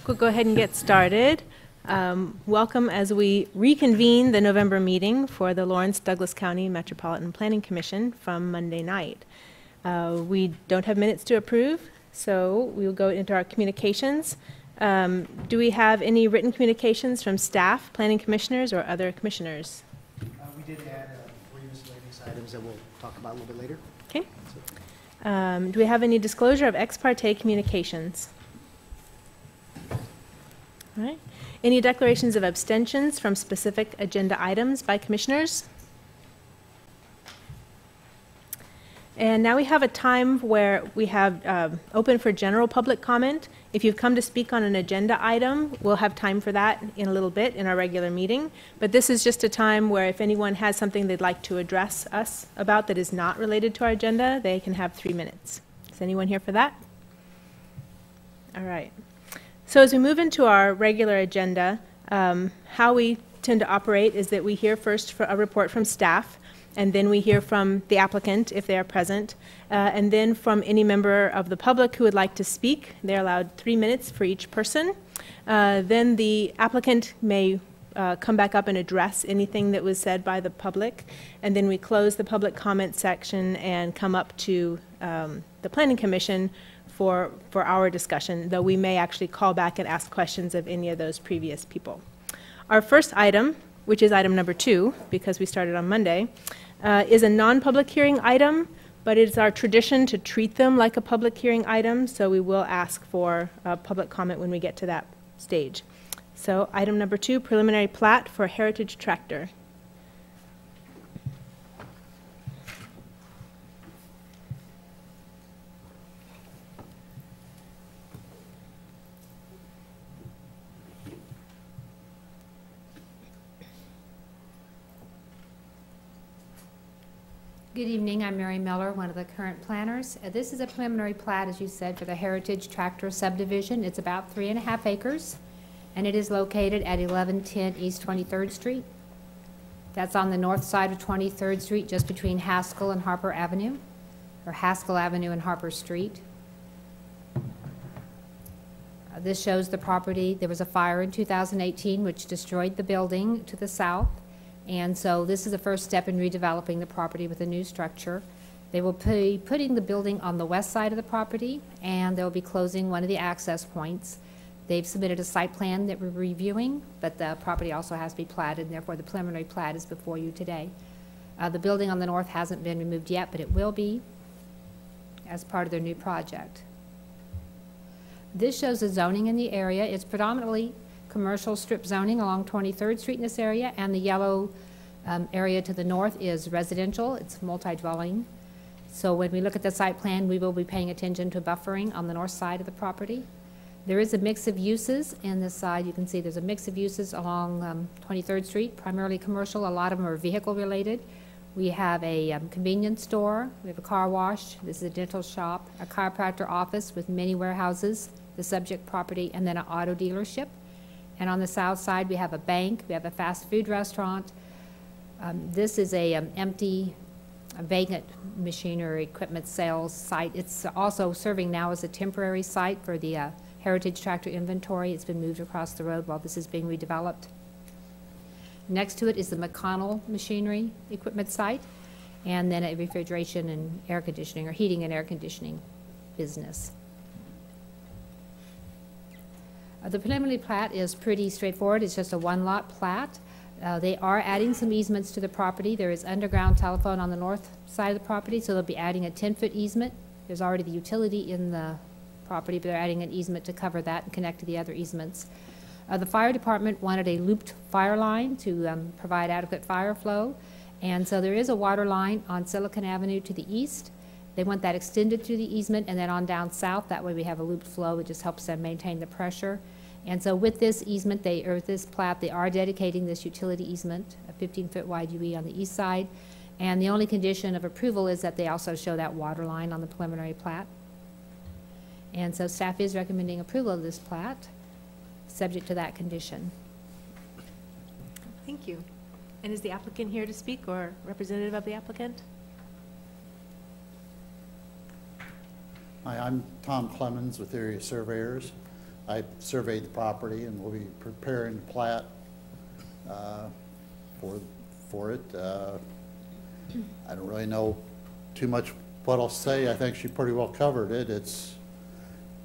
We'll go ahead and get started. Welcome as we reconvene the November meeting for the Lawrence Douglas County Metropolitan Planning Commission from Monday night. We don't have minutes to approve, so we will go into our communications. Do we have any written communications from staff, planning commissioners, or other commissioners? We did add 3 miscellaneous items that we'll talk about a little bit later. Okay. Do we have any disclosure of ex parte communications? All right. Any declarations of abstentions from specific agenda items by commissioners? And now we have a time where we have open for general public comment. If you've come to speak on an agenda item, we'll have time for that in a little bit in our regular meeting. But this is just a time where if anyone has something they'd like to address us about that is not related to our agenda, they can have 3 minutes. Is anyone here for that? All right. So as we move into our regular agenda, how we tend to operate is that we hear first a report from staff, and then we hear from the applicant if they are present, and then from any member of the public who would like to speak. They're allowed 3 minutes for each person. Then the applicant may come back up and address anything that was said by the public, and then we close the public comment section and come up to the Planning Commission for our discussion, though we may actually call back and ask questions of any of those previous people. Our first item, which is item number 2, because we started on Monday, is a non-public hearing item, but it's our tradition to treat them like a public hearing item, so we will ask for public comment when we get to that stage. So item number 2, preliminary plat for Heritage Tractor. Good evening, I'm Mary Miller, one of the current planners. This is a preliminary plat, as you said, for the Heritage Tractor subdivision. It's about 3.5 acres, and it is located at 1110 East 23rd Street. That's on the north side of 23rd Street, just between Haskell and Harper Avenue, or Haskell Avenue and Harper Street. This shows the property. There was a fire in 2018 which destroyed the building to the south. And so this is the first step in redeveloping the property with a new structure. They will be putting the building on the west side of the property, and they'll be closing one of the access points. They've submitted a site plan that we're reviewing, but the property also has to be platted, and therefore the preliminary plat is before you today. The building on the north hasn't been removed yet, but it will be as part of their new project. This shows the zoning in the area. It's predominantly commercial strip zoning along 23rd Street in this area, and the yellow area to the north is residential. It's multi-dwelling. So when we look at the site plan, we will be paying attention to buffering on the north side of the property. There is a mix of uses in this side. You can see there's a mix of uses along 23rd Street, primarily commercial. A lot of them are vehicle related. We have a convenience store, we have a car wash, this is a dental shop, a chiropractor office with many warehouses, the subject property, and then an auto dealership. And on the south side, we have a bank, we have a fast food restaurant. This is a empty, vacant machine or equipment sales site. It's also serving now as a temporary site for the Heritage Tractor inventory. It's been moved across the road while this is being redeveloped. Next to it is the McConnell machinery equipment site, and then a refrigeration and air conditioning, or heating and air conditioning business. The preliminary plat is pretty straightforward. It's just a one-lot plat. They are adding some easements to the property. There is underground telephone on the north side of the property, so they'll be adding a 10-foot easement. There's already the utility in the property, but they're adding an easement to cover that and connect to the other easements. The fire department wanted a looped fire line to provide adequate fire flow, and so there is a water line on Silicon Avenue to the east. They want that extended through the easement and then on down south. That way we have a looped flow. It just helps them maintain the pressure. And so with this easement, or this plat, they are dedicating this utility easement, a 15-foot wide UE on the east side. And the only condition of approval is that they also show that water line on the preliminary plat. And so staff is recommending approval of this plat, subject to that condition. Thank you. And is the applicant here to speak, or representative of the applicant? Hi, I'm Tom Clemens with Area Surveyors. I surveyed the property and we'll be preparing the plat for it. I don't really know too much what I'll say. I think she pretty well covered it. It's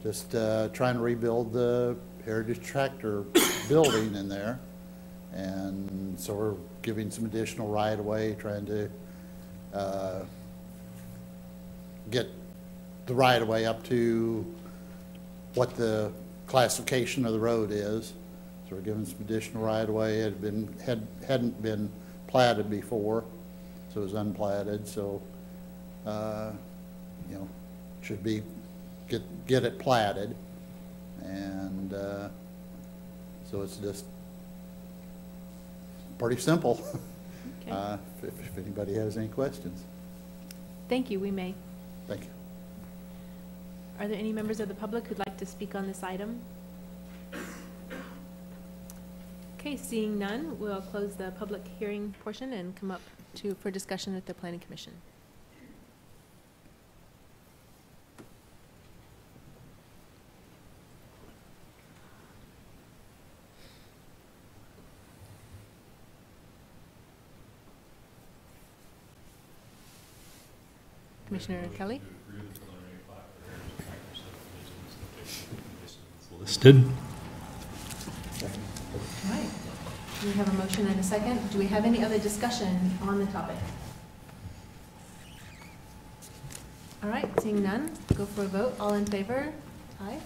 just trying to rebuild the Heritage Tractor building in there. And so we're giving some additional right-of-way, trying to get the right-of-way up to what the classification of the road is. So we're giving some additional right-of-way. It hadn't been platted before, so it was unplatted. So you know, should be get it platted, and so it's just pretty simple. Okay. If anybody has any questions. Thank you, we may. Thank you. Are there any members of the public who'd like to speak on this item? Okay, seeing none, we'll close the public hearing portion and come up for discussion with the Planning Commission. Commissioner Kelly? Listed. All right. Do we have a motion and a second? Do we have any other discussion on the topic? All right, seeing none, go for a vote. All in favor? Aye.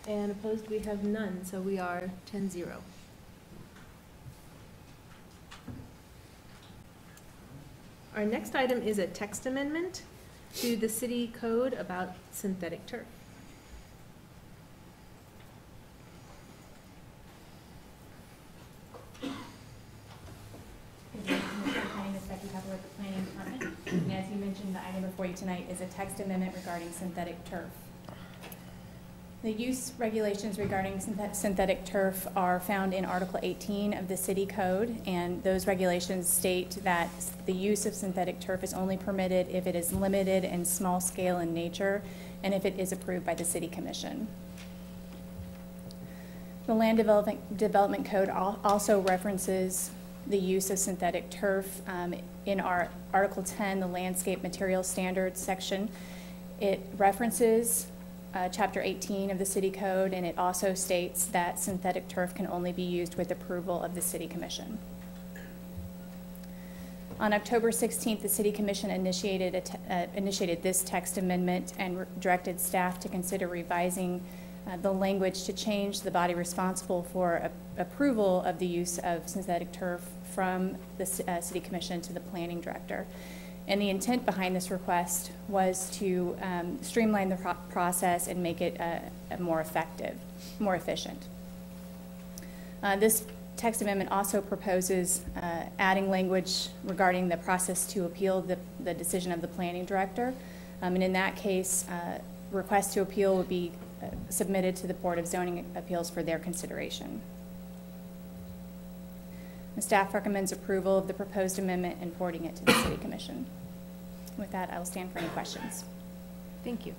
And opposed, we have none, so we are 10-0. Our next item is a text amendment to the city code about synthetic turf. And as you mentioned, the item before you tonight is a text amendment regarding synthetic turf. The use regulations regarding synthetic turf are found in Article 18 of the City Code, and those regulations state that the use of synthetic turf is only permitted if it is limited and small scale in nature, and if it is approved by the City Commission. The Land Development Code also references the use of synthetic turf in our Article 10, the Landscape Material Standards section. It references Chapter 18 of the City Code, and it also states that synthetic turf can only be used with approval of the City Commission. On October 16th, the City Commission initiated this text amendment and directed staff to consider revising the language to change the body responsible for approval of the use of synthetic turf from the City Commission to the Planning Director. And the intent behind this request was to streamline the process and make it more effective, more efficient. This text amendment also proposes adding language regarding the process to appeal the decision of the Planning Director. And in that case, request to appeal would be submitted to the Board of Zoning Appeals for their consideration. The staff recommends approval of the proposed amendment and forwarding it to the City Commission. With that, I will stand for any questions. Thank you.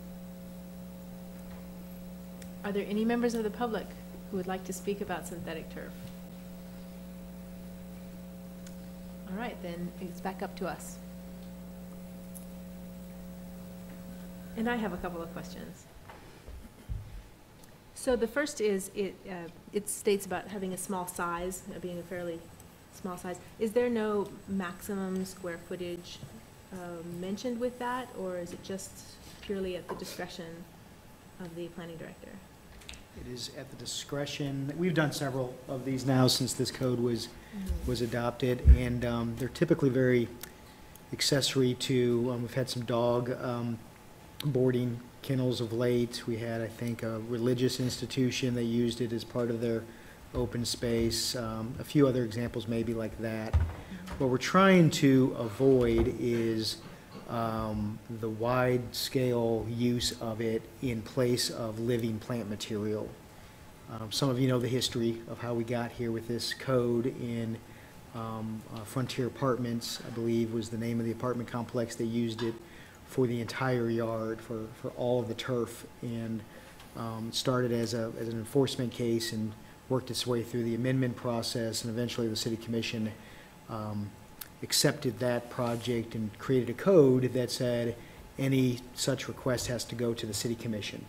Are there any members of the public who would like to speak about synthetic turf? All right, then it's back up to us. And I have a couple of questions. So the first is, it states about having a small size, being a fairly small size. Is there no maximum square footage mentioned with that, or is it just purely at the discretion of the Planning Director? It is at the discretion. We've done several of these now since this code was adopted, and they're typically very accessory to, we've had some dog boarding kennels of late. We had, I think, a religious institution that used it as part of their open space. A few other examples maybe like that. What we're trying to avoid is the wide-scale use of it in place of living plant material. Some of you know the history of how we got here with this code in Frontier Apartments, I believe was the name of the apartment complex. They used it for the entire yard, for all of the turf, and Started as an enforcement case and worked its way through the amendment process, and eventually the city commission accepted that project and created a code that said any such request has to go to the city commission.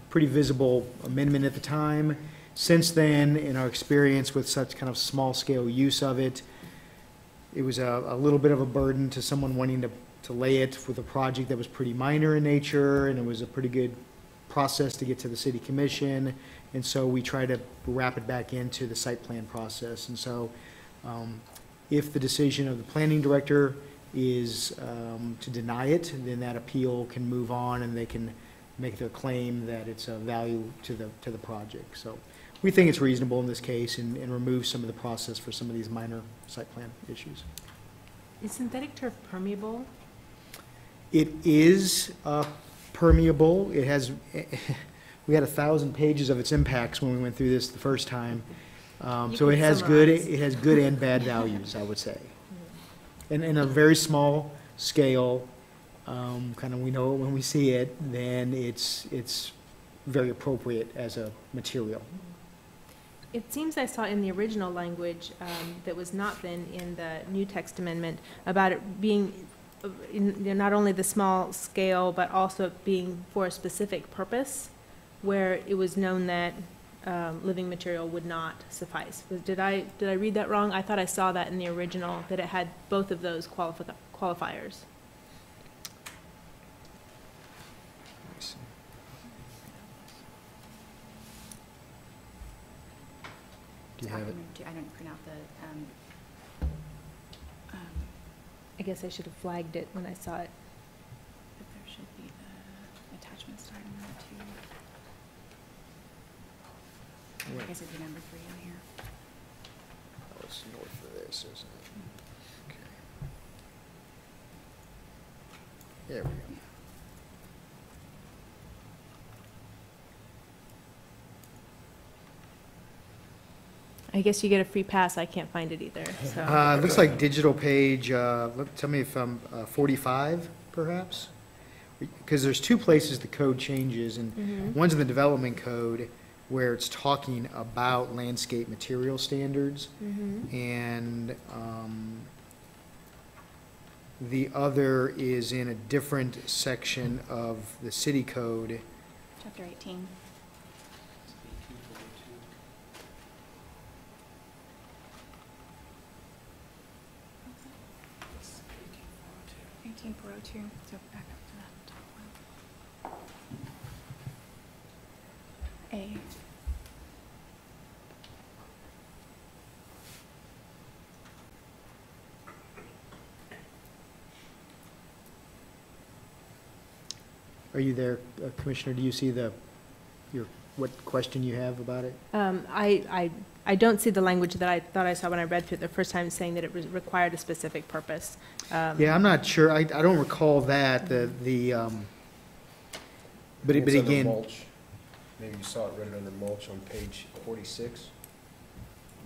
Pretty visible amendment at the time. Since then, in our experience with such kind of small-scale use of it, it was a little bit of a burden to someone wanting to lay it with a project that was pretty minor in nature, and it was a pretty good process to get to the city commission, and so we try to wrap it back into the site plan process. And so if the decision of the planning director is to deny it, then that appeal can move on and they can make their claim that it's a value to the project. So we think it's reasonable in this case and remove some of the process for some of these minor site plan issues. Is synthetic turf permeable? It is permeable. It has, we had 1,000 pages of its impacts when we went through this the first time. So it has good and bad values, I would say. And in a very small scale, kind of we know it when we see it, then it's very appropriate as a material. It seems I saw in the original language that was not then in the new text amendment about it being not only the small scale, but also being for a specific purpose, where it was known that living material would not suffice. Did I read that wrong? I thought I saw that in the original, that it had both of those qualifiers. Do you have it? I don't print out the, I guess I should have flagged it when I saw it. but there should be the attachment starting there too. I guess it'd be number 3 on here. Oh, it's north of this, isn't it? Okay. There we go. I guess you get a free pass. I can't find it either. So It looks like digital page, tell me if I'm 45, perhaps? Because there's 2 places the code changes, and one's in the development code where it's talking about landscape material standards, and the other is in a different section of the city code. Chapter 18. So back up to that top one. A. Are you there, Commissioner? Do you see what question you have about it? I don't see the language that I thought I saw when I read through it the first time, saying that it required a specific purpose. Yeah, I'm not sure. I don't recall that, but It's under again, mulch. Maybe you saw it written under mulch on page 46.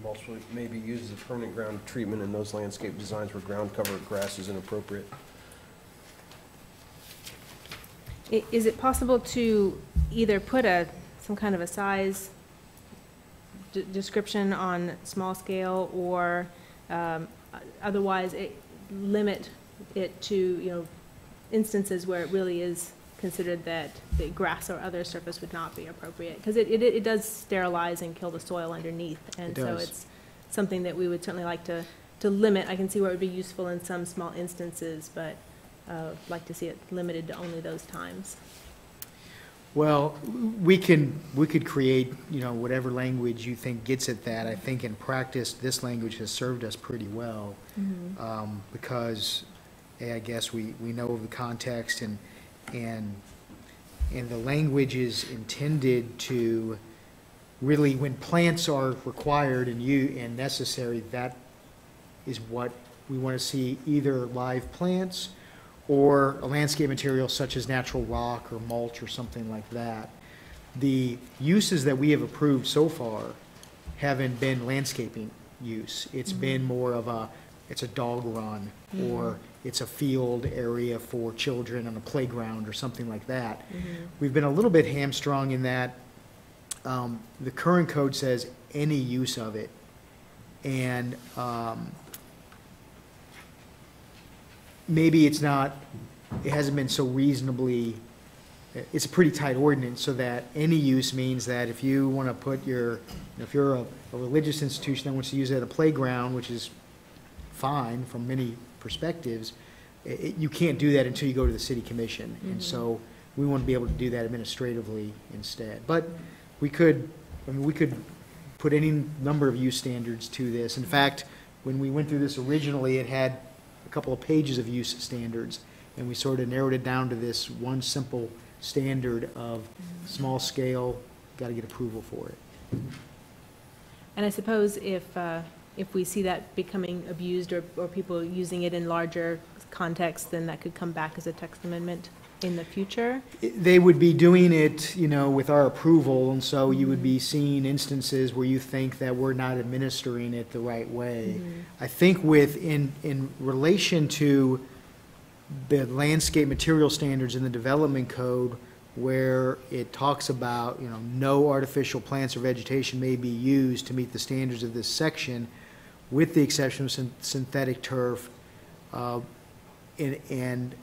Mulch may be used as a permanent ground treatment in those landscape designs where ground cover grass is inappropriate. Is it possible to either put some kind of a size description on small scale, or otherwise limit it to, instances where it really is considered that the grass or other surface would not be appropriate? Because it does sterilize and kill the soil underneath, and so it's something that we would certainly like to limit. I can see where it would be useful in some small instances, but like to see it limited to only those times. well, we could create, whatever language you think gets at that. I think in practice, this language has served us pretty well, because, I guess we know the context, and the language is intended to really, when plants are required and necessary, that is what we want to see, either live plants or a landscape material such as natural rock or mulch or something like that. The uses that we have approved so far haven't been landscaping use. It's been more of it's a dog run, or it's a field area for children on a playground or something like that. We've been a little bit hamstrung in that the current code says any use of it. And maybe it's not, it hasn't been so reasonably, it's a pretty tight ordinance, so that any use means that if you want to put your, if you're a religious institution that wants to use it at a playground, which is fine from many perspectives, you can't do that until you go to the city commission. And so we want to be able to do that administratively instead. But we could, I mean, we could put any number of use standards to this. In fact, when we went through this originally, it had a couple of pages of use standards, and we sort of narrowed it down to this one simple standard of small scale, got to get approval for it. And I suppose if we see that becoming abused or people using it in larger contexts, then that could come back as a text amendment in the future? They would be doing it, you know, with our approval, and so you would be seeing instances where you think that we're not administering it the right way. I think in relation to the landscape material standards in the development code, where it talks about, you know, no artificial plants or vegetation may be used to meet the standards of this section, with the exception of synthetic turf, and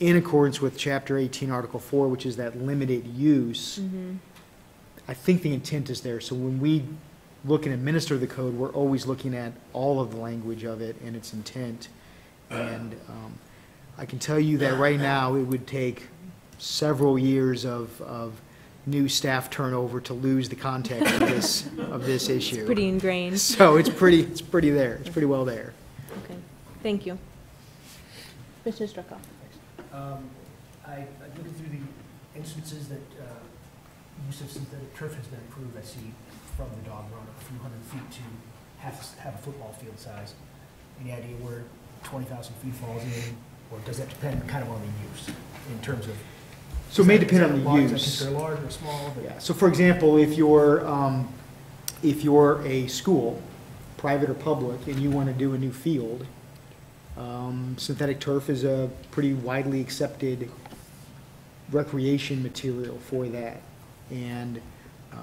in accordance with Chapter 18, Article 4, which is that limited use. I think the intent is there. So when we look and administer the code, we're always looking at all of the language of it and its intent. And I can tell you that right now, it would take several years of new staff turnover to lose the context of this issue. It's pretty ingrained. So it's pretty there. It's pretty well there. Okay, thank you. Mr. Struckhoff. I looking through the instances that use of synthetic turf has been approved. I see from the dog run a few hundred feet to have a football field size. Any idea where 20,000 feet falls in, or does that depend kind of on the use in terms of? So it may depend on the use. Is that large or small? But Yeah. So for example, if you're a school, private or public, and you want to do a new field, synthetic turf is a pretty widely accepted recreation material for that, and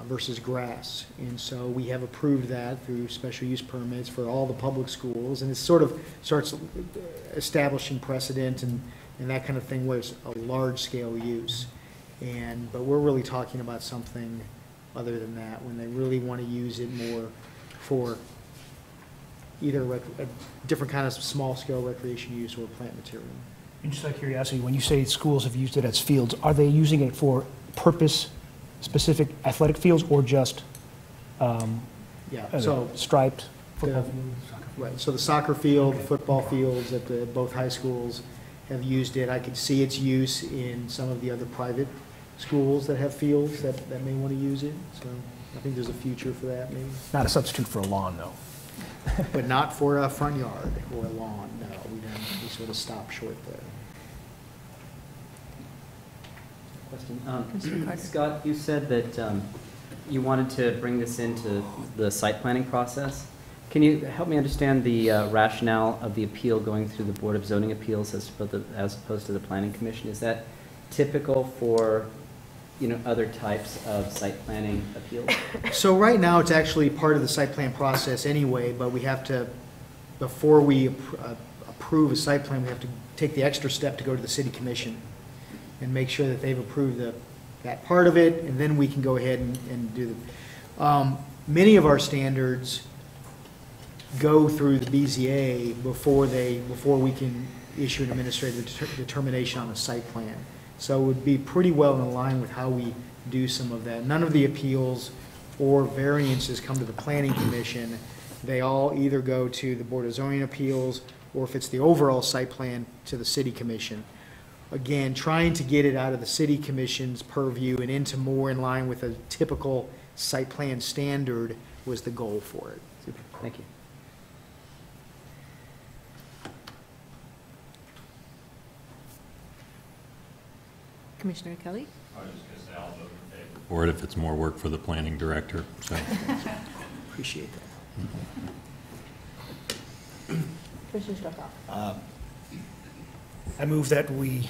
versus grass. And so we have approved that through special use permits for all the public schools, and it sort of starts establishing precedent and that kind of thing where it's a large scale use. But we're really talking about something other than that, when they really want to use it more for either a different kind of small-scale recreation use or plant material. And just out of curiosity, when you say schools have used it as fields, are they using it for purpose-specific athletic fields or just striped football fields? Right, so the soccer field, football fields at both high schools have used it. I could see its use in some of the other private schools that have fields that may want to use it. So I think there's a future for that, maybe. Not a substitute for a lawn, though. But not for a front yard or a lawn, no. We sort of stop short there. Question. Scott, you said that you wanted to bring this into the site planning process. Can you help me understand the rationale of the appeal going through the Board of Zoning Appeals as opposed to the Planning Commission? Is that typical for, you know, other types of site planning appeals? So right now, it's actually part of the site plan process anyway, but we have to, before we approve a site plan, we have to take the extra step to go to the city commission and make sure that they've approved that part of it, and then we can go ahead and do the, many of our standards go through the BZA before we can issue an administrative determination on a site plan. So it would be pretty well in line with how we do some of that. None of the appeals or variances come to the Planning Commission. They all either go to the Board of Zoning Appeals, or if it's the overall site plan, to the City Commission. Again, trying to get it out of the City Commission's purview and into more in line with a typical site plan standard was the goal for it. Super. Thank you. Commissioner Kelly? I was just going to say I'll vote in favor for it if it's more work for the planning director, so. Appreciate that. Commissioner Strokoff. I move that we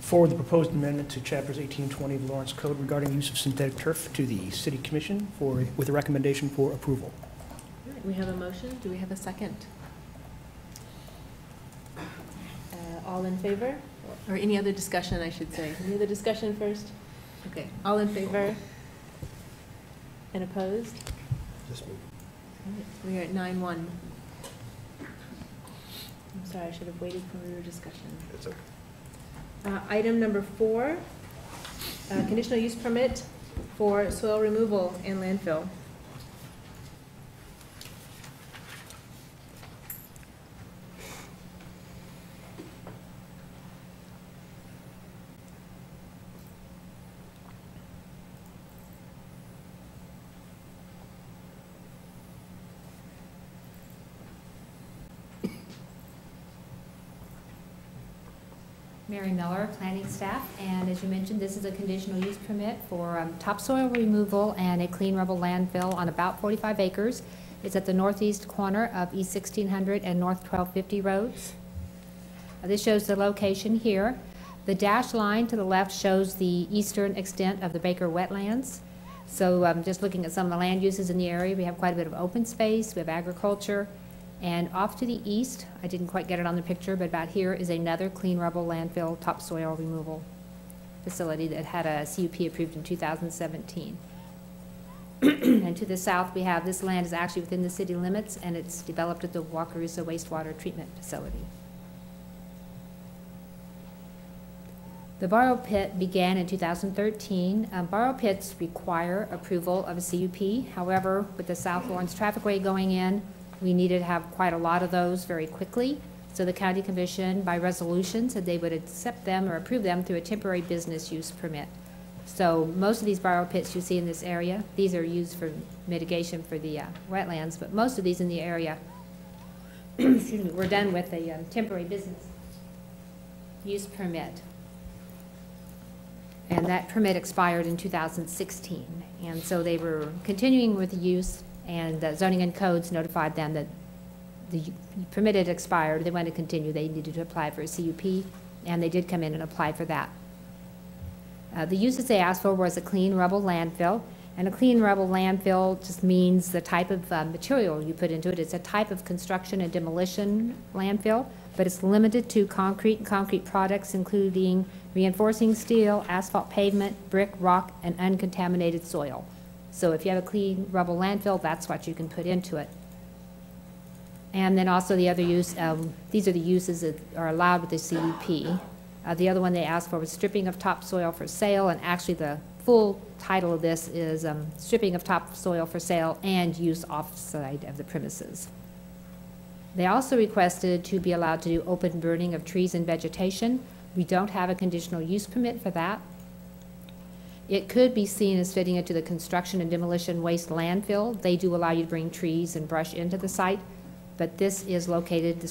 forward the proposed amendment to chapters 18 and 20 of the Lawrence Code regarding use of synthetic turf to the City Commission with a recommendation for approval. All right, we have a motion. Do we have a second? All in favor? Or any other discussion, I should say? Any other discussion first? Okay, all in favor? And opposed? Just move. All right, we are at 9-1. I'm sorry, I should have waited for your discussion. It's okay. Item number 4, conditional use permit for soil removal and landfill. Mary Miller, planning staff, and as you mentioned, this is a conditional use permit for topsoil removal and a clean rubble landfill on about 45 acres. It's at the northeast corner of East 1600 and North 1250 roads. This shows the location here. The dashed line to the left shows the eastern extent of the Baker wetlands. So just looking at some of the land uses in the area, we have quite a bit of open space, we have agriculture, and off to the east, I didn't quite get it on the picture, but about here is another clean rubble landfill topsoil removal facility that had a CUP approved in 2017. And to the south, we have, this land is actually within the city limits, and it's developed at the Wakarusa wastewater treatment facility. The borrow pit began in 2013. Borrow pits require approval of a CUP. However, with the South Lawrence Trafficway going in, we needed to have quite a lot of those very quickly. So the County Commission, by resolution, said they would accept them or approve them through a temporary business use permit. So most of these borrow pits you see in this area, these are used for mitigation for the wetlands, but most of these in the area excuse me, were done with a temporary business use permit. And that permit expired in 2016. And so they were continuing with the use, and zoning and codes notified them that the permit had expired. They wanted to continue. They needed to apply for a CUP, and they did come in and apply for that. The uses they asked for was a clean rubble landfill, and a clean rubble landfill just means the type of material you put into it. It's a type of construction and demolition landfill, but it's limited to concrete and concrete products, including reinforcing steel, asphalt pavement, brick, rock, and uncontaminated soil. So if you have a clean rubble landfill, that's what you can put into it. And then also the other use, these are the uses that are allowed with the CUP. The other one they asked for was stripping of topsoil for sale, and actually the full title of this is stripping of topsoil for sale and use off-site of the premises. They also requested to be allowed to do open burning of trees and vegetation. We don't have a conditional use permit for that. It could be seen as fitting into the construction and demolition waste landfill. They do allow you to bring trees and brush into the site, but this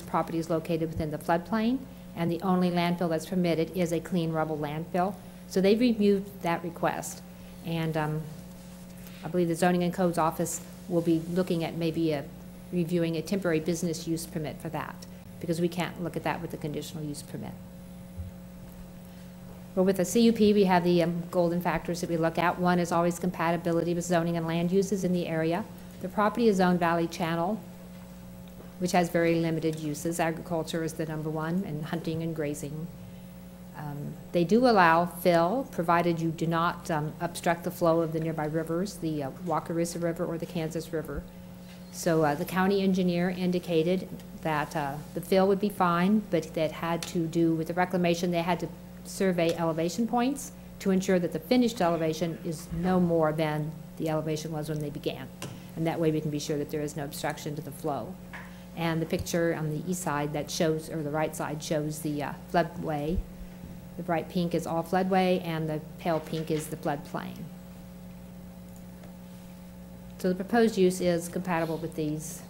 property is located within the floodplain, and the only landfill that's permitted is a clean rubble landfill. So they've reviewed that request, and I believe the Zoning and Codes Office will be looking at maybe reviewing a temporary business use permit for that, because we can't look at that with the conditional use permit. But with the CUP, we have the golden factors that we look at. One is always compatibility with zoning and land uses in the area. The property is zoned Valley Channel, which has very limited uses. Agriculture is the number one, and hunting and grazing. They do allow fill, provided you do not obstruct the flow of the nearby rivers, the Wakarusa River or the Kansas River. So the county engineer indicated that the fill would be fine, but that had to do with the reclamation. They had to survey elevation points to ensure that the finished elevation is no more than the elevation was when they began. And that way we can be sure that there is no obstruction to the flow. And the picture on the east side that shows, or the right side, shows the floodway. The bright pink is all floodway, and the pale pink is the floodplain. So the proposed use is compatible with these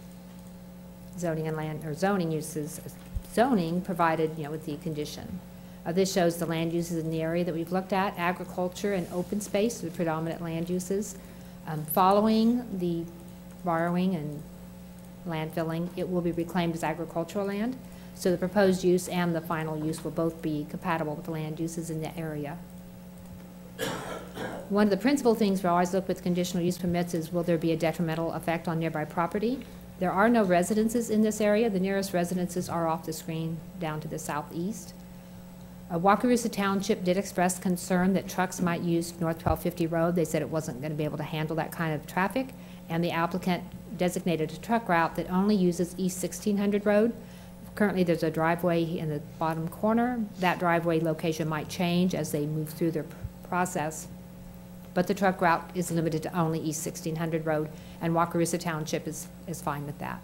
zoning and land, or zoning uses, zoning provided, with the condition. This shows the land uses in the area that we've looked at. Agriculture and open space are the predominant land uses. Following the borrowing and landfilling, it will be reclaimed as agricultural land. So the proposed use and the final use will both be compatible with the land uses in the area. One of the principal things we always look with conditional use permits is, will there be a detrimental effect on nearby property? There are no residences in this area. The nearest residences are off the screen down to the southeast. Wakarusa Township did express concern that trucks might use North 1250 Road. They said it wasn't going to be able to handle that kind of traffic, and the applicant designated a truck route that only uses East 1600 Road. Currently, there's a driveway in the bottom corner. That driveway location might change as they move through their process, but the truck route is limited to only East 1600 Road, and Wakarusa Township is fine with that.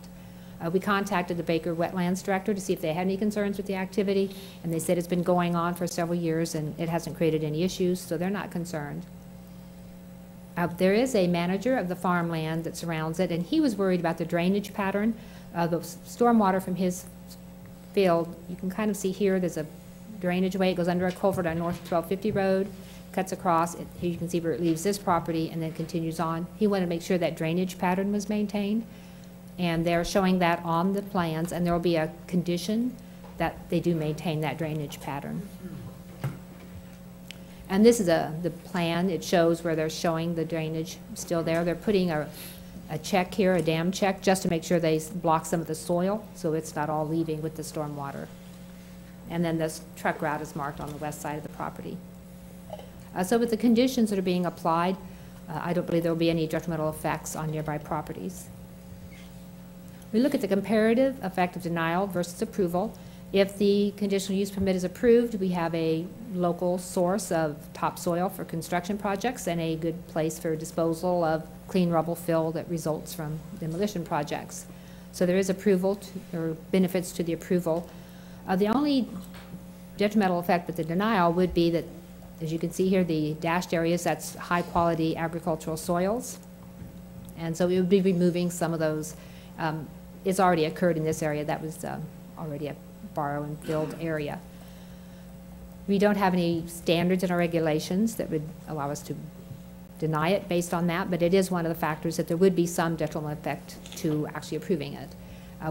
We contacted the Baker Wetlands Director to see if they had any concerns with the activity, and they said it's been going on for several years and it hasn't created any issues, so they're not concerned. There is a manager of the farmland that surrounds it, and he was worried about the drainage pattern. The stormwater from his field, you can kind of see here, there's a drainage way. It goes under a culvert on North 1250 Road, cuts across. Here you can see where it leaves this property and then continues on. He wanted to make sure that drainage pattern was maintained, and they're showing that on the plans, and there will be a condition that they do maintain that drainage pattern. And this is the plan. It shows where they're showing the drainage still there. They're putting a check here, a dam check, just to make sure they block some of the soil so it's not all leaving with the storm water. And then this truck route is marked on the west side of the property. So with the conditions that are being applied, I don't believe there will be any detrimental effects on nearby properties. We look at the comparative effect of denial versus approval. If the conditional use permit is approved, we have a local source of topsoil for construction projects and a good place for disposal of clean rubble fill that results from demolition projects. So there is approval or benefits to the approval. The only detrimental effect with the denial would be that, as you can see here, the dashed areas, that's high quality agricultural soils. And so we would be removing some of those. It's already occurred in this area. That was already a borrow and build area. We don't have any standards in our regulations that would allow us to deny it based on that, but it is one of the factors that there would be some detrimental effect to actually approving it.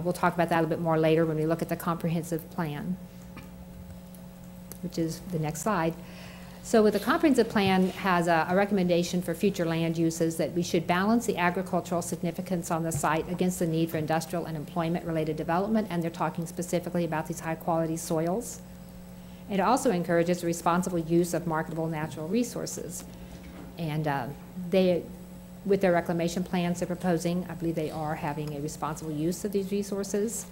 We'll talk about that a little bit more later when we look at the comprehensive plan, which is the next slide. So with the comprehensive plan has a recommendation for future land uses that we should balance the agricultural significance on the site against the need for industrial and employment-related development, and they're talking specifically about these high-quality soils. It also encourages the responsible use of marketable natural resources. And with their reclamation plans they're proposing, I believe they are having a responsible use of these resources.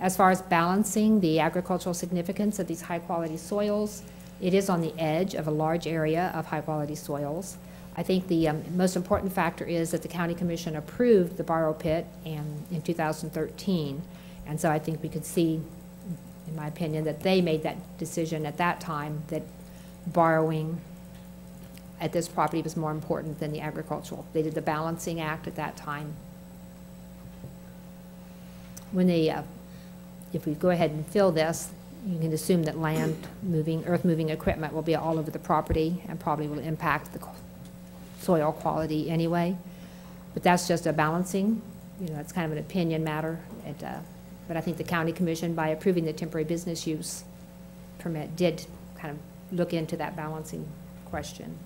As far as balancing the agricultural significance of these high-quality soils, it is on the edge of a large area of high-quality soils. I think the most important factor is that the County Commission approved the borrow pit in 2013. And so I think we could see, in my opinion, that they made that decision at that time that borrowing at this property was more important than the agricultural. They did the balancing act at that time. When they, if we go ahead and fill this, you can assume that earth moving equipment will be all over the property and probably will impact the soil quality anyway. But that's just a balancing, that's kind of an opinion matter. But I think the County Commission, by approving the temporary business use permit, did kind of look into that balancing question.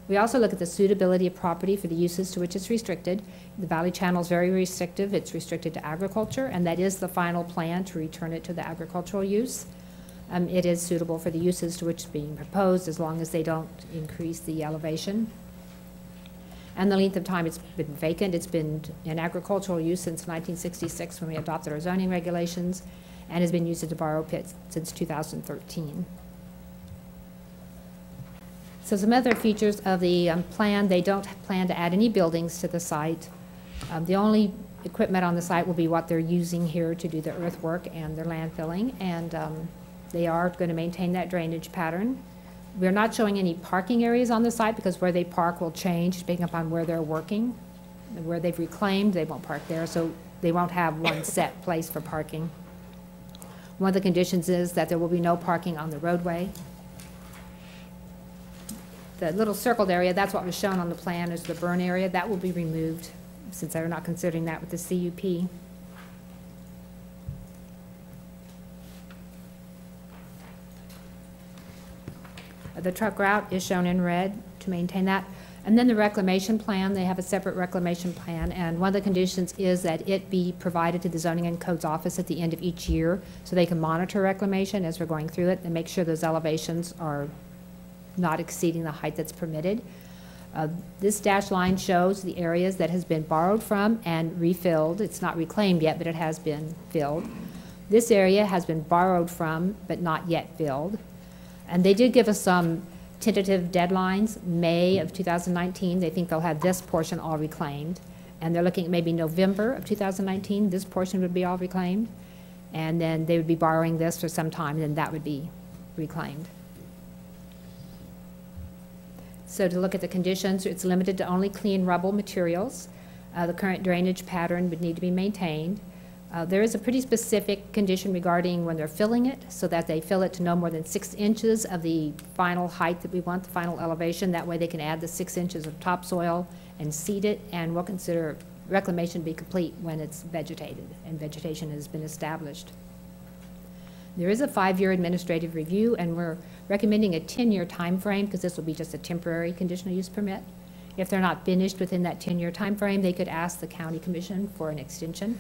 We also look at the suitability of property for the uses to which it's restricted. The Valley Channel is very restrictive. It's restricted to agriculture, and that is the final plan to return it to the agricultural use. It is suitable for the uses to which it's being proposed as long as they don't increase the elevation. And the length of time it's been vacant. It's been in agricultural use since 1966 when we adopted our zoning regulations, and has been used as a borrow pit since 2013. So some other features of the plan, they don't plan to add any buildings to the site. The only equipment on the site will be what they're using here to do the earthwork and their landfilling, and they are going to maintain that drainage pattern. We're not showing any parking areas on the site because where they park will change depending upon where they're working. Where they've reclaimed, they won't park there, so they won't have one set place for parking. One of the conditions is that there will be no parking on the roadway. The little circled area, that's what was shown on the plan, is the burn area. That will be removed since they're not considering that with the CUP. The truck route is shown in red to maintain that. And then the reclamation plan, they have a separate reclamation plan, and one of the conditions is that it be provided to the Zoning and Codes Office at the end of each year, so they can monitor reclamation as we're going through it and make sure those elevations are not exceeding the height that's permitted. This dashed line shows the areas that has been borrowed from and refilled. It's not reclaimed yet, but it has been filled. This area has been borrowed from, but not yet filled. And they did give us some tentative deadlines. May of 2019, they think they'll have this portion all reclaimed. And they're looking at maybe November of 2019, this portion would be all reclaimed. And then they would be borrowing this for some time, and then that would be reclaimed. So to look at the conditions, it's limited to only clean rubble materials. The current drainage pattern would need to be maintained. There is a pretty specific condition regarding when they're filling it, so that they fill it to no more than 6 inches of the final height that we want, the final elevation. That way they can add the 6 inches of topsoil and seed it, and we'll consider reclamation to be complete when it's vegetated and vegetation has been established. There is a 5-year administrative review, and we're recommending a 10-year time frame because this will be just a temporary conditional use permit. If they're not finished within that 10-year time frame, they could ask the county commission for an extension.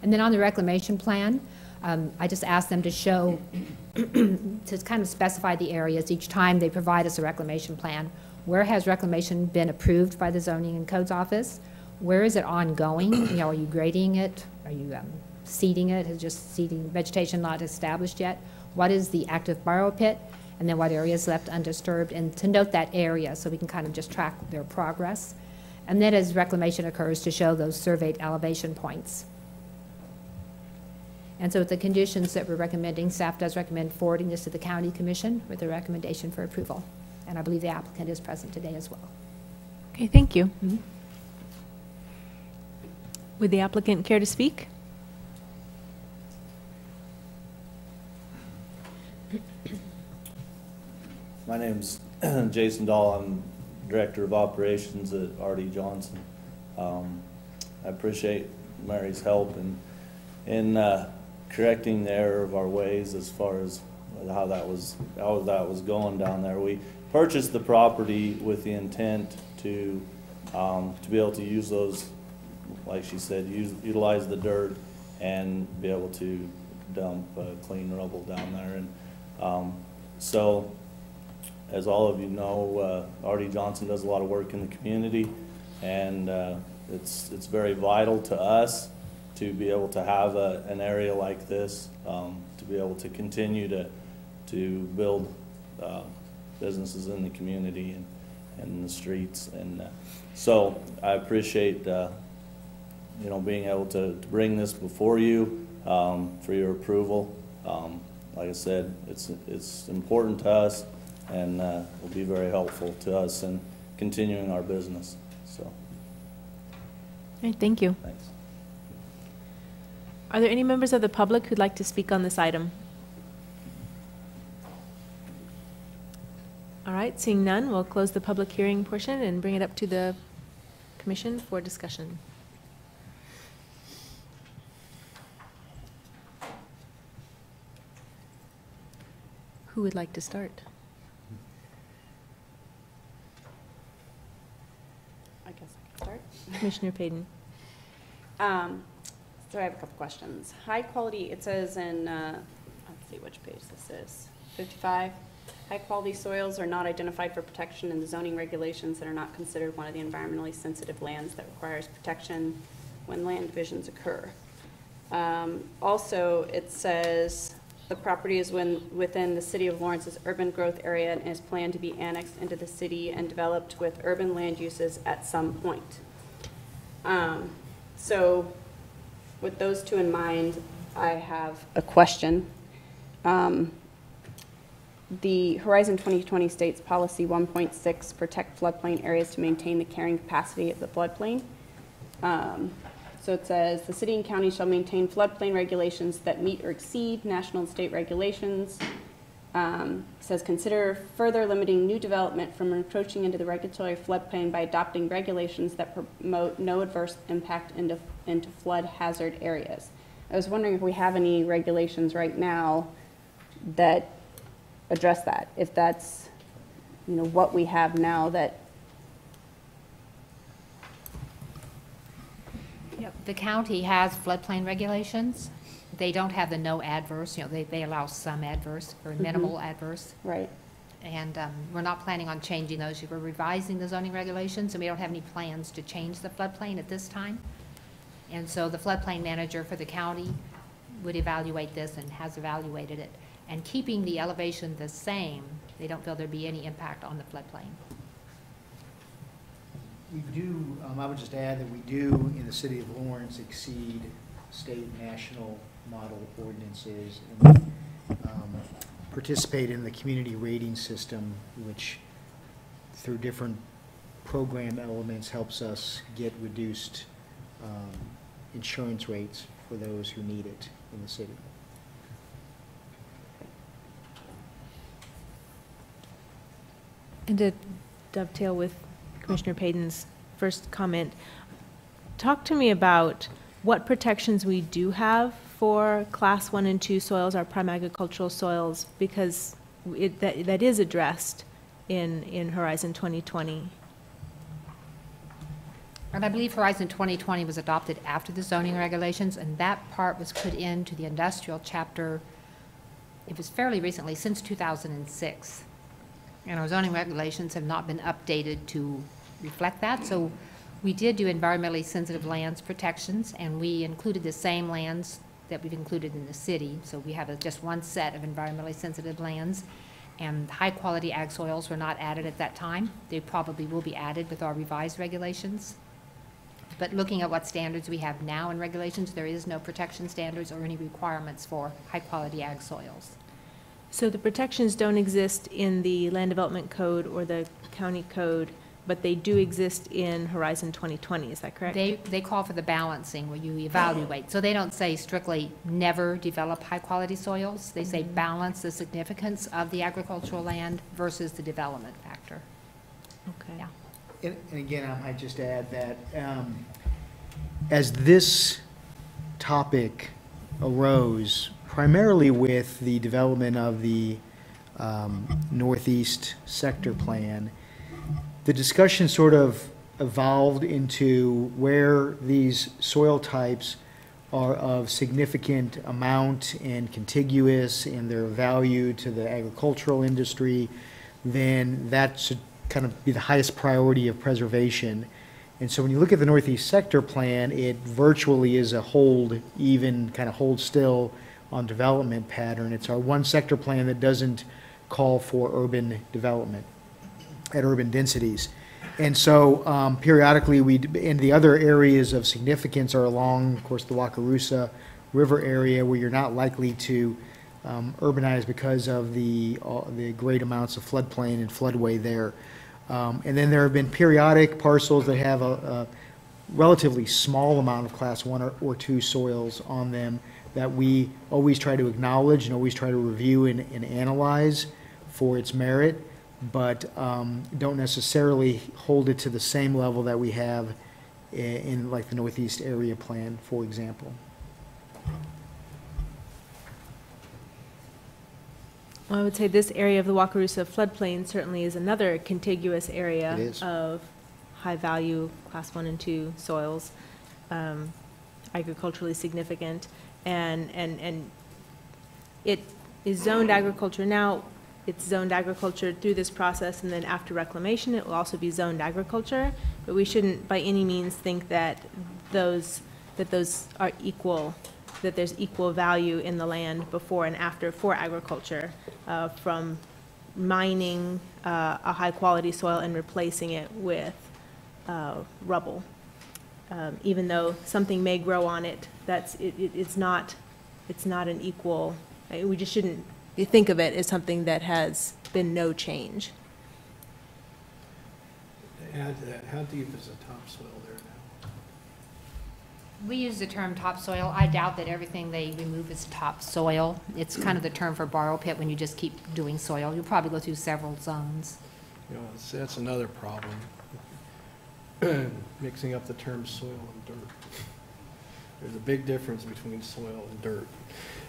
And then on the reclamation plan, I just asked them to show, to kind of specify the areas each time they provide us a reclamation plan. Where has reclamation been approved by the Zoning and Codes Office? Where is it ongoing? You know, are you grading it? Are you seeding it? Is just seeding vegetation not established yet? What is the active borrow pit? And then what area is left undisturbed? And to note that area so we can kind of just track their progress. And then as reclamation occurs, to show those surveyed elevation points. And so with the conditions that we're recommending, staff does recommend forwarding this to the county commission with a recommendation for approval. And I believe the applicant is present today as well. Okay, thank you. Would the applicant care to speak? My name's Jason Dahl. I'm Director of Operations at R.D. Johnson. I appreciate Mary's help in correcting the error of our ways as far as how that was going down there. We purchased the property with the intent to be able to use those, like she said, utilize the dirt and be able to dump clean rubble down there. And so, as all of you know, R.D. Johnson does a lot of work in the community, and it's very vital to us to be able to have an area like this, to be able to continue to build businesses in the community and in the streets. And so I appreciate being able to bring this before you for your approval. Like I said, it's important to us, and will be very helpful to us in continuing our business. So, All right, thank you. thanks. Are there any members of the public who'd like to speak on this item? All right, seeing none, we'll close the public hearing portion and bring it up to the commission for discussion. Who would like to start? I guess I can start. Commissioner Payton. So I have a couple questions. High quality, it says in, let's see which page this is, 55. High quality soils are not identified for protection in the zoning regulations and are not considered one of the environmentally sensitive lands that requires protection when land divisions occur. Also, it says the property is within the City of Lawrence's urban growth area and is planned to be annexed into the city and developed with urban land uses at some point. So with those two in mind, I have a question. The Horizon 2020 states policy 1.6, protect floodplain areas to maintain the carrying capacity of the floodplain. So it says, the city and county shall maintain floodplain regulations that meet or exceed national and state regulations. It says, consider further limiting new development from encroaching into the regulatory floodplain by adopting regulations that promote no adverse impact into flood hazard areas. I was wondering if we have any regulations right now that address that, if that's, what we have now that, Yep. The county has floodplain regulations. They don't have the no adverse, they allow some adverse or minimal adverse. right? And we're not planning on changing those. We're revising the zoning regulations, and we don't have any plans to change the floodplain at this time. And so the floodplain manager for the county would evaluate this and has evaluated it. And keeping the elevation the same, they don't feel there'd be any impact on the floodplain. We do, I would just add that we do, in the city of Lawrence, exceed state and national model ordinances, and participate in the community rating system, which through different program elements helps us get reduced insurance rates for those who need it in the city. And to dovetail with Commissioner Payton's first comment, talk to me about what protections we do have for Class 1 and 2 soils, our prime agricultural soils, because that is addressed in Horizon 2020. And I believe Horizon 2020 was adopted after the zoning regulations, and that part was put into the industrial chapter. It was fairly recently, since 2006. And our zoning regulations have not been updated to reflect that. So we did do environmentally sensitive lands protections, and we included the same lands that we've included in the city. So we have just one set of environmentally sensitive lands, and high-quality ag soils were not added at that time. They probably will be added with our revised regulations. But looking at what standards we have now in regulations, there is no protection standards or any requirements for high-quality ag soils. So the protections don't exist in the Land Development Code or the County Code, but they do exist in Horizon 2020, is that correct? They call for the balancing, where you evaluate. So they don't say strictly never develop high-quality soils. They say balance the significance of the agricultural land versus the development factor. Okay. Yeah. And again, I might just add that as this topic arose, primarily with the development of the Northeast Sector Plan, the discussion sort of evolved into where these soil types are of significant amount and contiguous in their value to the agricultural industry, then that should kind of be the highest priority of preservation. And so when you look at the Northeast Sector Plan, it virtually is a hold still on development pattern. It's our one sector plan that doesn't call for urban development at urban densities. And so periodically and the other areas of significance are along, of course, the Wakarusa River area, where you're not likely to urbanize because of the great amounts of floodplain and floodway there. And then there have been periodic parcels that have a relatively small amount of Class 1 or 2 soils on them that we always try to acknowledge and always try to review and analyze for its merit, but don't necessarily hold it to the same level that we have in like the Northeast Area Plan, for example. Well, I would say this area of the Wakarusa floodplain certainly is another contiguous area of high-value Class 1 and 2 soils, agriculturally significant, and it is zoned agriculture now. It's zoned agriculture through this process, and then after reclamation, it will also be zoned agriculture. But we shouldn't, by any means, think that those are equal. That there's equal value in the land before and after for agriculture, from mining a high-quality soil and replacing it with rubble. Even though something may grow on it, it's not an equal. We just shouldn't think of it as something that has been no change. To add to that, how deep is the topsoil there now? We use the term topsoil. I doubt that everything they remove is topsoil. It's kind of the term for borrow pit when you just keep doing soil. You'll probably go through several zones. You know, that's another problem, mixing up the term soil and dirt. There's a big difference between soil and dirt.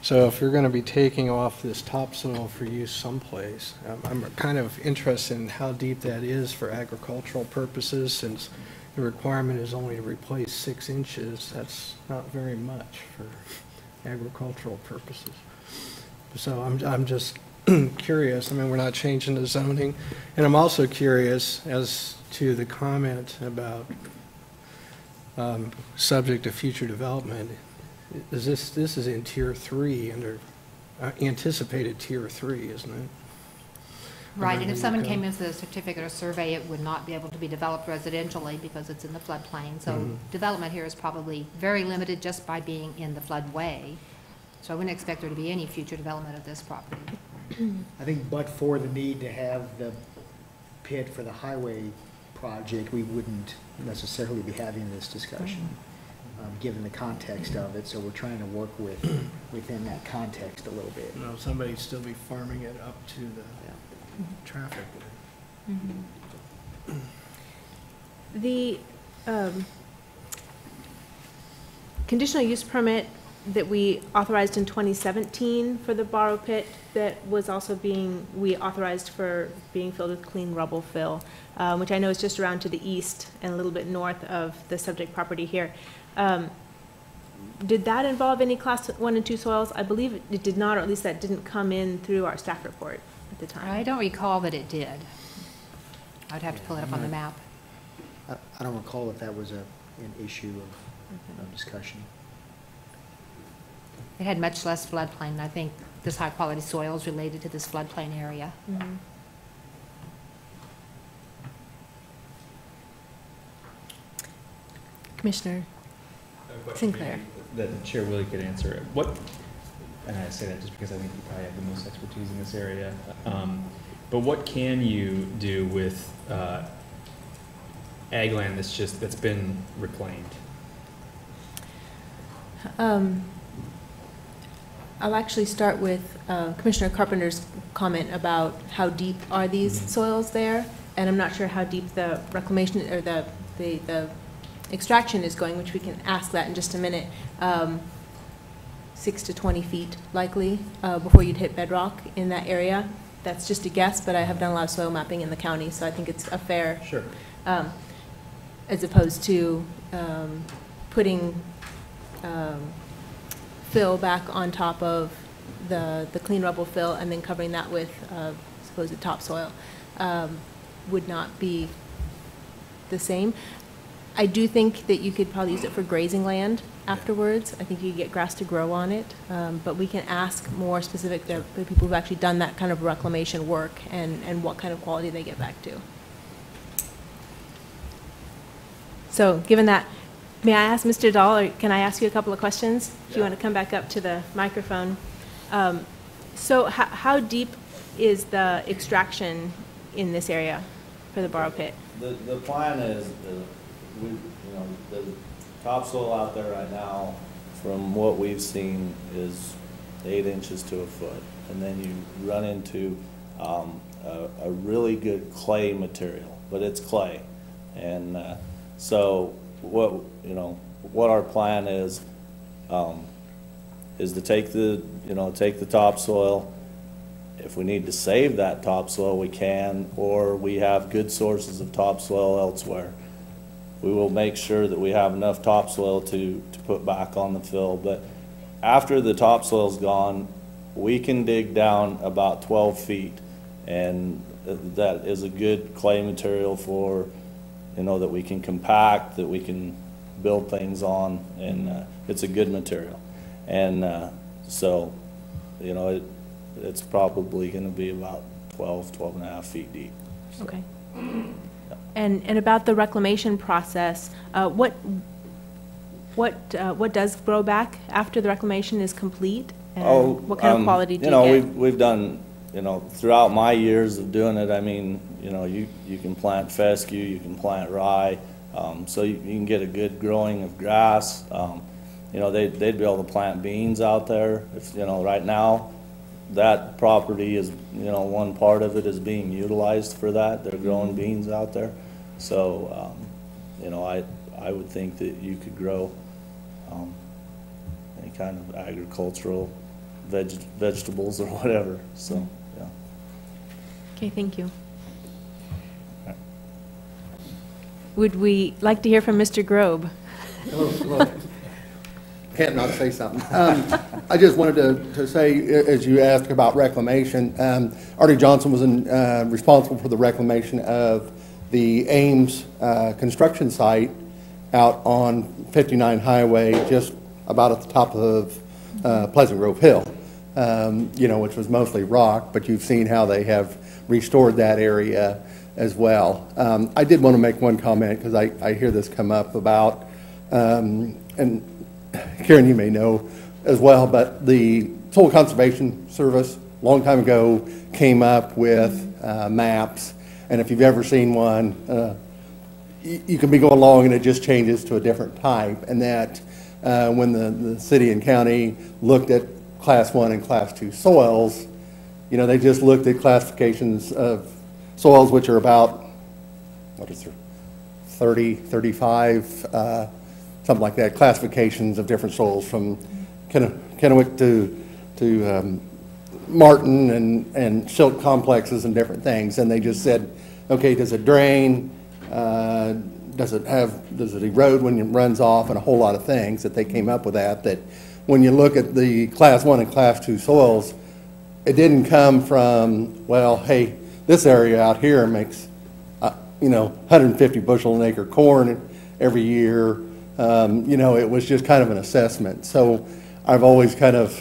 So if you're going to be taking off this topsoil for use someplace, I'm kind of interested in how deep that is for agricultural purposes, since the requirement is only to replace 6 inches. That's not very much for agricultural purposes. So I'm just curious. I mean, we're not changing the zoning. And I'm also curious as to the comment about subject to future development. Is this is in Tier 3, under anticipated Tier 3, isn't it? Right, and if someone came in with a certificate of survey, it would not be able to be developed residentially because it's in the floodplain. So development here is probably very limited just by being in the floodway. So I wouldn't expect there to be any future development of this property. I think but for the need to have the pit for the highway project, we wouldn't necessarily be having this discussion, given the context of it. So we're trying to work within that context a little bit. You know, somebody'd still be farming it up to the traffic. The conditional use permit that we authorized in 2017 for the borrow pit, that was also we authorized for being filled with clean rubble fill, which I know is just around to the east and a little bit north of the subject property here. Did that involve any class 1 and 2 soils? I believe it did not, or at least that didn't come in through our staff report at the time. I don't recall that it did. I'd have to pull it up on the map. I don't recall if that was an issue of discussion. It had much less floodplain. I think this high-quality soil is related to this floodplain area. Commissioner Sinclair. That Chair Willie could answer. What, and I say that just because I think you probably have the most expertise in this area, but what can you do with ag land that's been reclaimed? I'll actually start with Commissioner Carpenter's comment about how deep are these soils there, and I'm not sure how deep the reclamation or the extraction is going, which we can ask that in just a minute. 6 to 20 feet likely before you'd hit bedrock in that area. That's just a guess, but I have done a lot of soil mapping in the county, so I think it's a fair, sure. As opposed to putting fill back on top of the clean rubble fill and then covering that with supposed topsoil would not be the same. I do think that you could probably use it for grazing land afterwards. I think you could get grass to grow on it, but we can ask more specific the people who've actually done that kind of reclamation work and what kind of quality they get back to. So given that, may I ask Mr. Dahl, or can I ask you a couple of questions? If you want to come back up to the microphone. So how deep is the extraction in this area for the borrow pit? The plan is, the topsoil out there right now, from what we've seen, is 8 inches to a foot. And then you run into a really good clay material, but it's clay. And so what our plan is to take the topsoil. If we need to save that topsoil, we can, or we have good sources of topsoil elsewhere. We will make sure that we have enough topsoil to put back on the fill. But after the topsoil's gone, we can dig down about 12 feet, and that is a good clay material for, that we can compact, that we can build things on, and it's a good material. And so, it's probably going to be about 12 and a half feet deep. So. Okay. And about the reclamation process, what does grow back after the reclamation is complete? And what kind of quality do you get? We've done, throughout my years of doing it, I mean, you can plant fescue, you can plant rye, so you can get a good growing of grass. They'd be able to plant beans out there. If, right now, that property is, one part of it is being utilized for that. They're growing beans out there. So, I would think that you could grow kind of agricultural vegetables or whatever, so, yeah. Okay, thank you. Would we like to hear from Mr. Grobe? Hello. Can't not say something. I just wanted to say, as you asked about reclamation, Artie Johnson was responsible for the reclamation of the Ames construction site out on 59 Highway, just about at the top of Pleasant Grove Hill, which was mostly rock, but you've seen how they have restored that area as well. I did want to make one comment because I hear this come up about, and Karen, you may know as well, but the Soil Conservation Service a long time ago came up with maps, and if you've ever seen one, you can be going along and it just changes to a different type, and that when the city and county looked at Class 1 and Class 2 soils, they just looked at classifications of soils which are about, 30, 35, something like that, classifications of different soils from Kennewick to Martin and silt complexes and different things. And they just said, okay, does it drain? Does it erode when it runs off, and a whole lot of things that they came up with that when you look at the Class 1 and Class 2 soils, it didn't come from, well, hey, this area out here makes, 150 bushel an acre corn every year. It was just kind of an assessment. So I've always kind of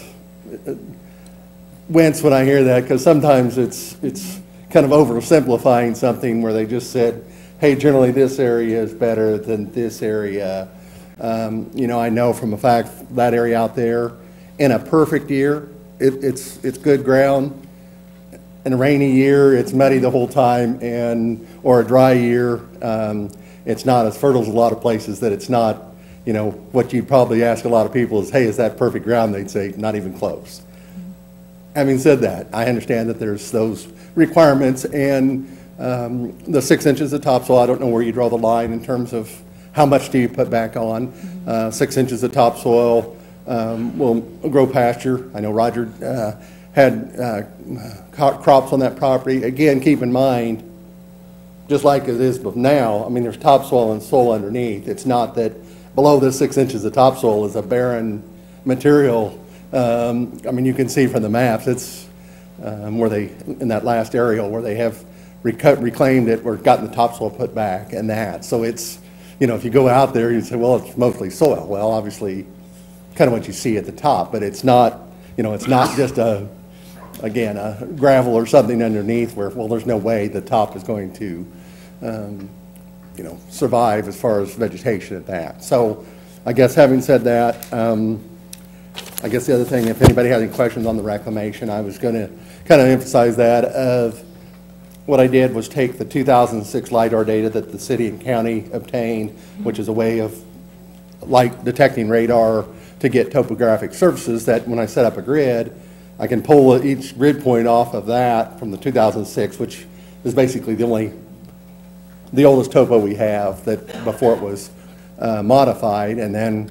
winced when I hear that, because sometimes it's kind of oversimplifying something where they just said, hey, generally this area is better than this area. I know from a fact that area out there, in a perfect year, it's good ground. In a rainy year, it's muddy the whole time, or a dry year, it's not as fertile as a lot of places. That it's not, what you'd probably ask a lot of people is, hey, is that perfect ground? They'd say, not even close. Having said that, I understand that there's those requirements, and the 6 inches of topsoil, I don't know where you draw the line in terms of how much do you put back on. 6 inches of topsoil will grow pasture. I know Roger had crops on that property. Again, keep in mind, just like it is now, there's topsoil and soil underneath. It's not that below this 6 inches of topsoil is a barren material. You can see from the maps, it's where they, in that last aerial, where they have reclaimed it or gotten the topsoil put back and that. So it's, if you go out there, you say, well, it's mostly soil. Well, obviously, kind of what you see at the top, but it's not, it's not just a gravel or something underneath where, well, there's no way the top is going to, survive as far as vegetation at that. So I guess having said that, I guess the other thing, if anybody has any questions on the reclamation, I was going to kind of emphasize that of what I did was take the 2006 LIDAR data that the city and county obtained, which is a way of light detecting radar to get topographic surfaces, that when I set up a grid, I can pull each grid point off of that from the 2006, which is basically the oldest topo we have that before it was modified, and then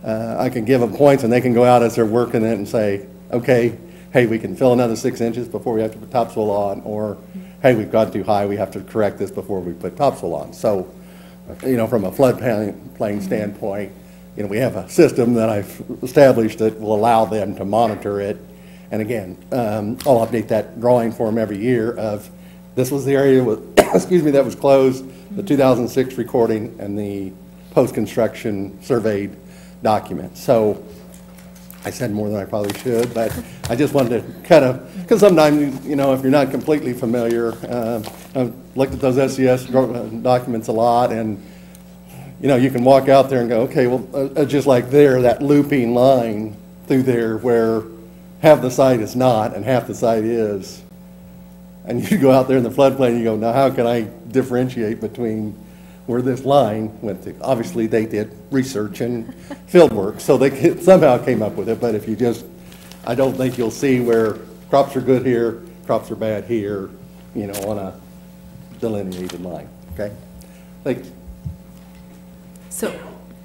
I can give them points and they can go out as they're working it and say, okay, hey, we can fill another 6 inches before we have to put topsoil on, or hey, we've gone too high, we have to correct this before we put topsoil on. So, from a floodplain standpoint, we have a system that I've established that will allow them to monitor it. And again, I'll update that drawing for them every year of, this was the area with, that was closed, the 2006 recording and the post-construction surveyed document. So I said more than I probably should, but I just wanted to kind of, because sometimes, if you're not completely familiar, I've looked at those SCS documents a lot, and, you can walk out there and go, okay, well, just like there, that looping line through there where half the site is not and half the site is. And you go out there in the floodplain and you go, now how can I differentiate between where this line went to? Obviously, they did research and field work, so they somehow came up with it. But if you just, I don't think you'll see where crops are good here, crops are bad here, on a delineated line. Okay? Thank you. So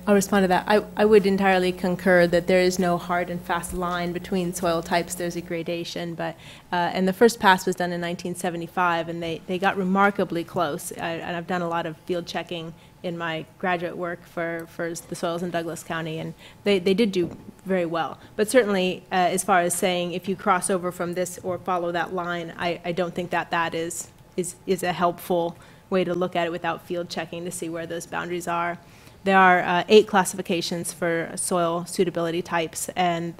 I'll respond to that. I would entirely concur that there is no hard and fast line between soil types. There's a gradation, but, and the first pass was done in 1975, and they got remarkably close. And I've done a lot of field checking in my graduate work for the soils in Douglas County, and they did do very well. But certainly, as far as saying if you cross over from this or follow that line, I don't think that is a helpful way to look at it without field checking to see where those boundaries are. There are 8 classifications for soil suitability types, and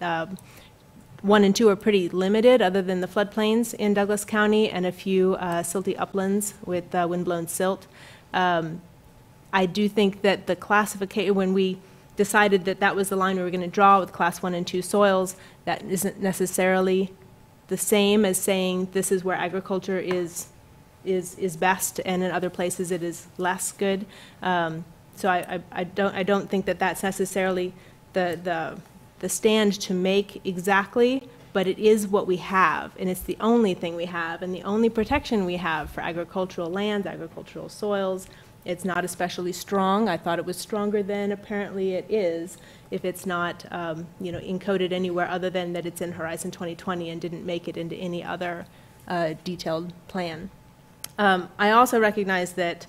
1 and 2 are pretty limited other than the floodplains in Douglas County and a few silty uplands with windblown silt. I do think that the classification, when we decided that that was the line we were going to draw with class 1 and 2 soils, that isn't necessarily the same as saying this is where agriculture is best, and in other places it is less good. So I don't think that that's necessarily the stand to make exactly, but it is what we have, and it's the only thing we have, and the only protection we have for agricultural lands, agricultural soils. It's not especially strong. I thought it was stronger than apparently it is, if it's not encoded anywhere other than that it's in Horizon 2020 and didn't make it into any other detailed plan. I also recognize that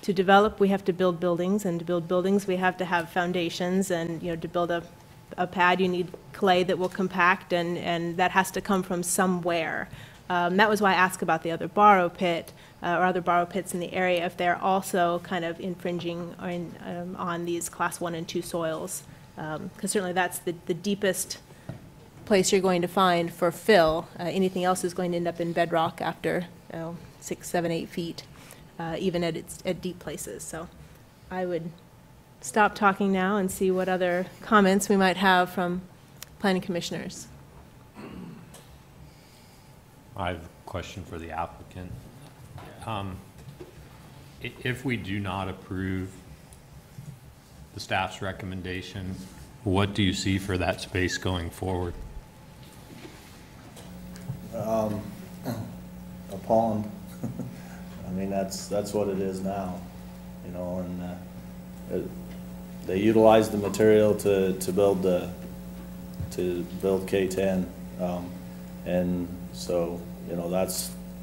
to develop, we have to build buildings, and to build buildings, we have to have foundations, and to build a pad, you need clay that will compact, and that has to come from somewhere. That was why I asked about the other borrow pit, or other borrow pits in the area, if they're also kind of infringing on these class 1 and 2 soils, because certainly that's the deepest place you're going to find for fill. Anything else is going to end up in bedrock after 6, 7, 8 feet. Even at deep places. So I would stop talking now and see what other comments we might have from planning commissioners. I have a question for the applicant. If we do not approve the staff's recommendation, what do you see for that space going forward? A pond. I mean, that's what it is now, and they utilize the material to build K10, and so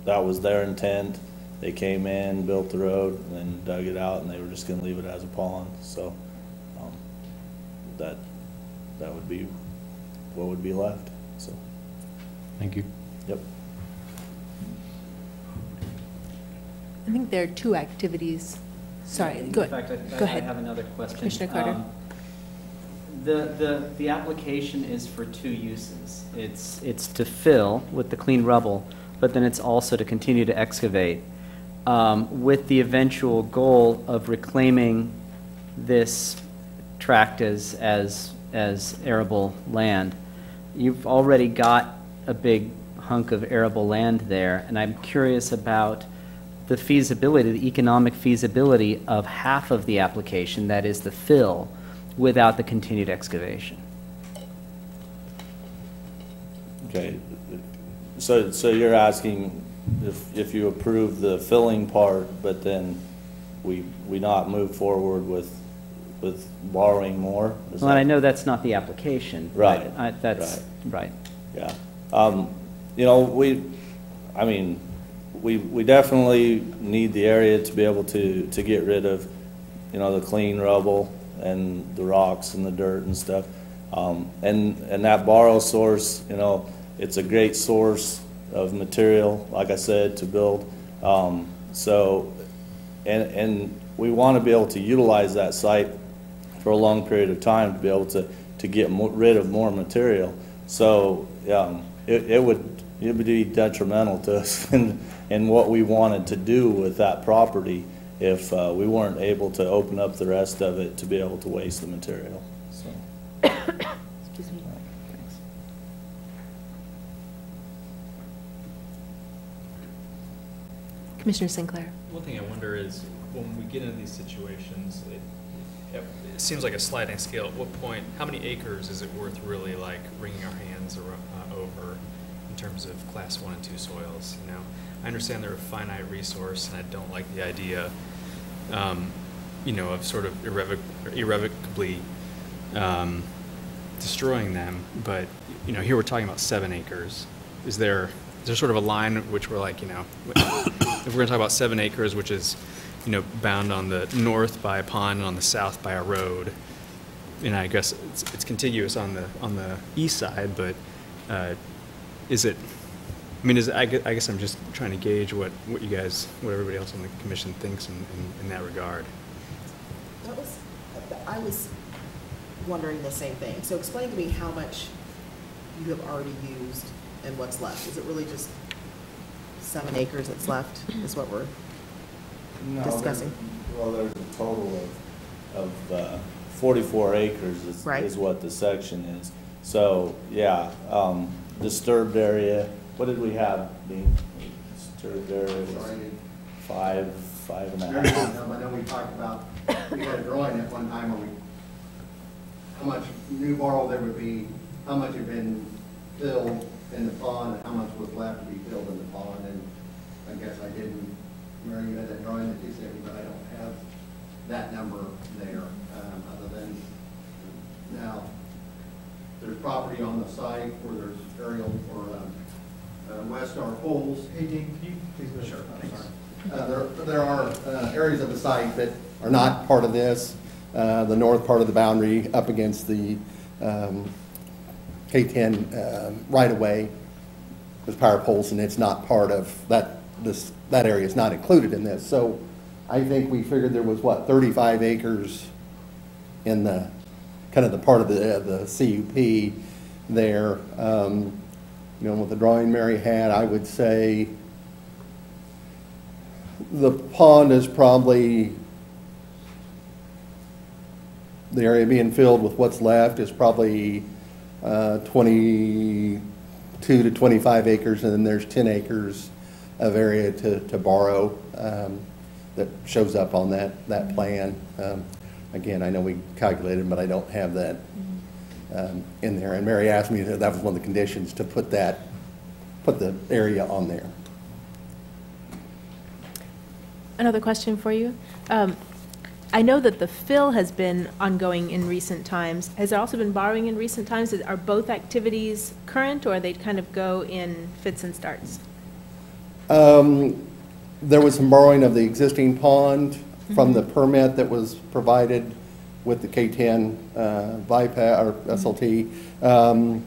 that was their intent. They came in, built the road, and then dug it out, and they were just going to leave it as a pond. So that would be what would be left. So, thank you. Yep. I think there are 2 activities. Sorry, go ahead. In fact, go ahead. I have another question. Commissioner Carter. The application is for 2 uses. It's to fill with the clean rubble, but then it's also to continue to excavate, with the eventual goal of reclaiming this tract as arable land. You've already got a big hunk of arable land there, and I'm curious about the feasibility, the economic feasibility of half of the application, that is the fill, without the continued excavation. Okay, so you're asking if you approve the filling part, but then we not move forward with borrowing more? Well, I know that's not the application. Right. That's right. Yeah. We definitely need the area to be able to get rid of, the clean rubble and the rocks and the dirt and stuff. And that borrow source, it's a great source of material, like I said, to build. And we want to be able to utilize that site for a long period of time to be able to get rid of more material. So it would be detrimental to us and what we wanted to do with that property if we weren't able to open up the rest of it to be able to waste the material. So. Excuse me. Thanks. Commissioner Sinclair. One thing I wonder is when we get into these situations, it seems like a sliding scale. At what point, how many acres is it worth really like wringing our hands over in terms of class 1 and 2 soils? I understand they're a finite resource, and I don't like the idea of sort of irrevocably destroying them, but, here we're talking about 7 acres. Is there sort of a line at which we're like, if we're going to talk about 7 acres, which is, bound on the north by a pond and on the south by a road, and I guess it's contiguous on the east side, but is it? I mean, I guess I'm just trying to gauge what everybody else on the commission thinks in that regard. I was wondering the same thing. So explain to me how much you have already used and what's left. Is it really just 7 acres that's left is what we're discussing? Well, there's a total of 44 acres is what the section is. So, yeah, disturbed area, what did we have, Dean? Disturbed area was 5.5. I know we talked about, we had a drawing at one time where how much new borrow there would be, how much had been filled in the pond, and how much was left to be filled in the pond, and I guess I didn't, Mary, you had that drawing that you sent me, but I don't have that number there, other than, now, there's property on the site where there's aerial or West Star poles. Hey, Dean, can you please go? Sure, I'm sorry. There are areas of the site that are not part of this. The north part of the boundary up against the K-10 right-of-way with power poles, and it's not part of that. That area is not included in this. So I think we figured there was, 35 acres in the kind of the part of the CUP there. With the drawing Mary had, I would say the pond is probably, the area being filled with what's left is probably 22 to 25 acres, and then there's 10 acres of area to borrow that shows up on that plan. Again, I know we calculated, but I don't have that in there. And Mary asked me that was one of the conditions to put the area on there. Another question for you. I know that the fill has been ongoing in recent times. Has there also been borrowing in recent times? Are both activities current, or they kind of go in fits and starts? There was some borrowing of the existing pond from the permit that was provided with the K-10 bypass or SLT, and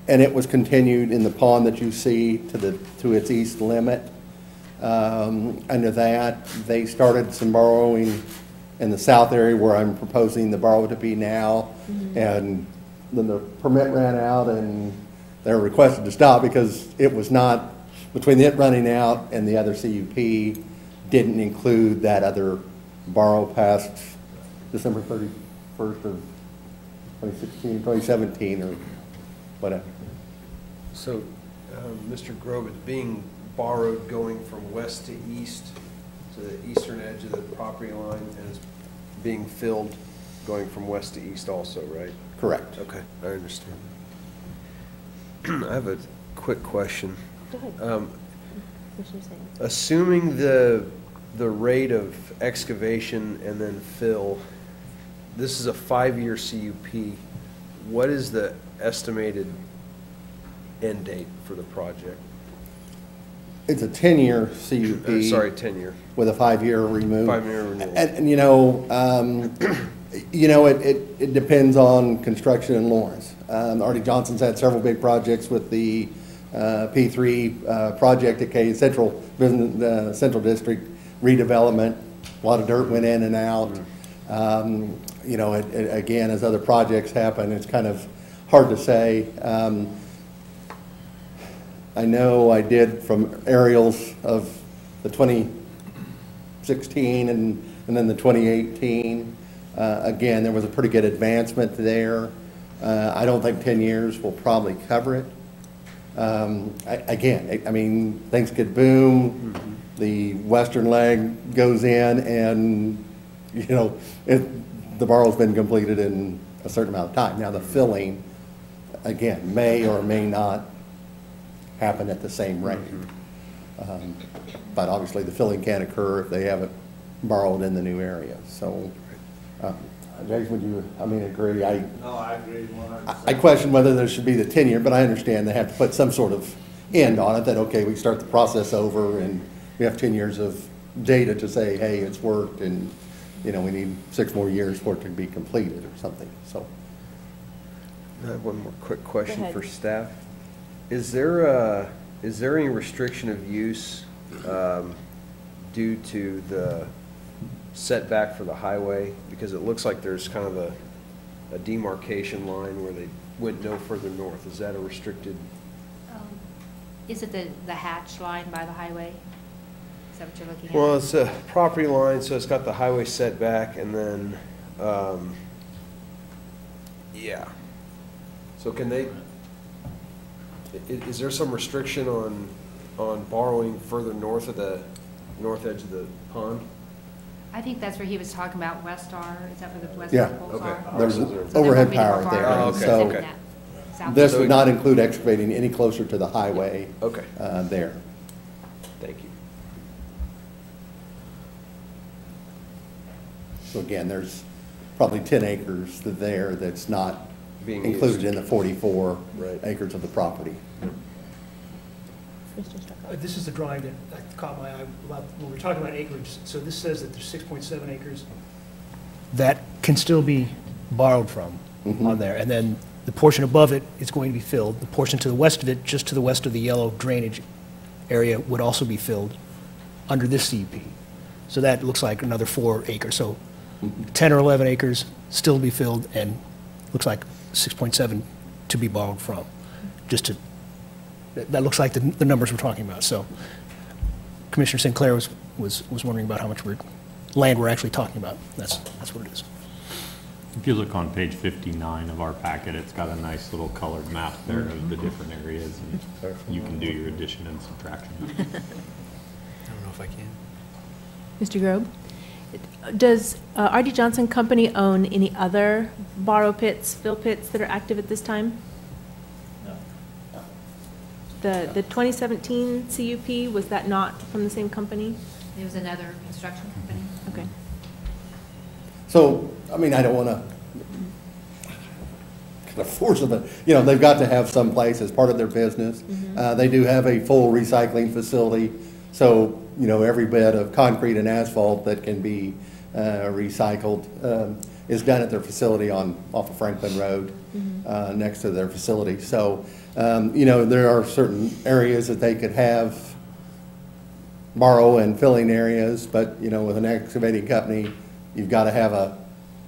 it was continued in the pond that you see to its east limit. Under that, they started some borrowing in the south area where I'm proposing the borrow to be now, and then the permit ran out, and they were requested to stop because it was not, between it running out and the other CUP, didn't include that other borrow past December 31st of 2016, 2017, or whatever. So, Mr. Grove, it's being borrowed going from west to east to the eastern edge of the property line, and it's being filled going from west to east also, right? Correct. Okay, I understand. I have a quick question. Go ahead. Assuming the rate of excavation and then fill, this is a 5-year CUP. What is the estimated end date for the project? It's a 10-year CUP. Sorry, 10-year. With a 5-year remove. 5-year renewal. And it depends on construction in Lawrence. Artie Johnson's had several big projects with the P3 project at Central District redevelopment. A lot of dirt went in and out. Again, as other projects happen, it's kind of hard to say. I know I did from aerials of the 2016 and then the 2018. Again, there was a pretty good advancement there. I don't think 10 years will probably cover it. Things could boom. The western leg goes in, and the borrow's been completed in a certain amount of time. Now the filling, again, may or may not happen at the same rate. But obviously the filling can occur if they haven't borrowed in the new area. So, Jason, would you, agree? No, I agree 100%. I question whether there should be the 10-year, but I understand they have to put some sort of end on it, that, okay, we start the process over and we have 10 years of data to say, hey, it's worked, and, we need 6 more years for it to be completed or something, so. I have one more quick question ahead. for staff. Is there any restriction of use due to the setback for the highway? Because it looks like there's kind of a demarcation line where they went no further north. Is that a restricted? Is it the hatch line by the highway? Is that what you're looking at? Well, it's a property line, so it's got the highway setback, and then, yeah. So can they, is there some restriction on borrowing further north of the north edge of the pond? I think that's where he was talking about Westar. Is that where the Westar Yeah. poles Okay. are? There's So they overhead won't be more power there. far okay, So okay. south. this would not include excavating any closer to the highway Okay, there. thank you. So again, there's probably 10 acres there that's not Being included used. in the 44 Right. acres of the property. This is the drawing that caught my eye about, when we're talking about acreage. So this says that there's 6.7 acres that can still be borrowed from on there. And then the portion above it is going to be filled. The portion to the west of it, just to the west of the yellow drainage area, would also be filled under this CUP. So that looks like another 4 acres. So 10 or 11 acres still to be filled, and looks like 6.7 to be borrowed from, just to, that looks like the numbers we're talking about. So Commissioner Sinclair was wondering about how much land we're actually talking about. That's what it is. If you look on page 59 of our packet, it's got a nice little colored map there of the different areas, and you can do your addition and subtraction. I don't know if I can. Mr. Grobe? Does R.D. Johnson Company own any other borrow pits, fill pits that are active at this time? No. The 2017 CUP, was that not from the same company? It was another construction company. Okay. So, I don't want to kind of force them, but, they've got to have some place as part of their business. They do have a full recycling facility, so, every bit of concrete and asphalt that can be recycled is done at their facility off of Franklin Road, next to their facility. So, there are certain areas that they could have borrow and filling areas, but, with an excavating company, you've got to have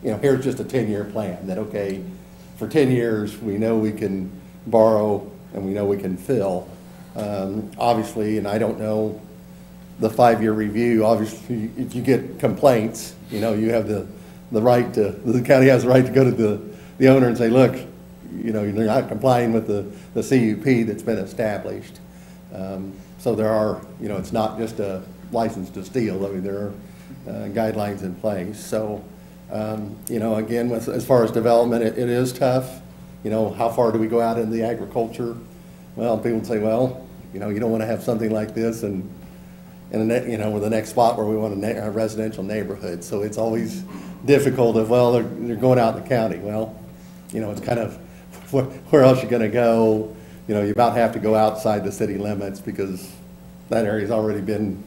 here's just a 10-year plan that, okay, for 10 years, we know we can borrow and we know we can fill. Obviously, and I don't know the 5-year review, obviously, if you get complaints, you have the right to, the county has the right to go to the owner and say, look, they're not complying with the CUP that's been established. So there are, it's not just a license to steal. There are guidelines in place. So, again, as far as development, it is tough. How far do we go out into the agriculture? Well, people say, well, you don't want to have something like this and with the next spot where we want a residential neighborhood. So it's always difficult if, well, they're going out in the county. Well, it's kind of, where else you going to go? You about have to go outside the city limits because that area's already been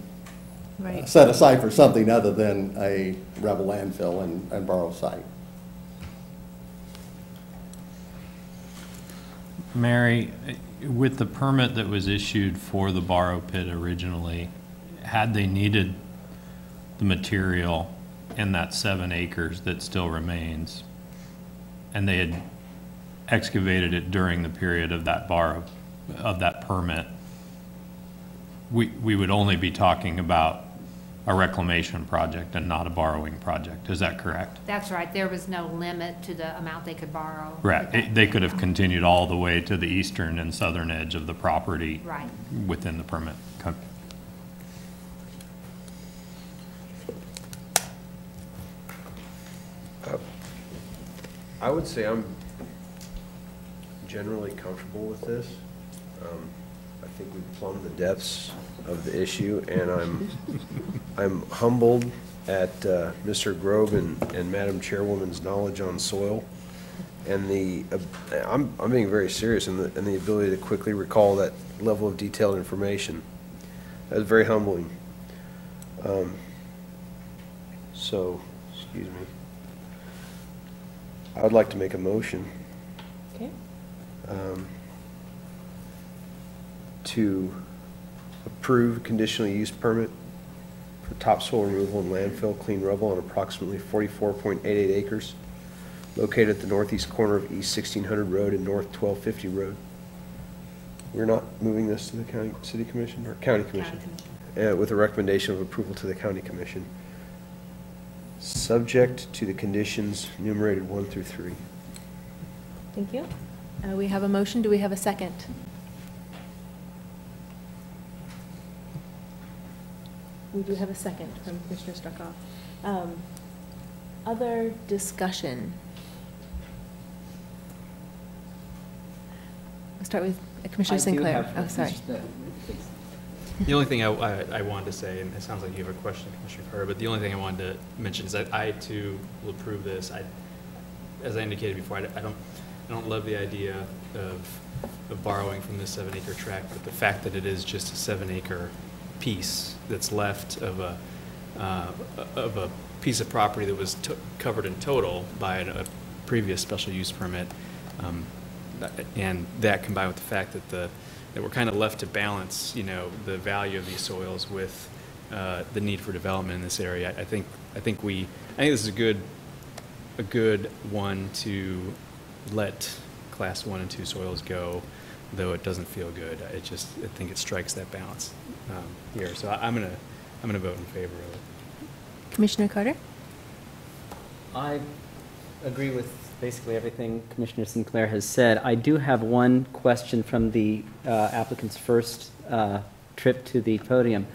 set aside for something other than a rebel landfill and borrow site. Mary, with the permit that was issued for the borrow pit originally, had they needed the material in that 7 acres that still remains, and they had excavated it during the period of that permit, we would only be talking about a reclamation project and not a borrowing project. Is that correct? That's right. There was no limit to the amount they could borrow. Right. They could have continued all the way to the eastern and southern edge of the property Right. within the permit. Okay. I would say I'm generally comfortable with this. I think we've plumbed the depths of the issue, and I'm humbled at Mr. Grove and Madam Chairwoman's knowledge on soil, and I'm being very serious in the ability to quickly recall that level of detailed information. That was very humbling. So, excuse me. I would like to make a motion. Okay. To approve conditional use permit for topsoil removal and landfill clean rubble on approximately 44.88 acres located at the northeast corner of East 1600 Road and North 1250 Road. We're not moving this to the City Commission or County Commission? With a recommendation of approval to the County Commission, subject to the conditions enumerated 1 through 3. Thank you. We have a motion. Do we have a second? We do have a second from Commissioner Struckoff. Other discussion? We'll start with Commissioner Sinclair. Oh, sorry. The only thing I wanted to say, and it sounds like you have a question, Commissioner Carter, but the only thing I wanted to mention is that I too will approve this. As I indicated before, I don't love the idea of borrowing from this 7-acre tract, but the fact that it is just a 7-acre piece that's left of a piece of property that was covered in total by a previous special use permit, and that combined with the fact that we're kind of left to balance, the value of these soils with the need for development in this area. I think this is a good one to let class 1 and 2 soils go, though it doesn't feel good. I think it strikes that balance here. So I'm gonna vote in favor of it. Commissioner Carter? I agree with basically everything Commissioner Sinclair has said. I do have one question from the applicant's first trip to the podium.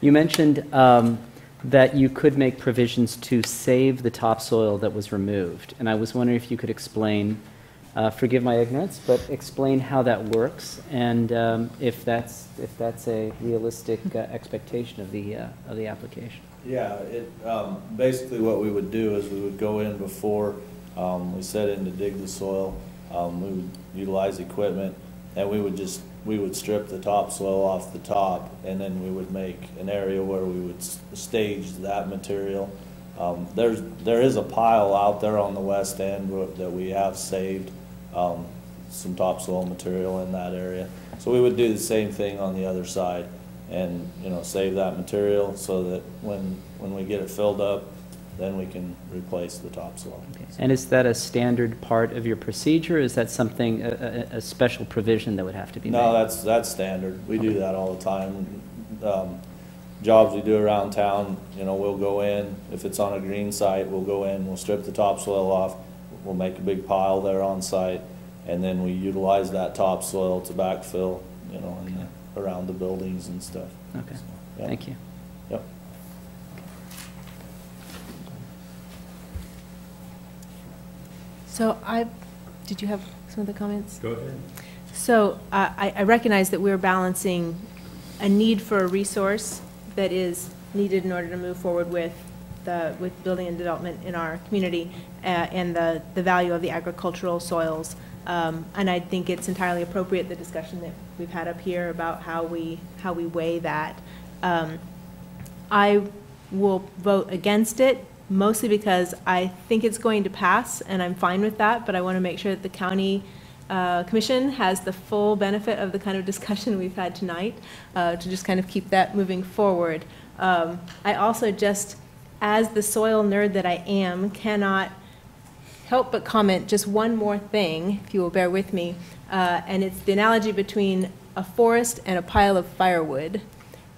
You mentioned that you could make provisions to save the topsoil that was removed, and I was wondering if you could explain, forgive my ignorance, but explain how that works, and if that's a realistic expectation of the application. Yeah, basically what we would do is we would go in before we set in to dig the soil. We would utilize equipment, and we would strip the topsoil off the top, and then we would make an area where we would stage that material. There is a pile out there on the west end that we have saved some topsoil material in that area. So we would do the same thing on the other side, and save that material so that when we get it filled up, then we can replace the topsoil. Okay. And is that a standard part of your procedure? Is that something, a special provision that would have to be made? No, that's standard. We do that all the time. Jobs we do around town, we'll go in, if it's on a green site, we'll go in, we'll strip the topsoil off, we'll make a big pile there on site, and then we utilize that topsoil to backfill, around the buildings and stuff. Okay, so, yeah. Thank you. Yep. So did you have some of the comments? Go ahead. So I recognize that we're balancing a need for a resource that is needed in order to move forward with building and development in our community and the value of the agricultural soils. And I think it's entirely appropriate, the discussion that we've had up here about how we weigh that. I will vote against it, mostly because I think it's going to pass, and I'm fine with that, but I want to make sure that the county commission has the full benefit of the kind of discussion we've had tonight to just kind of keep that moving forward. I also just, as the soil nerd that I am, cannot help but comment just one more thing, if you will bear with me, and it's the analogy between a forest and a pile of firewood.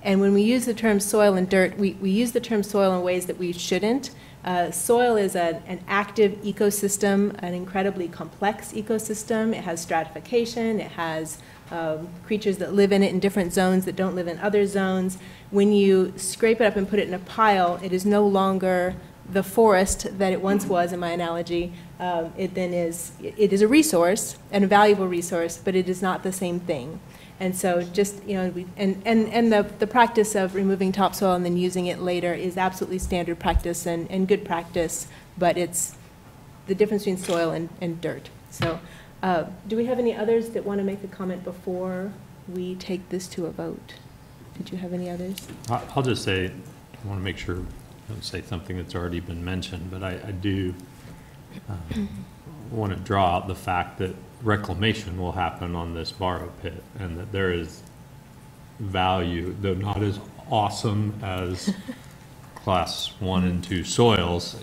And when we use the term soil and dirt, we use the term soil in ways that we shouldn't. Soil is an active ecosystem, an incredibly complex ecosystem. It has stratification, it has creatures that live in it in different zones that don't live in other zones. When you scrape it up and put it in a pile, it is no longer the forest that it once was, in my analogy, it is a resource and a valuable resource, but it is not the same thing. And so just, you know, the practice of removing topsoil and then using it later is absolutely standard practice and good practice, but it's the difference between soil and dirt. So do we have any others that want to make a comment before we take this to a vote? Did you have any others? I'll just say, I want to make sure I don't say something that's already been mentioned, but I do want to draw out the fact that reclamation will happen on this borrow pit, and that there is value, though not as awesome as class 1 and 2 soils,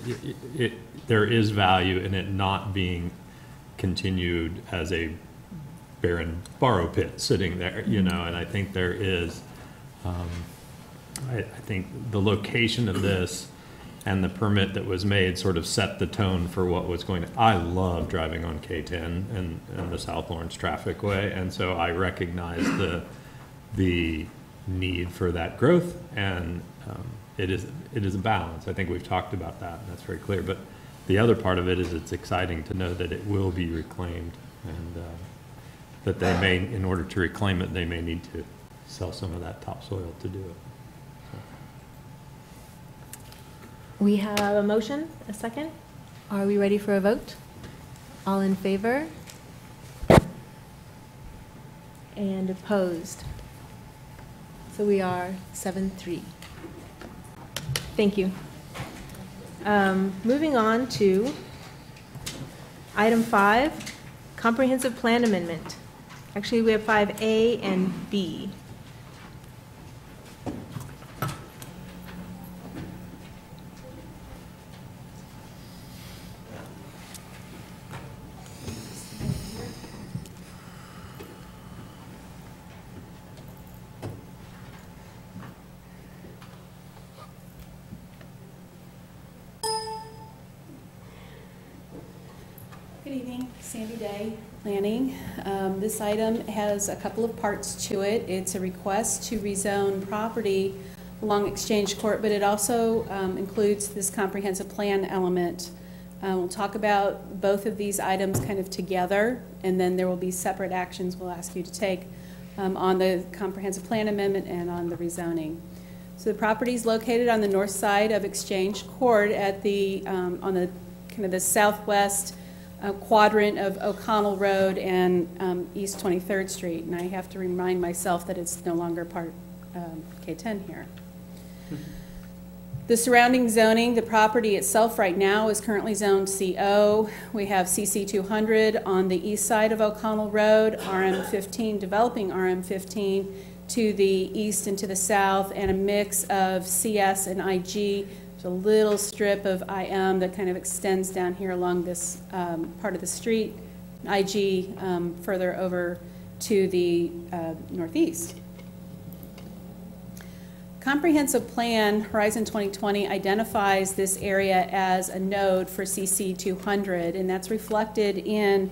there is value in it not being continued as a barren borrow pit sitting there, you know, and I think there is, I think the location of this and the permit that was made sort of set the tone for what was going to, I love driving on K10 and the South Lawrence traffic way, and so I recognize the need for that growth, and it is a balance. I think we've talked about that, and that's very clear, but the other part of it is it's exciting to know that it will be reclaimed, and that they may, in order to reclaim it, they may need to sell some of that topsoil to do it. We have a motion, a second. Are we ready for a vote? All in favor? And opposed? So we are 7-3. Thank you. Moving on to item 5, comprehensive plan amendment. Actually, we have 5A and B. Good evening, Sandy Day, Planning. This item has a couple of parts to it. It's a request to rezone property along Exchange Court, but it also includes this comprehensive plan element. We'll talk about both of these items kind of together, and then there will be separate actions we'll ask you to take on the comprehensive plan amendment and on the rezoning. So the property is located on the north side of Exchange Court at the on the kind of the southwest quadrant of O'Connell Road and East 23rd Street, and I have to remind myself that it's no longer part K10 here. The surrounding zoning, the property itself right now is currently zoned CO. We have CC 200 on the east side of O'Connell Road, RM15, developing RM15 to the east and to the south, and a mix of CS and IG. There's a little strip of IM that kind of extends down here along this part of the street, IG further over to the northeast. Comprehensive Plan Horizon 2020 identifies this area as a node for CC 200, and that's reflected in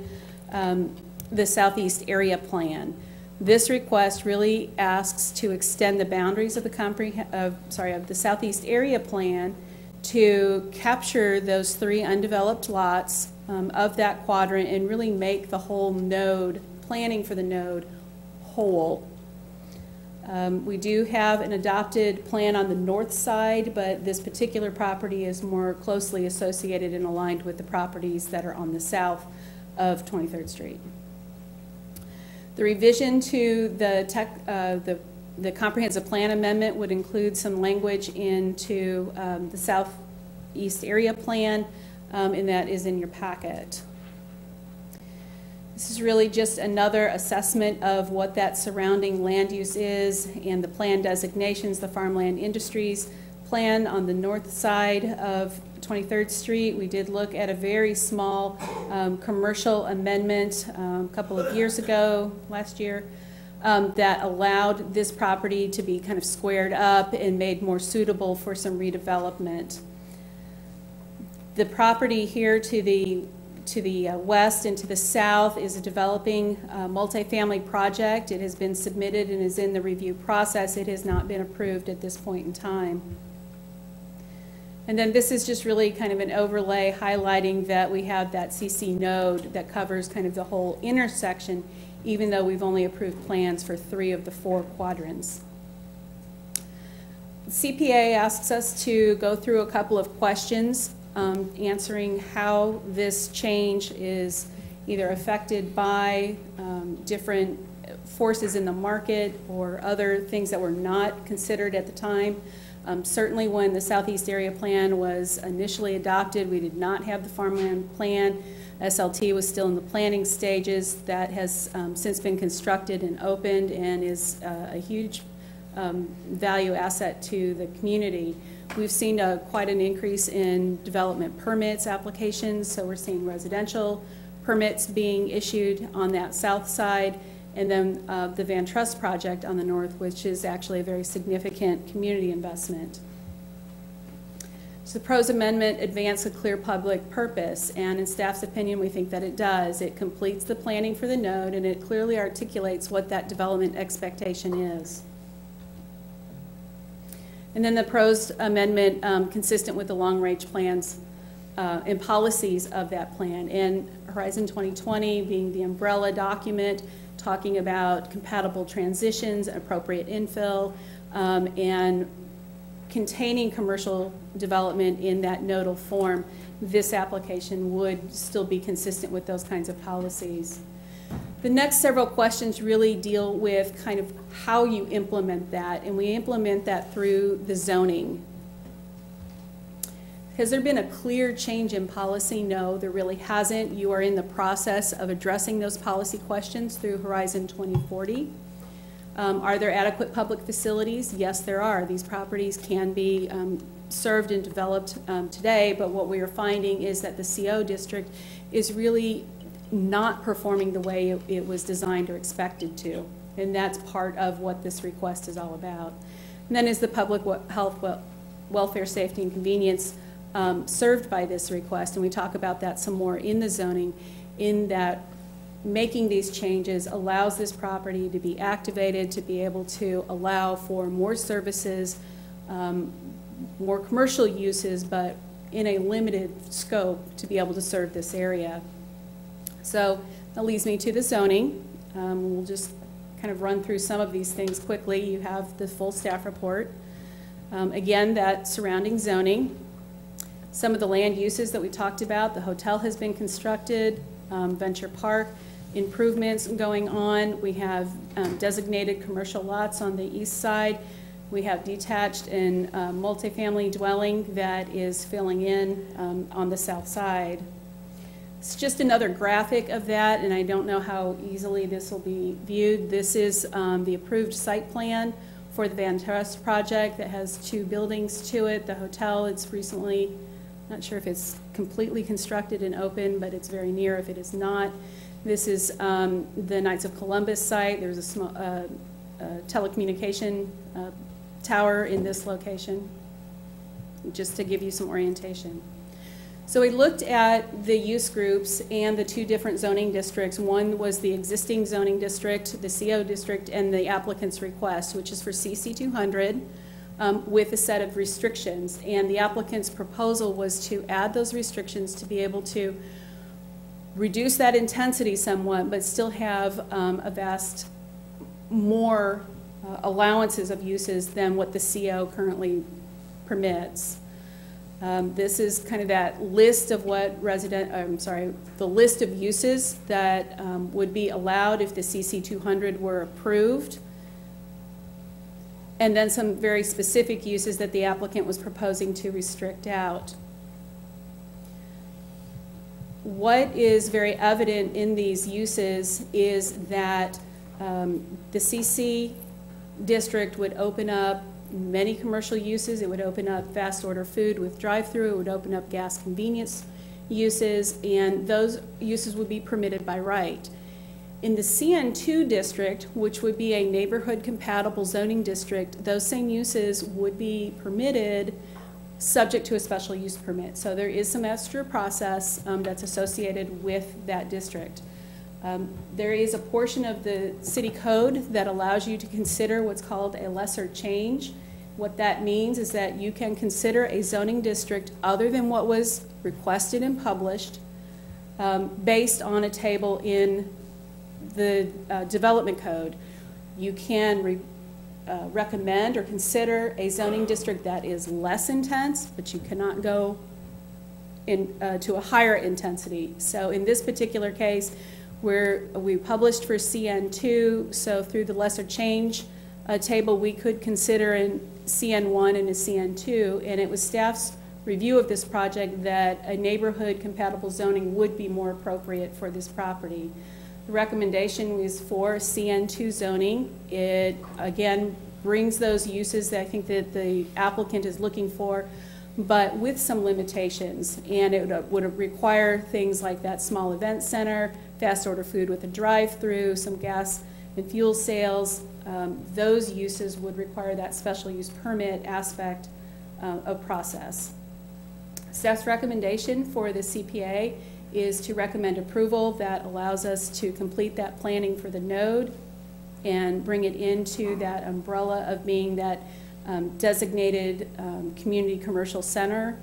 the Southeast Area Plan. This request really asks to extend the boundaries of the Southeast Area Plan to capture those 3 undeveloped lots of that quadrant and really make the whole node, planning for the node, whole. We do have an adopted plan on the north side, but this particular property is more closely associated and aligned with the properties that are on the south of 23rd Street. The revision to the comprehensive plan amendment would include some language into the Southeast Area Plan, and that is in your packet. This is really just another assessment of what that surrounding land use is and the plan designations, the farmland industries plan on the north side of 23rd Street. We did look at a very small commercial amendment a couple of years ago, last year, that allowed this property to be kind of squared up and made more suitable for some redevelopment. The property here to the west and to the south is a developing multifamily project. It has been submitted and is in the review process. It has not been approved at this point in time. And then this is just really kind of an overlay highlighting that we have that CC node that covers kind of the whole intersection, even though we've only approved plans for 3 of the 4 quadrants. CPA asks us to go through a couple of questions answering how this change is either affected by different forces in the market or other things that were not considered at the time. Certainly when the Southeast Area Plan was initially adopted, we did not have the farmland plan. SLT was still in the planning stages. That has since been constructed and opened and is a huge value asset to the community. We've seen quite an increase in development permits applications, so we're seeing residential permits being issued on that south side, and then the Van Trust project on the north, which is actually a very significant community investment. So the proposed amendment advances a clear public purpose, and in staff's opinion, we think that it does. It completes the planning for the node, and it clearly articulates what that development expectation is. And then the proposed amendment, consistent with the long-range plans and policies of that plan, and Horizon 2020 being the umbrella document, talking about compatible transitions, appropriate infill, and containing commercial development in that nodal form. This application would still be consistent with those kinds of policies. The next several questions really deal with kind of how you implement that, and we implement that through the zoning. Has there been a clear change in policy? No, there really hasn't. You are in the process of addressing those policy questions through Horizon 2040. Are there adequate public facilities? Yes, there are. These properties can be served and developed today, but what we are finding is that the CO district is really not performing the way it was designed or expected to, and that's part of what this request is all about. And then is the public health, welfare, safety, and convenience served by this request, and we talk about that some more in the zoning, in that making these changes allows this property to be activated, to be able to allow for more services, more commercial uses, but in a limited scope to be able to serve this area. So that leads me to the zoning. We'll just kind of run through some of these things quickly. You have the full staff report. Again, that surrounding zoning. Some of the land uses that we talked about, the hotel has been constructed, Venture Park, improvements going on. We have designated commercial lots on the east side. We have detached and multifamily dwelling that is filling in on the south side. It's just another graphic of that, and I don't know how easily this will be viewed. This is the approved site plan for the Van Trust project that has 2 buildings to it. The hotel, it's recently, not sure if it's completely constructed and open, but it's very near if it is not. This is the Knights of Columbus site. There's a small telecommunication tower in this location, just to give you some orientation. So we looked at the use groups and the 2 different zoning districts. One was the existing zoning district, the CO district, and the applicant's request, which is for CC 200. With a set of restrictions, and the applicant's proposal was to add those restrictions to be able to reduce that intensity somewhat, but still have a vast more allowances of uses than what the CO currently permits. This is kind of that list of what the list of uses that would be allowed if the CC 200 were approved. And then some very specific uses that the applicant was proposing to restrict out. What is very evident in these uses is that the CC district would open up many commercial uses. It would open up fast order food with drive-through. It would open up gas convenience uses, and those uses would be permitted by right. In the CN2 district, which would be a neighborhood compatible zoning district, those same uses would be permitted subject to a special use permit. So there is some extra process that's associated with that district. There is a portion of the city code that allows you to consider what's called a lesser change. What that means is that you can consider a zoning district other than what was requested and published based on a table in the development code. You can recommend or consider a zoning district that is less intense, but you cannot go to a higher intensity. So in this particular case, we published for CN2, so through the lesser change table, we could consider a CN1 and a CN2, and it was staff's review of this project that a neighborhood compatible zoning would be more appropriate for this property. The recommendation was for CN2 zoning. It, again, brings those uses that I think that the applicant is looking for, but with some limitations. And it would require things like that small event center, fast order food with a drive-through, some gas and fuel sales. Those uses would require that special use permit aspect of process. Staff's recommendation for the CPA is to recommend approval that allows us to complete that planning for the node and bring it into that umbrella of being that designated community commercial center.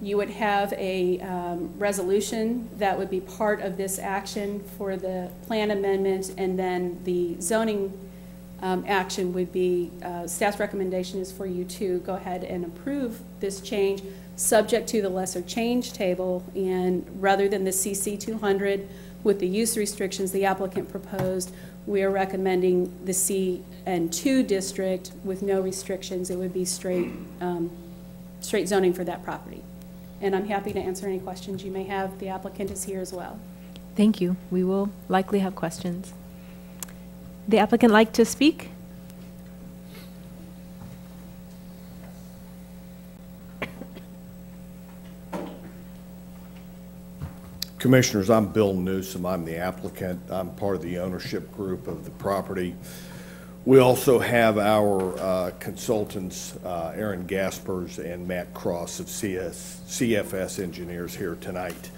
You would have a resolution that would be part of this action for the plan amendment, and then the zoning action would be, staff's recommendation is for you to go ahead and approve this change subject to the lesser change table, and rather than the CC 200 with the use restrictions the applicant proposed, we are recommending the CN2 district with no restrictions. It would be straight zoning for that property. And I'm happy to answer any questions you may have. The applicant is here as well. Thank you. We will likely have questions. The applicant like to speak? Commissioners, I'm Bill Newsom. I'm the applicant. I'm part of the ownership group of the property. We also have our consultants, Aaron Gaspers and Matt Cross of CFS Engineers here tonight.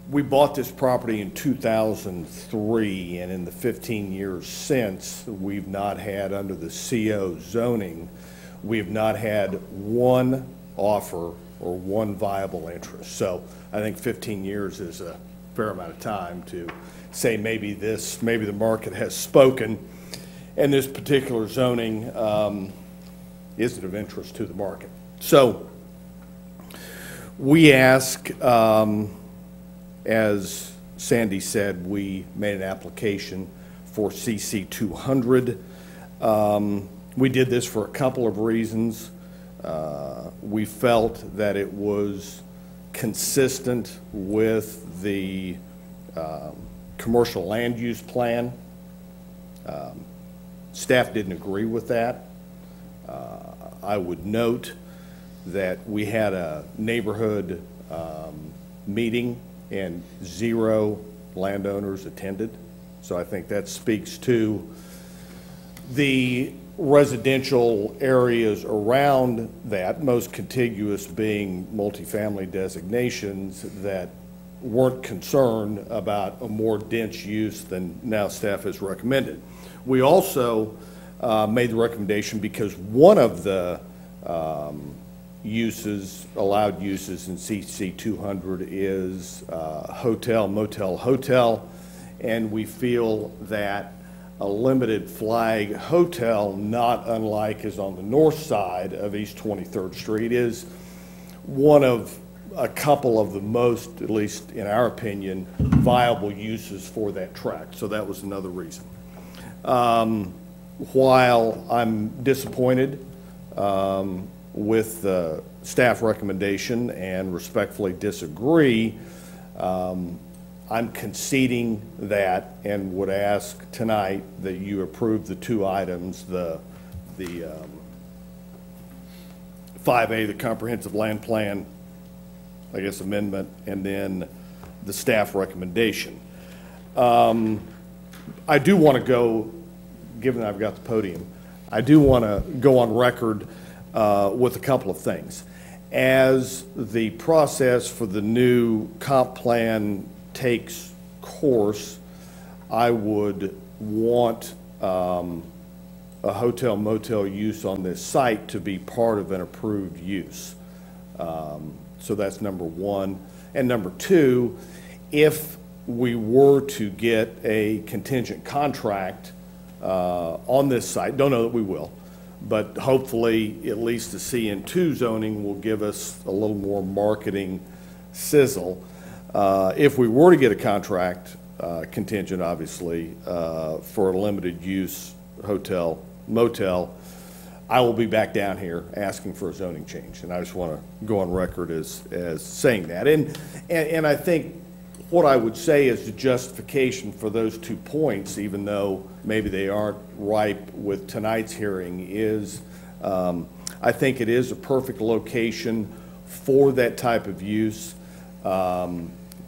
We bought this property in 2003, and in the 15 years since, we've not had, under the CO zoning, we've not had one offer or one viable interest. So I think 15 years is a fair amount of time to say maybe the market has spoken, and this particular zoning isn't of interest to the market. So we ask, as Sandy said, we made an application for CC 200. We did this for a couple of reasons. We felt that it was consistent with the commercial land use plan. Staff didn't agree with that. I would note that we had a neighborhood meeting and 0 landowners attended. So I think that speaks to the residential areas around that, most contiguous being multifamily designations, that weren't concerned about a more dense use than now staff has recommended. We also made the recommendation because one of the allowed uses in CC 200 is hotel, motel, hotel, and we feel that a limited flag hotel, not unlike is on the north side of East 23rd Street, is one of a couple of the most, at least in our opinion, viable uses for that tract. So that was another reason. While I'm disappointed with the staff recommendation and respectfully disagree, I'm conceding that and would ask tonight that you approve the 2 items, the 5A, the comprehensive land plan, I guess amendment, and then the staff recommendation. I do want to go, given that I've got the podium, I do want to go on record with a couple of things. As the process for the new comp plan takes course, I would want a a hotel motel use on this site to be part of an approved use. So that's number one. And number two, if we were to get a contingent contract on this site, don't know that we will, but hopefully at least the CN2 zoning will give us a little more marketing sizzle. If we were to get a contract, contingent obviously, for a limited use hotel, motel, I will be back down here asking for a zoning change. And I just want to go on record as saying that. And I think what I would say is the justification for those 2 points, even though maybe they aren't ripe with tonight's hearing, is I think it is a perfect location for that type of use.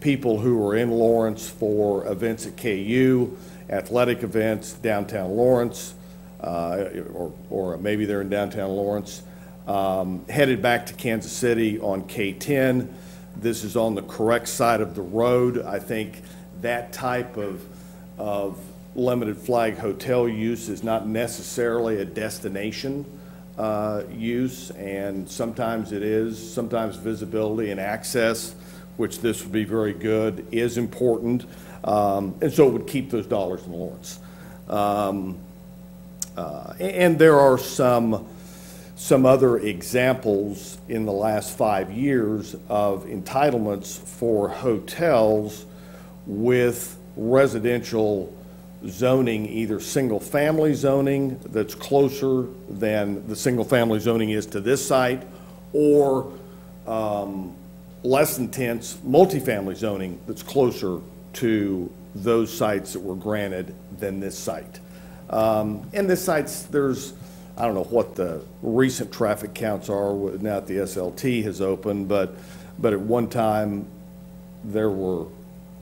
People who are in Lawrence for events at KU, athletic events, downtown Lawrence, or maybe they're in downtown Lawrence, headed back to Kansas City on K10. This is on the correct side of the road. I think that type of limited flag hotel use is not necessarily a destination use, and sometimes it is. Sometimes visibility and access, which this would be very good, is important. And so it would keep those dollars in Lawrence. And there are some other examples in the last 5 years of entitlements for hotels with residential zoning, either single-family zoning that's closer than the single-family zoning is to this site, or less intense multifamily zoning that's closer to those sites that were granted than this site. And this site's, there's, I don't know what the recent traffic counts are now that the SLT has opened, but at one time there were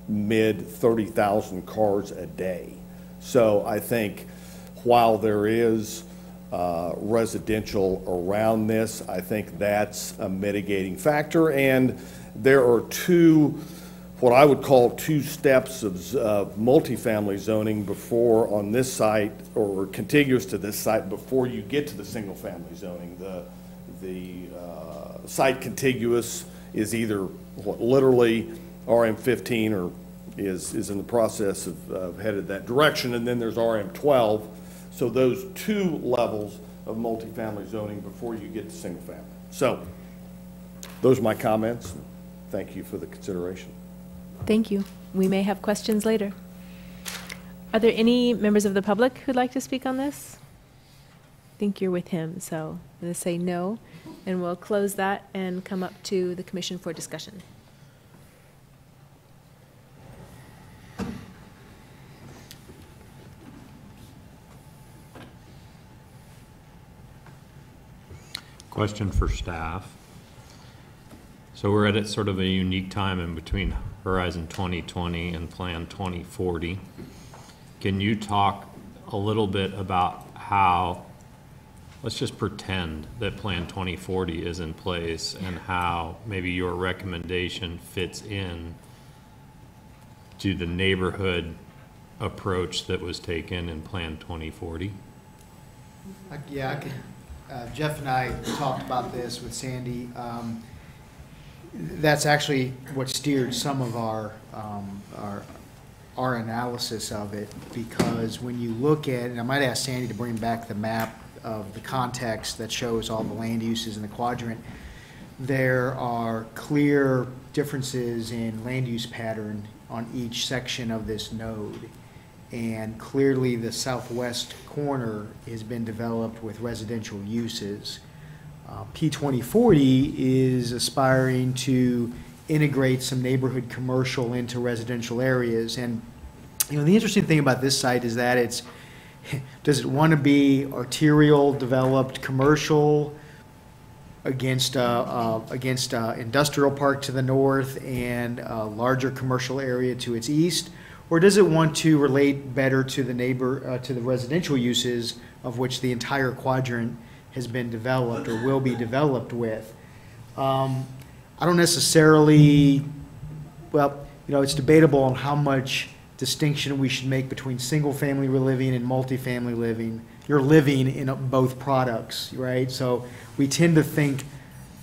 mid 30,000 cars a day. So I think while there is residential around this, I think that's a mitigating factor. And there are what I would call two steps of multifamily zoning before on this site, or contiguous to this site, before you get to the single family zoning. The site contiguous is either literally RM15 or is in the process of headed that direction, and then there's RM12. So those two levels of multifamily zoning before you get to single family. So those are my comments. Thank you for the consideration. Thank you. We may have questions later. Are there any members of the public who'd like to speak on this? I think you're with him, so I'm going to say no, and we'll close that and come up to the commission for discussion. Question for staff. So we're at sort of a unique time in between Horizon 2020 and Plan 2040. Can you talk a little bit about how, let's just pretend that Plan 2040 is in place, and how maybe your recommendation fits in to the neighborhood approach that was taken in Plan 2040? Yeah, I could. Jeff and I talked about this with Sandy. That's actually what steered some of our analysis of it, because when you look at, and I might ask Sandy to bring back the map of the context that shows all the land uses in the quadrant, there are clear differences in land use pattern on each section of this node. And clearly the southwest corner has been developed with residential uses. P2040 is aspiring to integrate some neighborhood commercial into residential areas. And you know, the interesting thing about this site is that it's, does it want to be arterial developed commercial against industrial park to the north and a larger commercial area to its east? Or does it want to relate better to the to the residential uses of which the entire quadrant has been developed or will be developed with? I don't necessarily, well, you know, it's debatable on how much distinction we should make between single-family living and multifamily living. You're living in both products, right? So we tend to think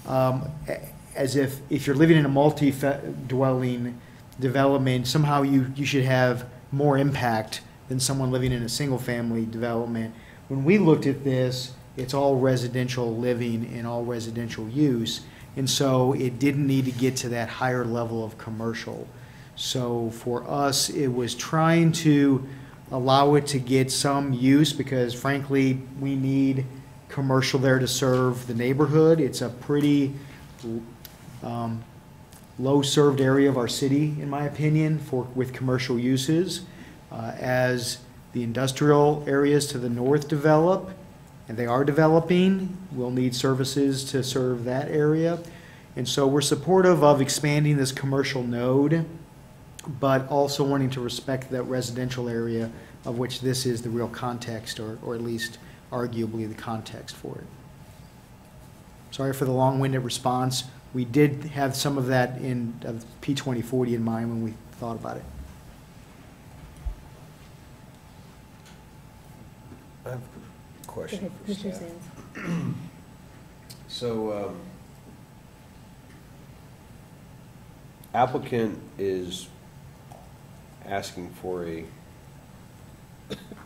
as if you're living in a multi-dwelling development, somehow you should have more impact than someone living in a single-family development. When we looked at this, it's all residential living and all residential use, and so it didn't need to get to that higher level of commercial. So for us, it was trying to allow it to get some use because frankly, we need commercial there to serve the neighborhood. It's a pretty low-served area of our city, in my opinion, with commercial uses. As the industrial areas to the north develop, and they are developing, we'll need services to serve that area. And so we're supportive of expanding this commercial node, but also wanting to respect that residential area of which this is the real context, or at least arguably the context for it. Sorry for the long-winded response. We did have some of that in P2040 in mind when we thought about it. I have a question for Mr. staff. Sands. So, applicant is asking for a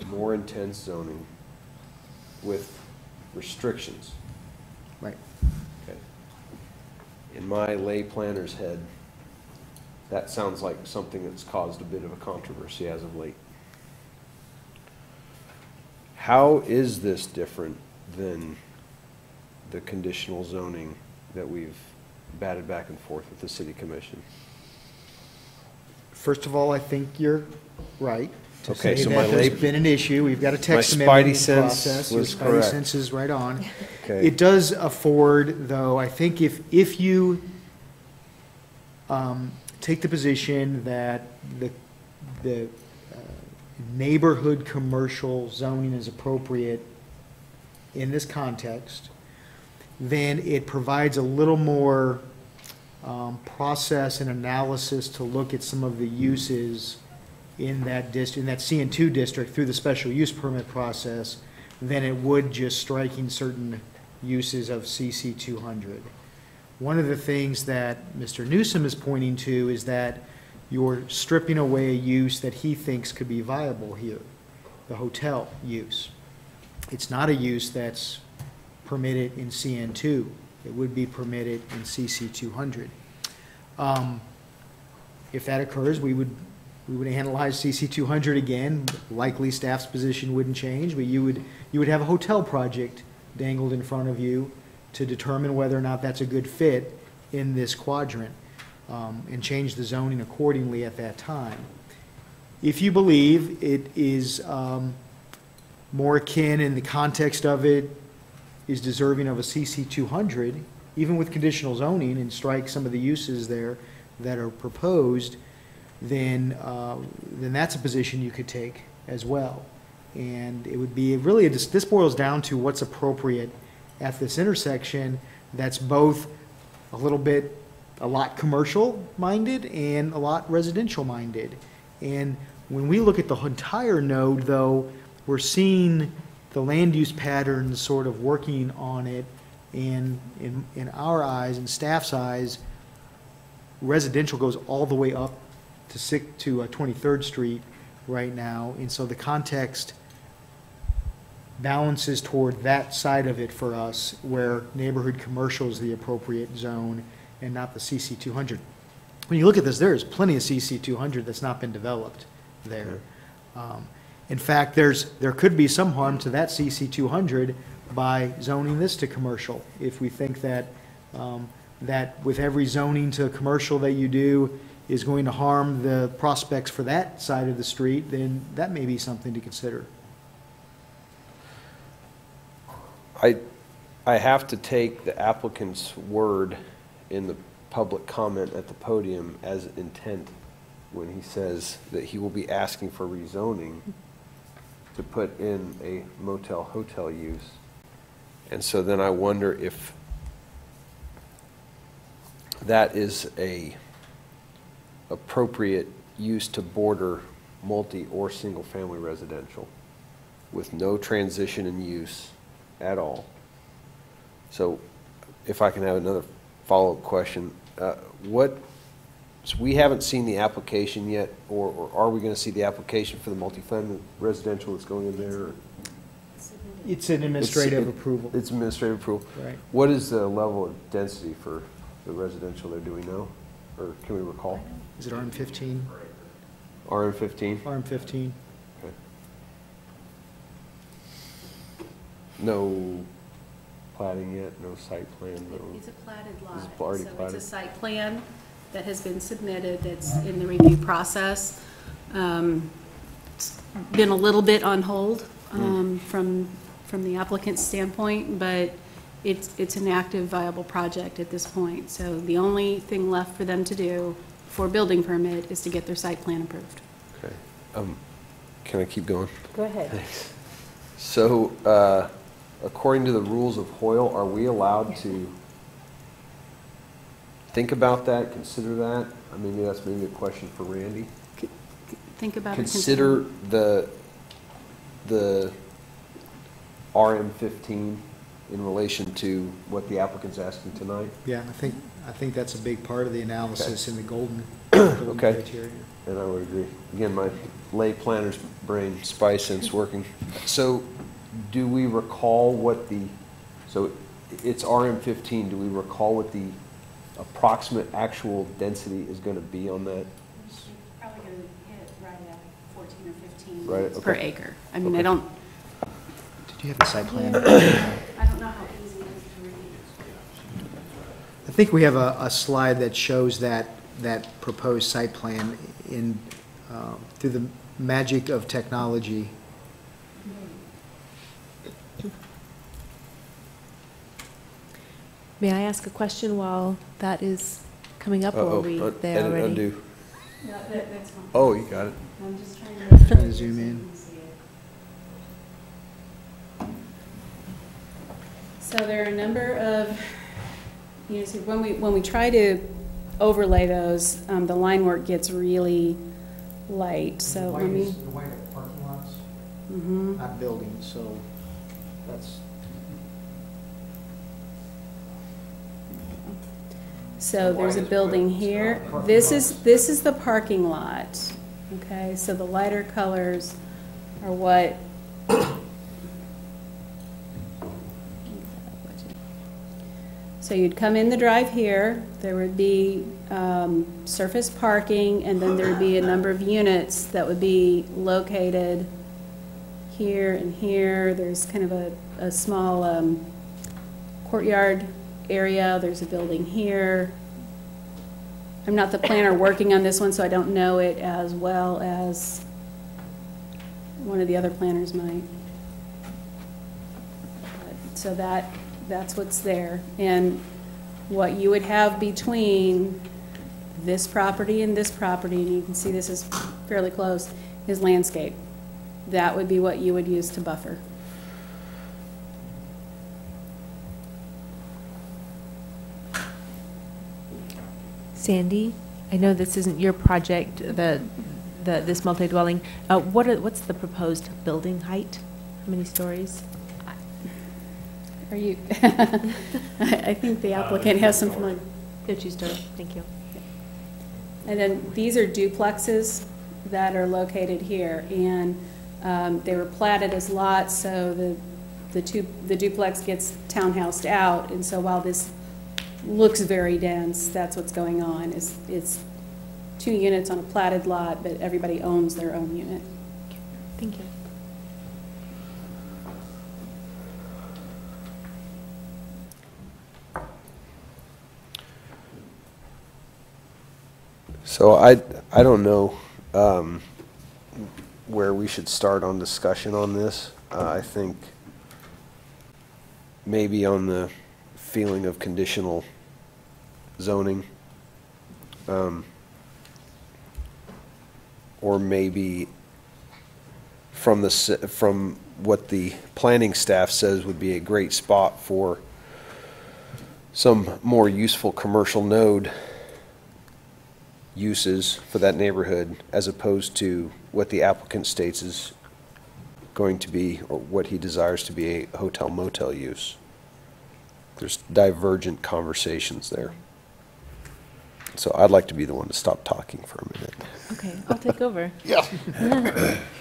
more intense zoning with restrictions. Right. Okay. In my lay planner's head, that sounds like something that's caused a bit of a controversy as of late. How is this different than the conditional zoning that we've batted back and forth with the city commission? First of all, I think you're right to Okay, say so that my there's lay- been an issue. We've got a text My amendment spidey in sense process. was Your spidey correct. sense is right on. Okay. It does afford, though, I think if you take the position that the neighborhood commercial zoning is appropriate in this context, then it provides a little more process and analysis to look at some of the uses in that district, in that CN2 district through the special use permit process than it would just striking certain uses of CC 200. One of the things that Mr. Newsom is pointing to is that you're stripping away a use that he thinks could be viable here, the hotel use. It's not a use that's permitted in CN2. It would be permitted in CC 200. If that occurs, we would analyze CC 200 again. Likely staff's position wouldn't change, but you would have a hotel project dangled in front of you to determine whether or not that's a good fit in this quadrant, and change the zoning accordingly at that time. If you believe it is more akin in the context of it is deserving of a CC 200, even with conditional zoning, and strike some of the uses there that are proposed, then that's a position you could take as well. And it would be really, this boils down to what's appropriate at this intersection that's both a lot commercial minded and a lot residential minded. And when we look at the entire node, though, we're seeing the land use patterns sort of working on it, and in our eyes, in staff's eyes, residential goes all the way up to 23rd Street right now, and so the context balances toward that side of it for us, where neighborhood commercial is the appropriate zone and not the CC 200. When you look at this, there is plenty of CC 200 that's not been developed there. In fact, there could be some harm to that CC 200 by zoning this to commercial. If we think that that with every zoning to commercial that you do is going to harm the prospects for that side of the street, then that may be something to consider. I have to take the applicant's word in the public comment at the podium as intent when he says that he will be asking for rezoning to put in a motel hotel use. And so then I wonder if that is a appropriate use to border multi or single-family residential with no transition in use at all. So if I can have another follow-up question, so we haven't seen the application yet, or are we going to see the application for the multifamily residential that's going in there? It's an administrative approval. It's administrative approval. Right. What is the level of density for the residential there, do we know? Or can we recall? Is it RM15? RM15? RM15. Okay. No plating yet, no site plan? No. It's a platted It's lot. already So platted? it's a site plan that has been submitted, that's in the review process. It's been a little bit on hold from the applicant's standpoint, but it's an active, viable project at this point. So the only thing left for them to do for building permit is to get their site plan approved. Okay. Can I keep going? Go ahead. Thanks. So, according to the rules of Hoyle, are we allowed to think about that, consider that? I mean, that's maybe a question for Randy. Think about it. Consider the RM15 in relation to what the applicant's asking tonight? Yeah, I think that's a big part of the analysis in the golden Okay. criteria. And I would agree. Again, my lay planner's brain spice sense working. So do we recall what so it's RM15, do we recall what the approximate actual density is going to be on that? Probably going to hit right at 14 or 15 Right, units per okay. acre. I mean, Okay. I don't, Did you have the site plan? I don't know how easy it is to read. I think we have a slide that shows that proposed site plan in, through the magic of technology. May I ask a question while that is coming up, or are we there edit, already? undo. No, that's fine. Oh, you got it. I'm just trying to. Trying to zoom in. So there are a number of, you know, see, when we try to overlay those, the line work gets really light, so let me. The white are parking lots, Mhm. not buildings, so that's. So there's a building here. This is the parking lot. Okay, so the lighter colors are what. So you'd come in the drive here, there would be surface parking, and then there would be a number of units that would be located here and here. There's kind of a small courtyard area, there's a building here. I'm not the planner working on this one, so I don't know it as well as one of the other planners might. So that's what's there. And what you would have between this property and this property, and you can see this is fairly close, is landscape. That would be what you would use to buffer. Sandy, I know this isn't your project, this multi-dwelling. What's the proposed building height? How many stories? Are you, I think the applicant has some familiar. Two-story, thank you. And then these are duplexes that are located here, and they were platted as lots, so the duplex gets townhoused out, and so while this looks very dense, that's what's going on. It's 2 units on a platted lot, but everybody owns their own unit. Thank you. So I don't know where we should start on discussion on this. I think maybe on the feeling of conditional zoning, or maybe from what the planning staff says would be a great spot for some more useful commercial node uses for that neighborhood as opposed to what the applicant states is going to be, or what he desires to be a hotel motel use. There's divergent conversations there. So I'd like to be the one to stop talking for a minute. Okay, I'll take over. Yeah.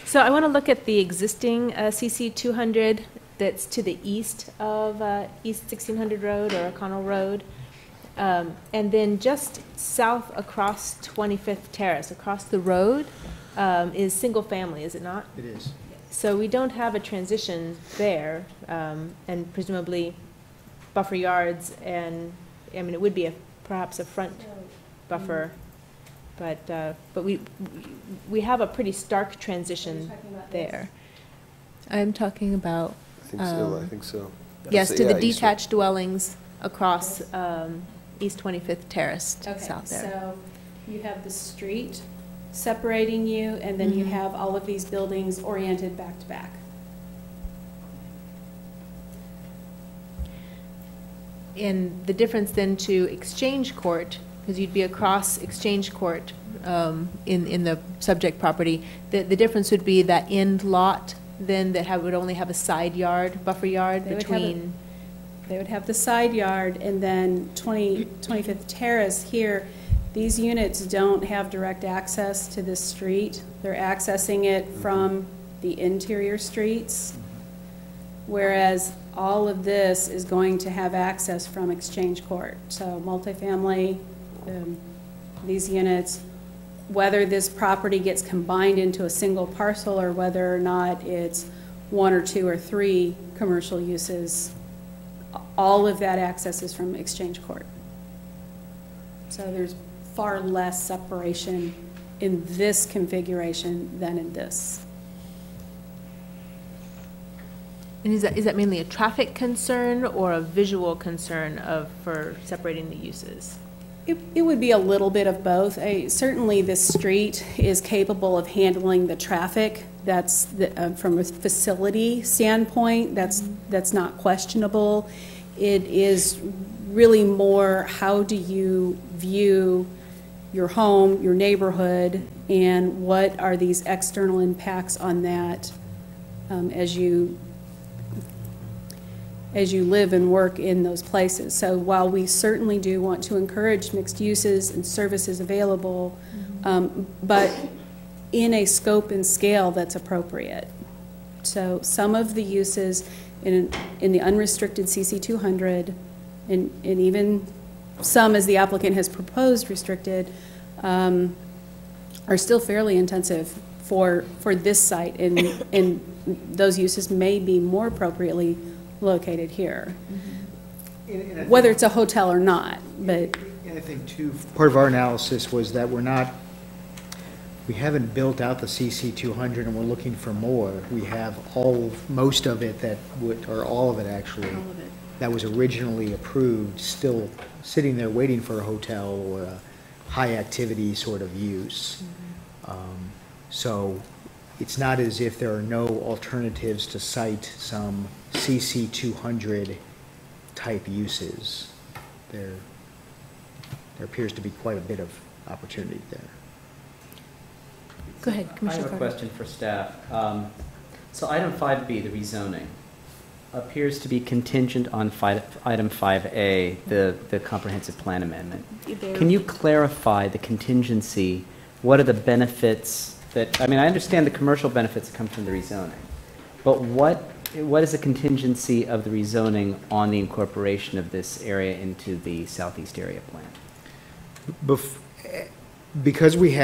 So I want to look at the existing CC 200 that's to the east of East 1600 Road or O'Connell Road. And then just south across 25th Terrace, across the road, is single family, is it not? It is. So we don't have a transition there, and presumably buffer yards, and, I mean, it would be perhaps a front buffer, but we have a pretty stark transition there. I'm talking about. I think so. Yes, to the Yeah, east- detached dwellings across East 25th Terrace, Okay, south there. so you have the street separating you, and then you Mhm. have all of these buildings oriented back to back. And the difference then to Exchange Court, because you'd be across Exchange Court in the subject property, the difference would be that end lot then that would only have a side yard, buffer yard They would have a- between. They would have the side yard, and then 25th Terrace here, these units don't have direct access to this street. They're accessing it from the interior streets, whereas all of this is going to have access from Exchange Court. So multifamily, these units, whether this property gets combined into a single parcel or whether or not it's one or two or three commercial uses, all of that access is from Exchange Court. So there's far less separation in this configuration than in this. And is that mainly a traffic concern or a visual concern for separating the uses? It would be a little bit of both. Certainly, this street is capable of handling the traffic. That's, from a facility standpoint, that's not questionable. It is really more, how do you view your home, your neighborhood, and what are these external impacts on that as you live and work in those places. So while we certainly do want to encourage mixed uses and services available, but in a scope and scale that's appropriate. So some of the uses in the unrestricted CC 200, and even some, as the applicant has proposed, restricted, are still fairly intensive for this site, and those uses may be more appropriately located here, whether it's a hotel or not. But I think too, part of our analysis was that we haven't built out the CC 200 and we're looking for more. We have most of it or all of it actually, that was originally approved, still sitting there waiting for a hotel or a high activity sort of use. So it's not as if there are no alternatives to cite some CC 200 type uses. There appears to be quite a bit of opportunity there. Go ahead, I Commissioner have a Carter. question for staff. So item 5B, the rezoning, appears to be contingent on item 5A, the comprehensive plan amendment. Can you clarify the contingency? What are the benefits that, I mean, I understand the commercial benefits that come from the rezoning, but what is the contingency of the rezoning on the incorporation of this area into the southeast area plan? Because we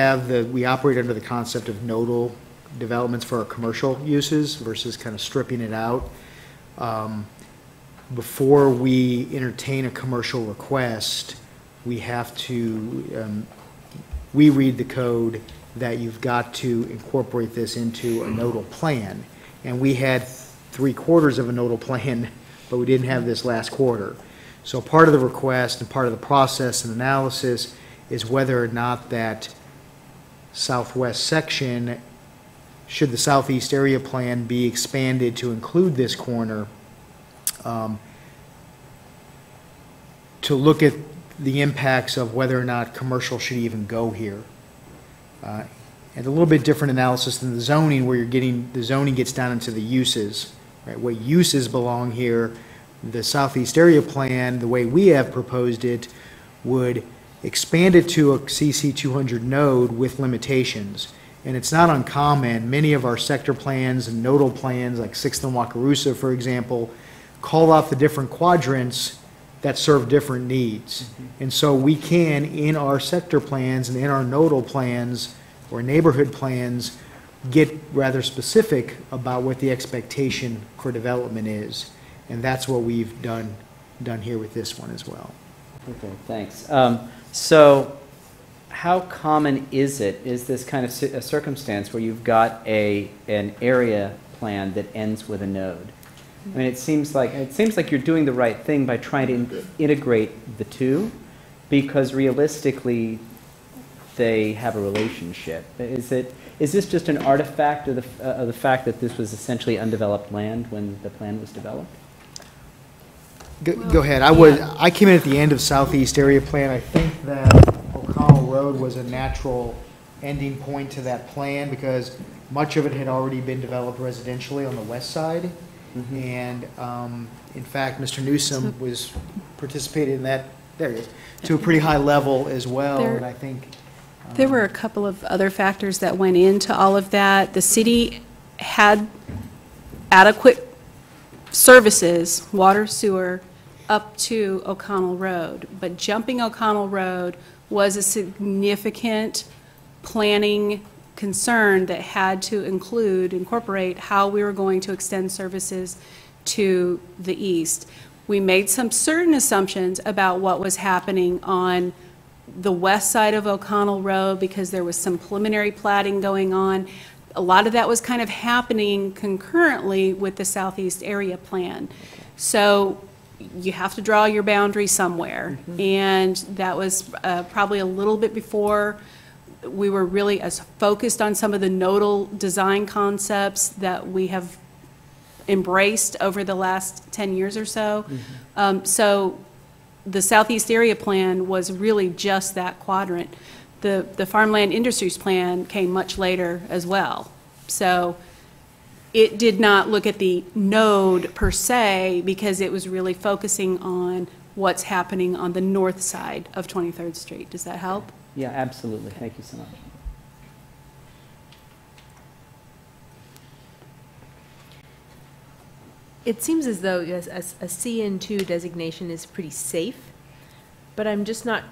operate under the concept of nodal developments for our commercial uses versus kind of stripping it out, before we entertain a commercial request, we have to, we read the code that you've got to incorporate this into a nodal plan. And we had 3/4 of a nodal plan, but we didn't have this last quarter. So part of the request and part of the process and analysis is whether or not that southwest section, should the southeast area plan be expanded to include this corner, to look at the impacts of whether or not commercial should even go here. And a little bit different analysis than the zoning, where the zoning gets down into the uses, right? What uses belong here. The Southeast Area Plan, the way we have proposed it, would expand it to a CC 200 node with limitations. And it's not uncommon. Many of our sector plans and nodal plans, like 6th and Wakarusa, for example, call out the different quadrants that serve different needs. And so we can, in our sector plans and in our nodal plans or neighborhood plans, get rather specific about what the expectation for development is. And that's what we've done here with this one as well. Okay, thanks. So how common is this kind of a circumstance where you've got an area plan that ends with a node? I mean, it seems like you're doing the right thing by trying to integrate the two, because realistically they have a relationship. Is this just an artifact of the fact that this was essentially undeveloped land when the plan was developed? Go ahead. I came in at the end of Southeast Area Plan. I think that O'Connell Road was a natural ending point to that plan because much of it had already been developed residentially on the west side. Mm-hmm. And in fact, Mr. Newsom was participated in that, there he is, to a pretty high level as well. And I think there were a couple of other factors that went into all of that. The city had adequate services, water, sewer, up to O'Connell Road. But jumping O'Connell Road was a significant planning concern that had to incorporate how we were going to extend services to the east. We made some certain assumptions about what was happening on the west side of O'Connell Road because there was some preliminary platting going on. A lot of that was kind of happening concurrently with the Southeast Area Plan. So you have to draw your boundary somewhere. Mm-hmm. And that was probably a little bit before we were really as focused on some of the nodal design concepts that we have embraced over the last 10 years or so. Mm-hmm. So the Southeast Area Plan was really just that quadrant. The Farmland Industries Plan came much later as well. So it did not look at the node per se because it was really focusing on what's happening on the north side of 23rd Street. Does that help? Yeah, absolutely. Thank you so much. It seems as though a CN2 designation is pretty safe, but I'm just not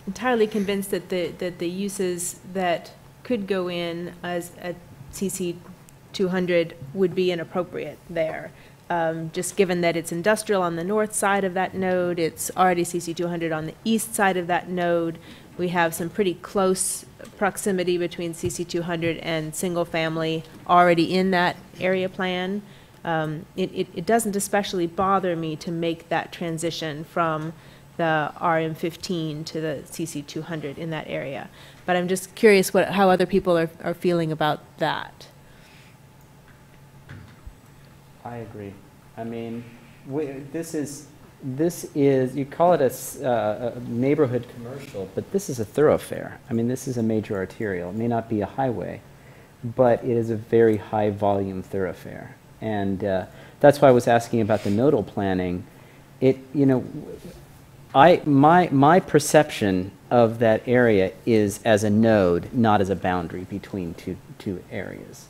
entirely convinced that the uses that could go in as a CC 200 would be inappropriate there. Just given that it's industrial on the north side of that node, it's already CC 200 on the east side of that node. We have some pretty close proximity between CC 200 and single family already in that area plan. It doesn't especially bother me to make that transition from the RM15 to the CC 200 in that area. But I'm just curious how other people are feeling about that. I agree. I mean, this is, you call it a neighborhood commercial, but this is a thoroughfare. I mean, this is a major arterial. It may not be a highway, but it is a very high volume thoroughfare. And that's why I was asking about the nodal planning. My perception of that area is as a node, not as a boundary between two areas.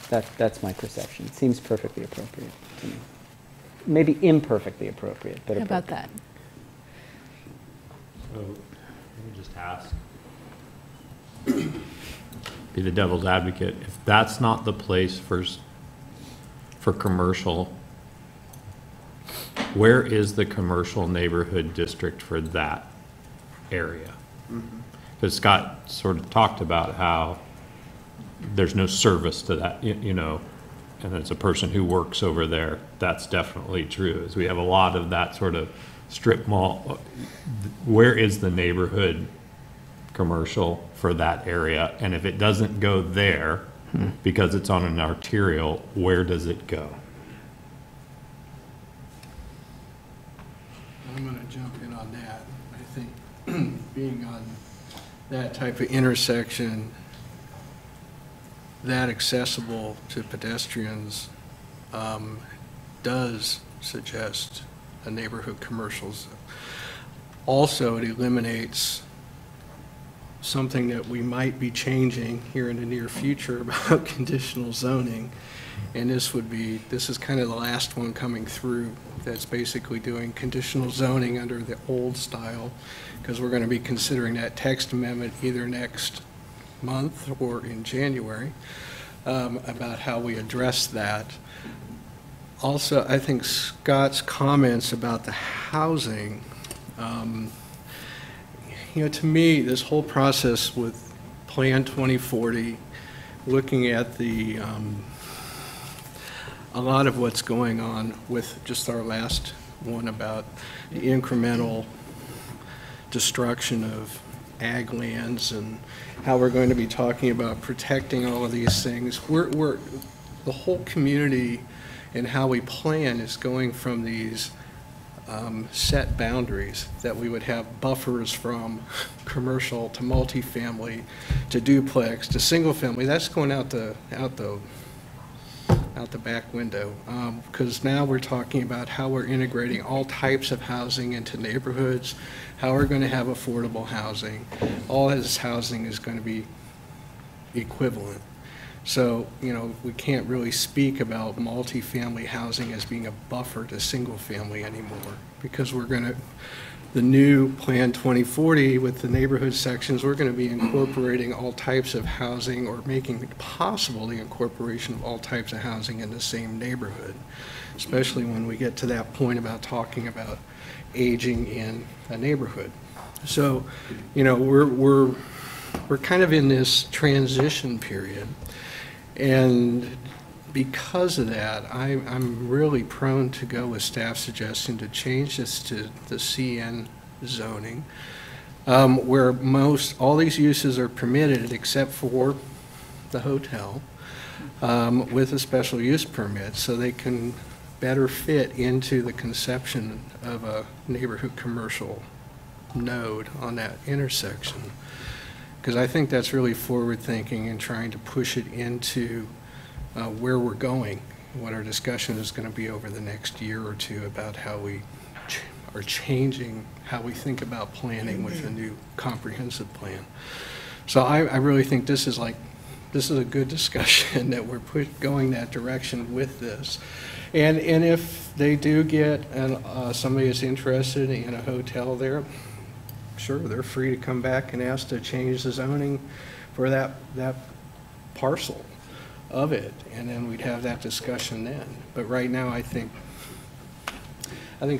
That's my perception. It seems perfectly appropriate to me. Maybe imperfectly appropriate, but How appropriate. about that? So, let me just ask, be the devil's advocate, if that's not the place for commercial, where is the commercial neighborhood district for that area? Because Scott sort of talked about how there's no service to that, and as a person who works over there, that's definitely true. As we have a lot of that sort of strip mall, where is the neighborhood commercial for that area? And if it doesn't go there because it's on an arterial, where does it go? I'm going to jump in on that. I think being on that type of intersection, that accessible to pedestrians, does suggest a neighborhood commercial zone. Also, it eliminates something that we might be changing here in the near future about conditional zoning. And this is kind of the last one coming through that's basically doing conditional zoning under the old style, because we're going to be considering that text amendment either next month or in January, about how we address that. Also, I think Scott's comments about the housing, to me, this whole process with Plan 2040, looking at the a lot of what's going on with just our last one about the incremental destruction of ag lands and how we're going to be talking about protecting all of these things. The whole community and how we plan is going from these set boundaries that we would have buffers from commercial to multifamily to duplex to single family. That's going out the back window, because now we're talking about how we're integrating all types of housing into neighborhoods, how we're going to have affordable housing. All this housing is going to be equivalent. So, we can't really speak about multifamily housing as being a buffer to single family anymore, because the new Plan 2040 with the neighborhood sections, we're going to be incorporating all types of housing, or making it possible the incorporation of all types of housing in the same neighborhood, especially when we get to that point about talking about aging in a neighborhood. So, we're kind of in this transition period. And because of that, I'm really prone to go with staff's suggestion to change this to the CN zoning, where all these uses are permitted except for the hotel, with a special use permit, so they can better fit into the conception of a neighborhood commercial node on that intersection. Because I think that's really forward-thinking and trying to push it into where we're going, what our discussion is going to be over the next year or two about how we are changing how we think about planning with a new comprehensive plan. So I really think this is a good discussion that we're going that direction with this. And if they do get somebody that's interested in a hotel there, sure, they're free to come back and ask to change the zoning for that parcel of it, and then we'd have that discussion then. But right now, I think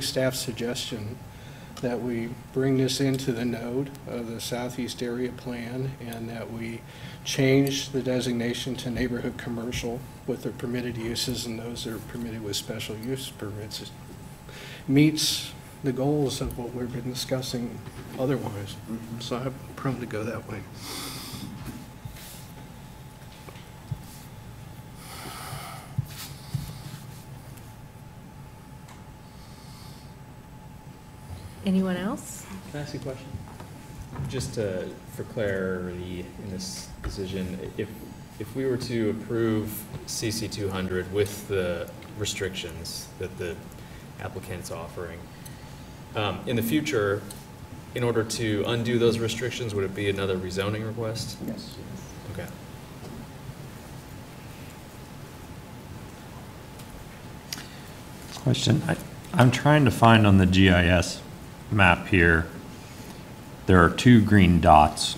staff's suggestion that we bring this into the node of the Southeast Area Plan, and that we change the designation to neighborhood commercial with their permitted uses and those that are permitted with special use permits, it meets the goals of what we've been discussing otherwise. So I'm prone to go that way. Anyone else? Can I ask you a question? Just for clarity in this decision, if we were to approve CC 200 with the restrictions that the applicant's offering, in the future, in order to undo those restrictions, would it be another rezoning request? Yes. Okay. Question. I'm trying to find on the GIS map here, there are 2 green dots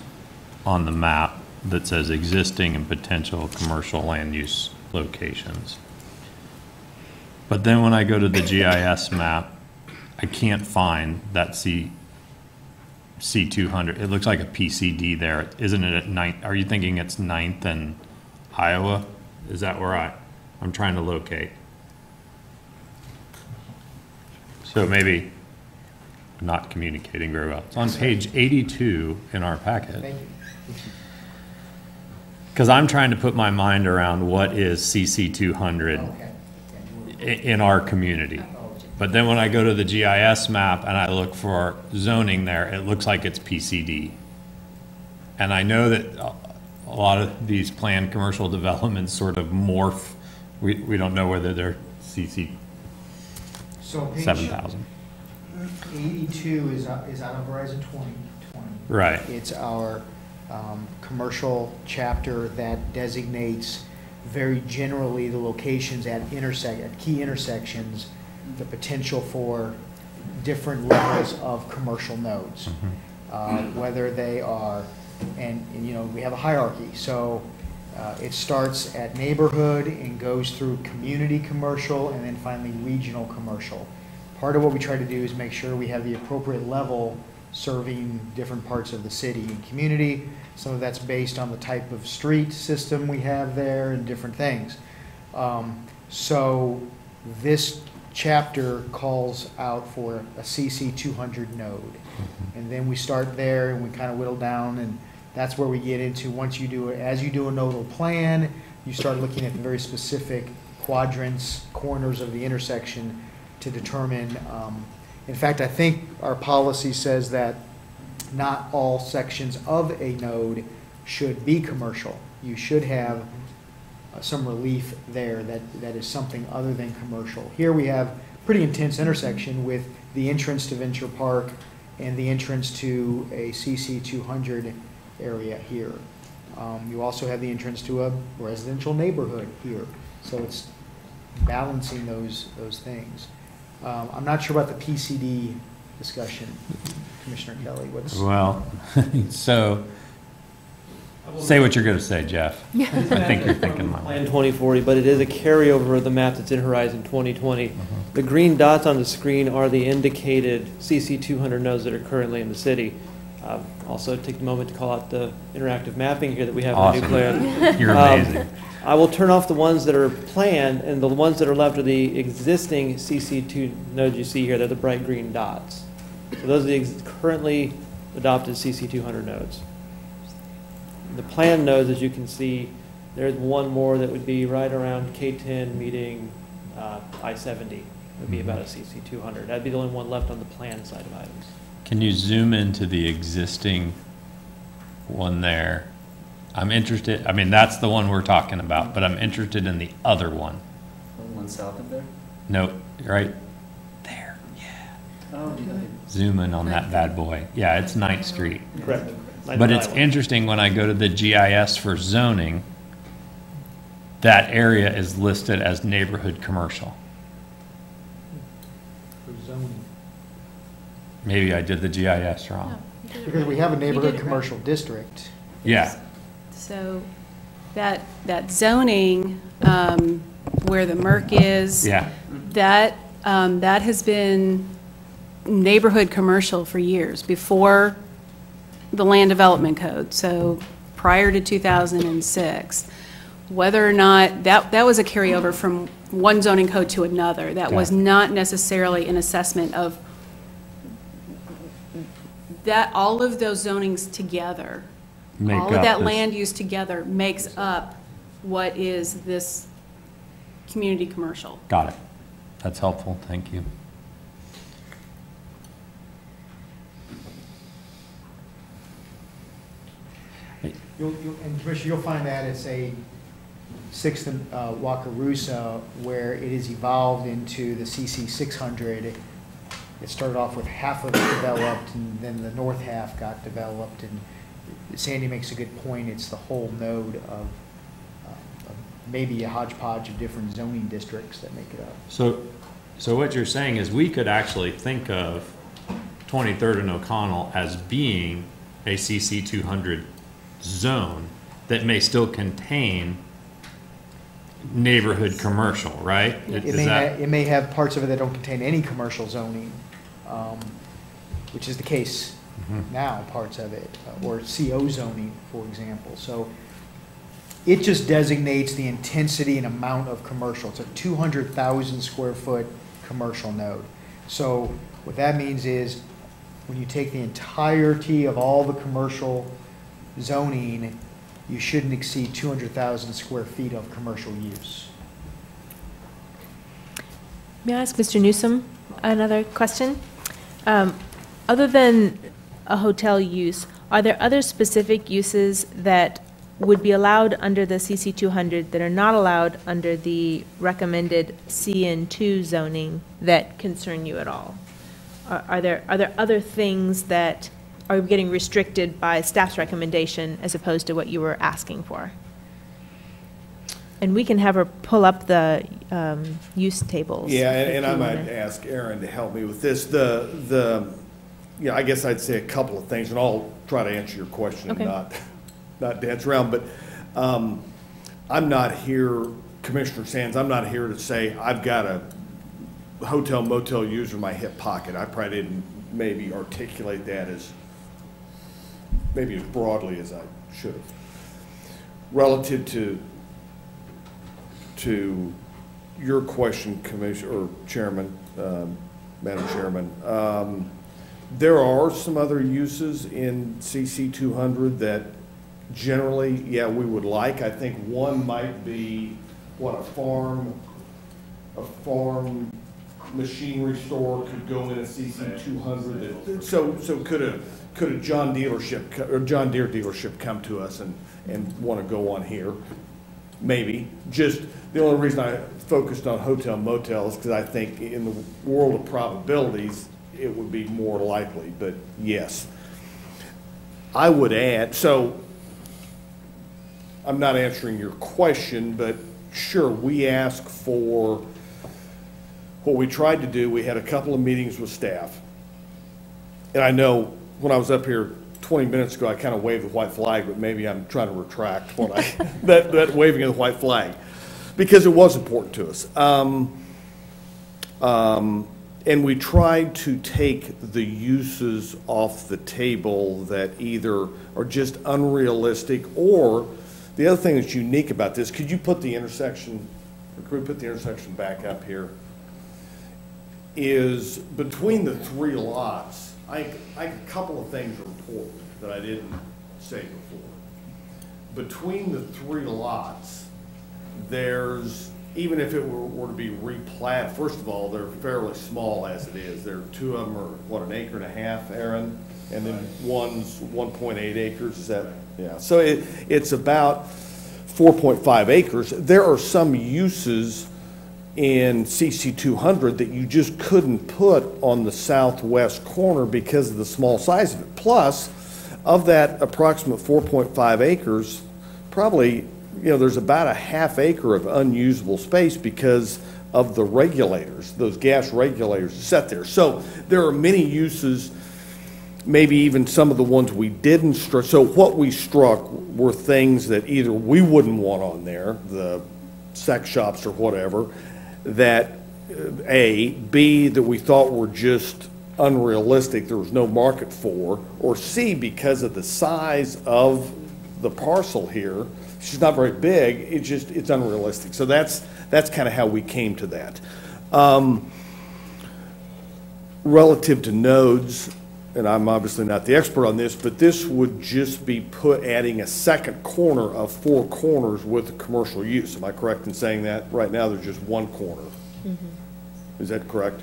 on the map that says existing and potential commercial land use locations. But then when I go to the GIS map, I can't find that C200. It looks like a PCD there. Isn't it at 9th? Are you thinking it's 9th and Iowa? Is that where I'm trying to locate? So maybe not communicating very well. It's on page 82 in our packet. Thank you. Because I'm trying to put my mind around what is CC 200 in our community. But then when I go to the GIS map and I look for zoning there, it looks like it's PCD. And I know that a lot of these planned commercial developments sort of morph. We don't know whether they're CC So page 7,000. 82 is out of Horizon 2020. Right. It's our commercial chapter that designates very generally the locations at key intersections, the potential for different levels of commercial nodes. Whether they are, and you know, we have a hierarchy. So it starts at neighborhood and goes through community commercial and then finally regional commercial. Part of what we try to do is make sure we have the appropriate level serving different parts of the city and community. Some of that's based on the type of street system we have there and different things. So this chapter calls out for a CC 200 node. And then we start there and we kind of whittle down, and that's where we get into, once you do it, as you do a nodal plan, you start looking at the very specific quadrants, corners of the intersection to determine, in fact, I think our policy says that not all sections of a node should be commercial. You should have some relief there that is something other than commercial. Here we have pretty intense intersection with the entrance to Venture Park and the entrance to a CC 200 area here. You also have the entrance to a residential neighborhood here. So it's balancing those things. I'm not sure about the PCD discussion, Commissioner Kelly. Well, so say what you're going to say, Jeff. I think you're thinking mine. Plan 2040, but it is a carryover of the map that's in Horizon 2020. The green dots on the screen are the indicated CC 200 nodes that are currently in the city. Also take a moment to call out the interactive mapping here that we have in the new plan. You're amazing. I will turn off the ones that are planned, and the ones that are left are the existing CC2 nodes you see here. They're the bright green dots. So those are the currently adopted CC200 nodes. The planned nodes, as you can see, there's one more that would be right around K10 meeting I-70. It would be about a CC200. That'd be the only one left on the planned side of items. Can you zoom into the existing one there? I'm interested, I mean, that's the one we're talking about, but I'm interested in the other one. The one south of there? No, right there, yeah. Oh, okay. Zoom in on that bad boy. Yeah, it's 9th Street. Correct. But it's interesting when I go to the GIS for zoning, that area is listed as neighborhood commercial. For zoning. Maybe I did the GIS wrong. Because we have a neighborhood commercial district. Yeah. So that zoning, where the MRC is. Yeah. That has been neighborhood commercial for years, before the land development code, so prior to 2006. Whether or not, that was a carryover from one zoning code to another. That was not necessarily an assessment of that, all of those zonings together. All of that land use together makes up what is this community commercial. Got it. That's helpful. Thank you. And Commissioner, you'll find that it's a 6th and Wakarusa, where it has evolved into the CC 600. It started off with half of it developed, and then the north half got developed. And Sandy makes a good point. It's the whole node of maybe a hodgepodge of different zoning districts that make it up. So what you're saying is we could actually think of 23rd and O'Connell as being a CC 200 zone that may still contain neighborhood commercial, right? It may have parts of it that don't contain any commercial zoning, which is the case now, parts of it, or CO zoning, for example. So it just designates the intensity and amount of commercial. It's a 200,000 square foot commercial node. So what that means is when you take the entirety of all the commercial zoning, you shouldn't exceed 200,000 square feet of commercial use. May I ask Mr. Newsom, Another question? Other than a hotel use, are there other specific uses that would be allowed under the CC 200 that are not allowed under the recommended CN2 zoning that concern you at all? Are there other things that are getting restricted by staff's recommendation as opposed to what you were asking for? And we can have her pull up the use tables. Yeah, if and I you might wanna. ask Aaron to help me with this. I guess I'd say a couple of things, and I'll try to answer your question Okay. and not dance around. But I'm not here, Commissioner Sands, I'm not here to say I've got a hotel motel user in my hip pocket. I probably didn't maybe articulate that as broadly as I should have. Relative to your question, Commissioner, or Chairman, Madam Chairman, there are some other uses in CC 200 that generally, yeah, we would like. I think one might be, a farm machinery store could go in a CC 200. So could a John Deere dealership come to us and want to go on here? Maybe. Just the only reason I focused on hotel motels because I think in the world of probabilities it would be more likely, but yes. I would add, so I'm not answering your question, but sure, we ask for what we tried to do. We had a couple of meetings with staff. And I know when I was up here 20 minutes ago, I kind of waved the white flag, but maybe I'm trying to retract what that waving of the white flag, because it was important to us. And we tried to take the uses off the table that either are just unrealistic, or the other thing that's unique about this, could you put the intersection, or could we put the intersection back up here, is between the three lots, I think a couple of things are important that I didn't say before. Between the three lots, there's, even if it were to be replatted, first of all, they're fairly small as it is. Two of them are, an acre and a half, Aaron? And then one's 1.8 acres, is that? Yeah, so it's about 4.5 acres. There are some uses in CC 200 that you just couldn't put on the southwest corner because of the small size of it. Plus, of that approximate 4.5 acres, probably, there's about a half acre of unusable space because of the regulators, those gas regulators set there. So there are many uses, maybe even some of the ones we didn't struck. So what we struck were things that either we wouldn't want on there, the sex shops or whatever, that B, that we thought were just unrealistic, there was no market for, or C, because of the size of the parcel here, it's not very big, it's unrealistic. So that's kind of how we came to that. Relative to nodes, and I'm obviously not the expert on this, but this would just be adding a second corner of 4 corners with a commercial use. Am I correct in saying that? Right now, there's just one corner. Mm-hmm. Is that correct?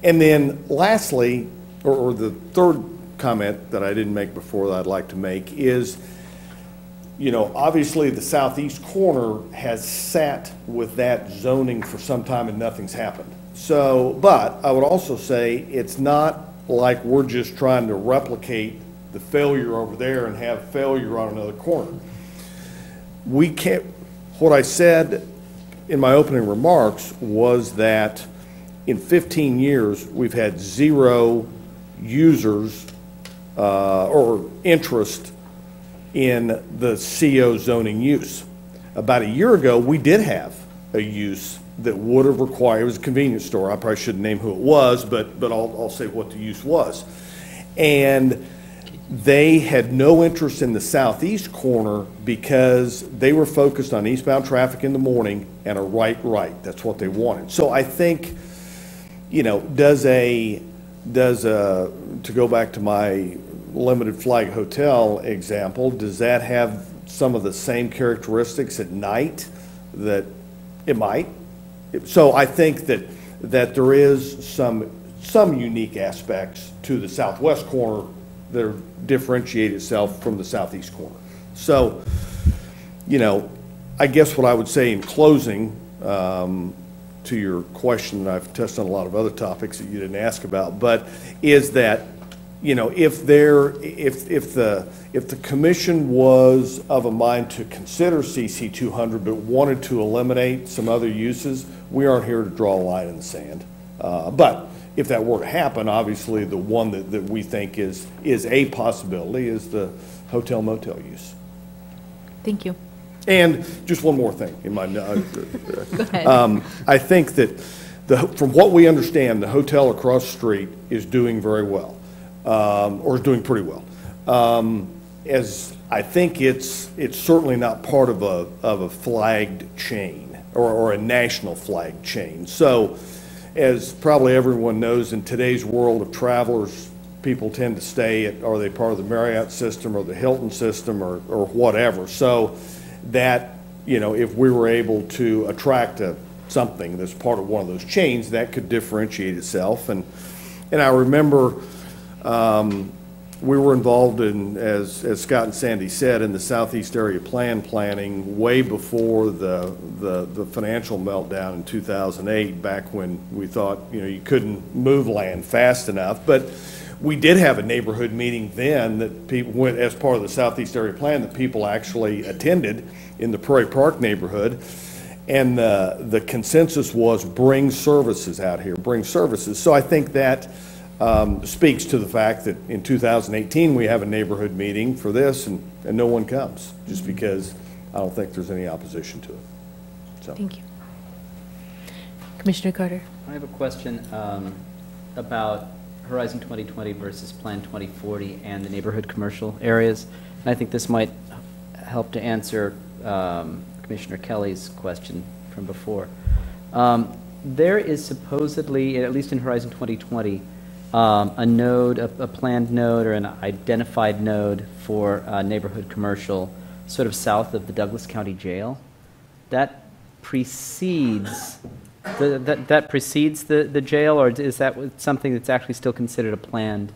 And then lastly, or the third comment that I didn't make before that I'd like to make is, obviously the southeast corner has sat with that zoning for some time and nothing's happened. So, but I would also say it's not like we're just trying to replicate the failure over there and have failure on another corner. We can't, what I said in my opening remarks was that in 15 years, we've had 0 users or interest in the CO zoning use. About a year ago, we did have a use that would have required, it was a convenience store, I probably shouldn't name who it was, but I'll say what the use was. And they had no interest in the southeast corner because they were focused on eastbound traffic in the morning and a right, that's what they wanted. So I think, to go back to my limited flag hotel example, does that have some of the same characteristics at night that it might? So I think that that there is some unique aspects to the southwest corner that differentiate itself from the southeast corner. So, you know, I guess what I would say in closing, to your question, and I've touched on a lot of other topics that you didn't ask about, but is that, you know, if the commission was of a mind to consider CC 200 but wanted to eliminate some other uses, we aren't here to draw a line in the sand. But if that were to happen, obviously the one that we think is a possibility is the hotel motel use. Thank you. And just one more thing in my, Go ahead. I think that from what we understand, the hotel across the street is doing very well, or is doing pretty well. As I think it's certainly not part of a flagged chain or a national flagged chain. So, as probably everyone knows, in today's world of travelers, people tend to stay at, are they part of the Marriott system or the Hilton system or whatever. So that, you know, if we were able to attract something that's part of one of those chains, that could differentiate itself. And I remember we were involved in, as Scott and Sandy said, in the Southeast Area planning way before the financial meltdown in 2008, back when we thought, you know, you couldn't move land fast enough. But we did have a neighborhood meeting then that people went, as part of the Southeast Area Plan, that people actually attended in the Prairie Park neighborhood. And the consensus was bring services out here, bring services. So I think that speaks to the fact that in 2018 we have a neighborhood meeting for this and no one comes, just because I don't think there's any opposition to it. So. Thank you. Commissioner Carter. I have a question about Horizon 2020 versus Plan 2040 and the neighborhood commercial areas. And I think this might help to answer Commissioner Kelly's question from before. There is supposedly, at least in Horizon 2020, a node, a planned node or an identified node for neighborhood commercial sort of south of the Douglas County Jail. That precedes that precedes the jail, or is that something that's actually still considered a planned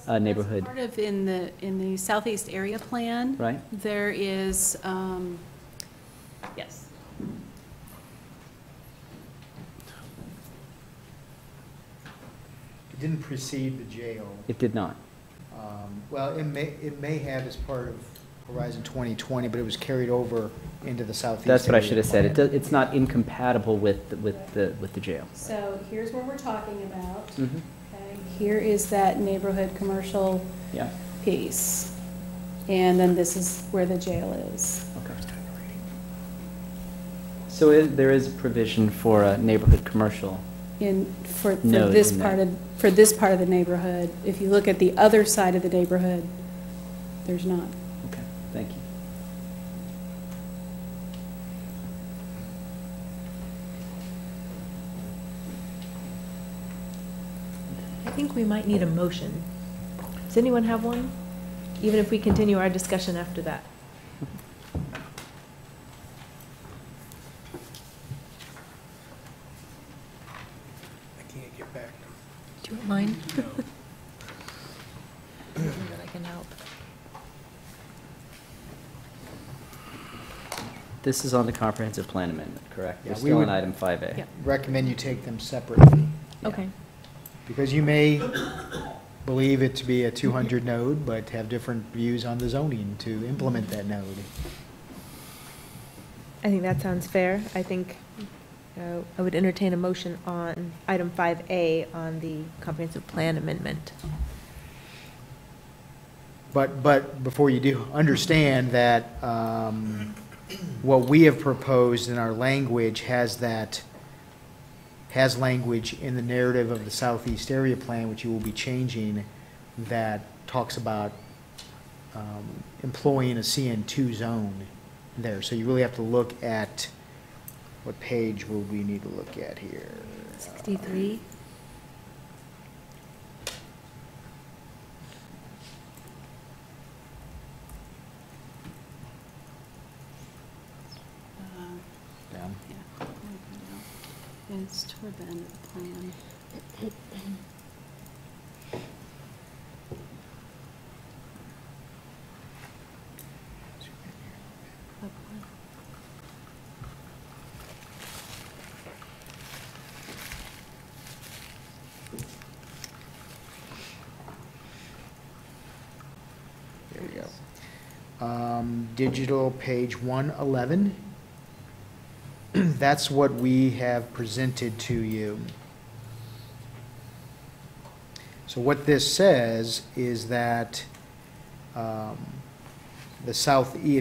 neighborhood? Part of in the Southeast Area Plan, right? There is, yes. It didn't precede the jail. It did not. Well, it may have as part of Horizon 2020, but it was carried over into the Southeast. That's what I should have Area said. It's not incompatible with the jail. So here's where we're talking about. Mm-hmm. Okay, here is that neighborhood commercial piece, and then this is where the jail is. Okay. So there is a provision for a neighborhood commercial For this part of the neighborhood. If you look at the other side of the neighborhood, there's not. Okay, thank you. I think we might need a motion. Does anyone have one? Even if we continue our discussion after that. Do you want mine? No. That I can help. This is on the comprehensive plan amendment, correct? Yeah, We're we still would- on item 5A. Yeah. Recommend you take them separately. Okay. Because you may believe it to be a 200 node, but have different views on the zoning to implement that node. I think that sounds fair. I think I would entertain a motion on item 5A on the comprehensive plan amendment. But before you do, understand that what we have proposed in our language has language in the narrative of the Southeast Area Plan, which you will be changing, that talks about employing a CN2 zone there. So you really have to look at, what page will we need to look at here? 63. Down. It's toward the end of the plan. There we go. Digital page 111. That's what we have presented to you. So what this says is that it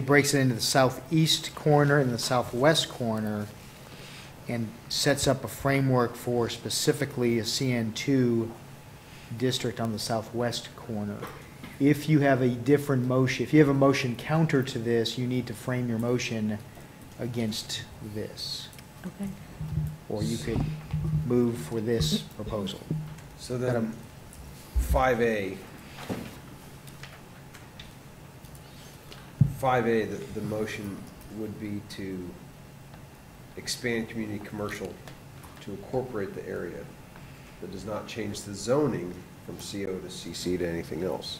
breaks it into the southeast corner and the southwest corner and sets up a framework for specifically a CN2 district on the southwest corner. If you have a different motion, if you have a motion counter to this, you need to frame your motion against this. Okay. Or you could move for this proposal. So then, 5A, the motion would be to expand community commercial to incorporate the area. That does not change the zoning from CO to CC to anything else.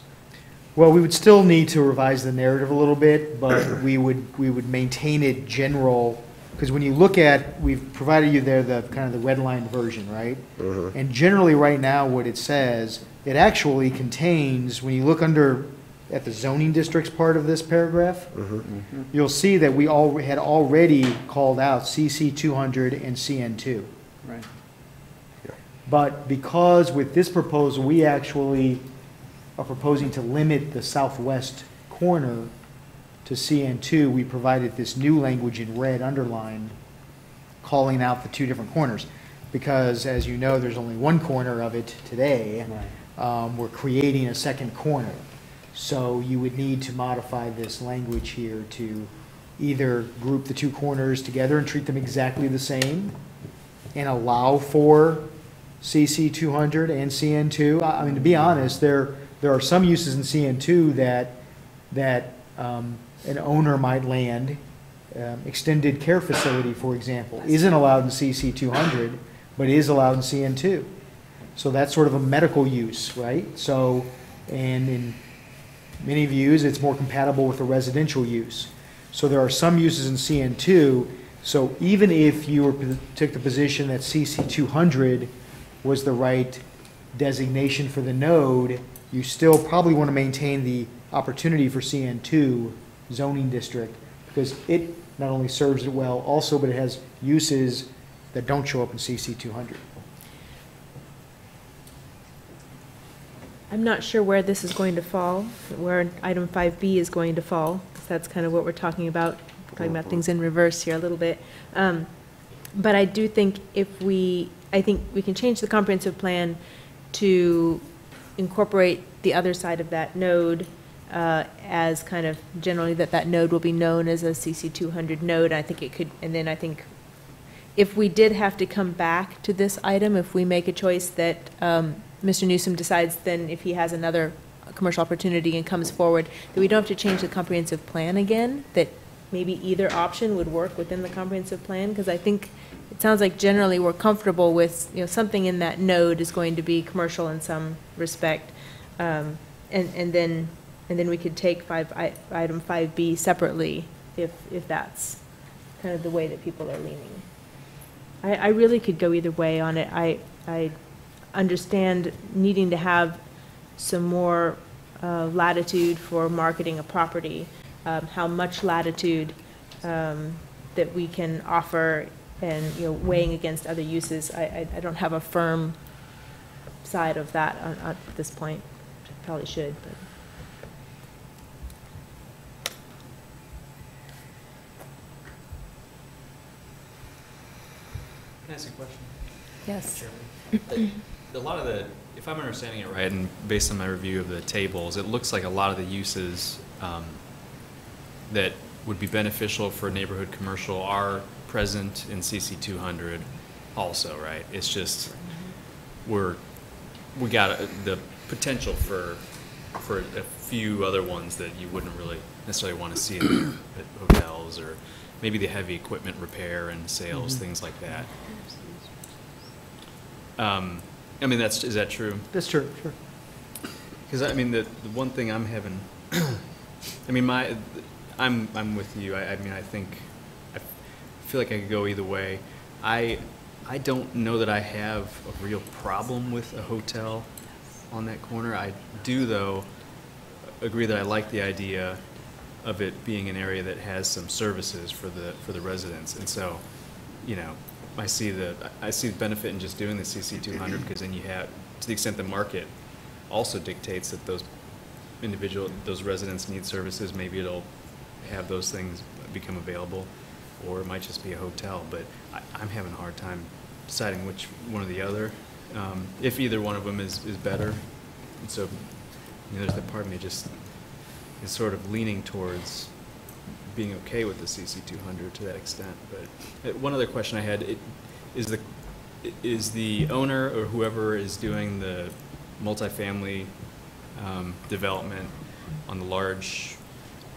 Well, we would still need to revise the narrative a little bit, but we would maintain it general, because when you look at, we've provided you there the kind of the red line version, right? And generally right now what it says, it actually contains, when you look at the zoning districts part of this paragraph, you'll see that we had already called out CC 200 and CN2. Right. But because with this proposal, we actually are proposing to limit the southwest corner to CN2, we provided this new language in red underlined, calling out the two different corners. Because as you know, there's only one corner of it today. Right. We're creating a second corner. So you would need to modify this language here to either group the two corners together and treat them exactly the same and allow for CC 200 and CN2. I mean, to be honest, there are some uses in CN2 that an owner might land. Extended care facility, for example, isn't allowed in CC 200, but is allowed in CN2. So that's sort of a medical use, right? So, and in many views, it's more compatible with a residential use. So there are some uses in CN2. So even if you took the position that CC 200 was the right designation for the node, you still probably want to maintain the opportunity for CN2 zoning district, because it not only serves it well also, but it has uses that don't show up in CC 200. I'm not sure where this is going to fall, where item 5B is going to fall, because that's kind of what we're talking about things in reverse here a little bit. But I do think I think we can change the comprehensive plan to incorporate the other side of that node as kind of generally that node will be known as a CC 200 node. I think it could, and then I think if we did have to come back to this item, if we make a choice that Mr. Newsom decides then if he has another commercial opportunity and comes forward, that we don't have to change the comprehensive plan again, that maybe either option would work within the comprehensive plan, because I think it sounds like generally we're comfortable with, something in that node is going to be commercial in some respect. And then we could take item 5B separately if that's kind of the way that people are leaning. I really could go either way on it. I understand needing to have some more latitude for marketing a property, how much latitude that we can offer, and weighing against other uses. I don't have a firm side of that at this point. Probably should, but. Can I ask a question? Yes. A lot of if I'm understanding it right, and based on my review of the tables, it looks like a lot of the uses that would be beneficial for neighborhood commercial are present in CC 200 also, right? It's just we got the potential for a few other ones that you wouldn't really necessarily want to see in hotels or maybe the heavy equipment repair and sales, things like that. I mean, is that true? That's true, sure. Because I mean, the one thing I'm having, I mean, I'm with you. I mean, I feel like I could go either way. I don't know that I have a real problem with a hotel on that corner. I do, though, agree that I like the idea of it being an area that has some services for the residents, and so, you know, I see the benefit in just doing the CC 200, because then you have, to the extent the market also dictates that those residents need services, maybe it'll have those things become available, or it might just be a hotel. But I'm having a hard time deciding which one or the other, if either one of them is better. And so, you know, there's that part of me just is sort of leaning towards being okay with the CC 200 to that extent. But one other question I had, is the owner or whoever is doing the multifamily development on the large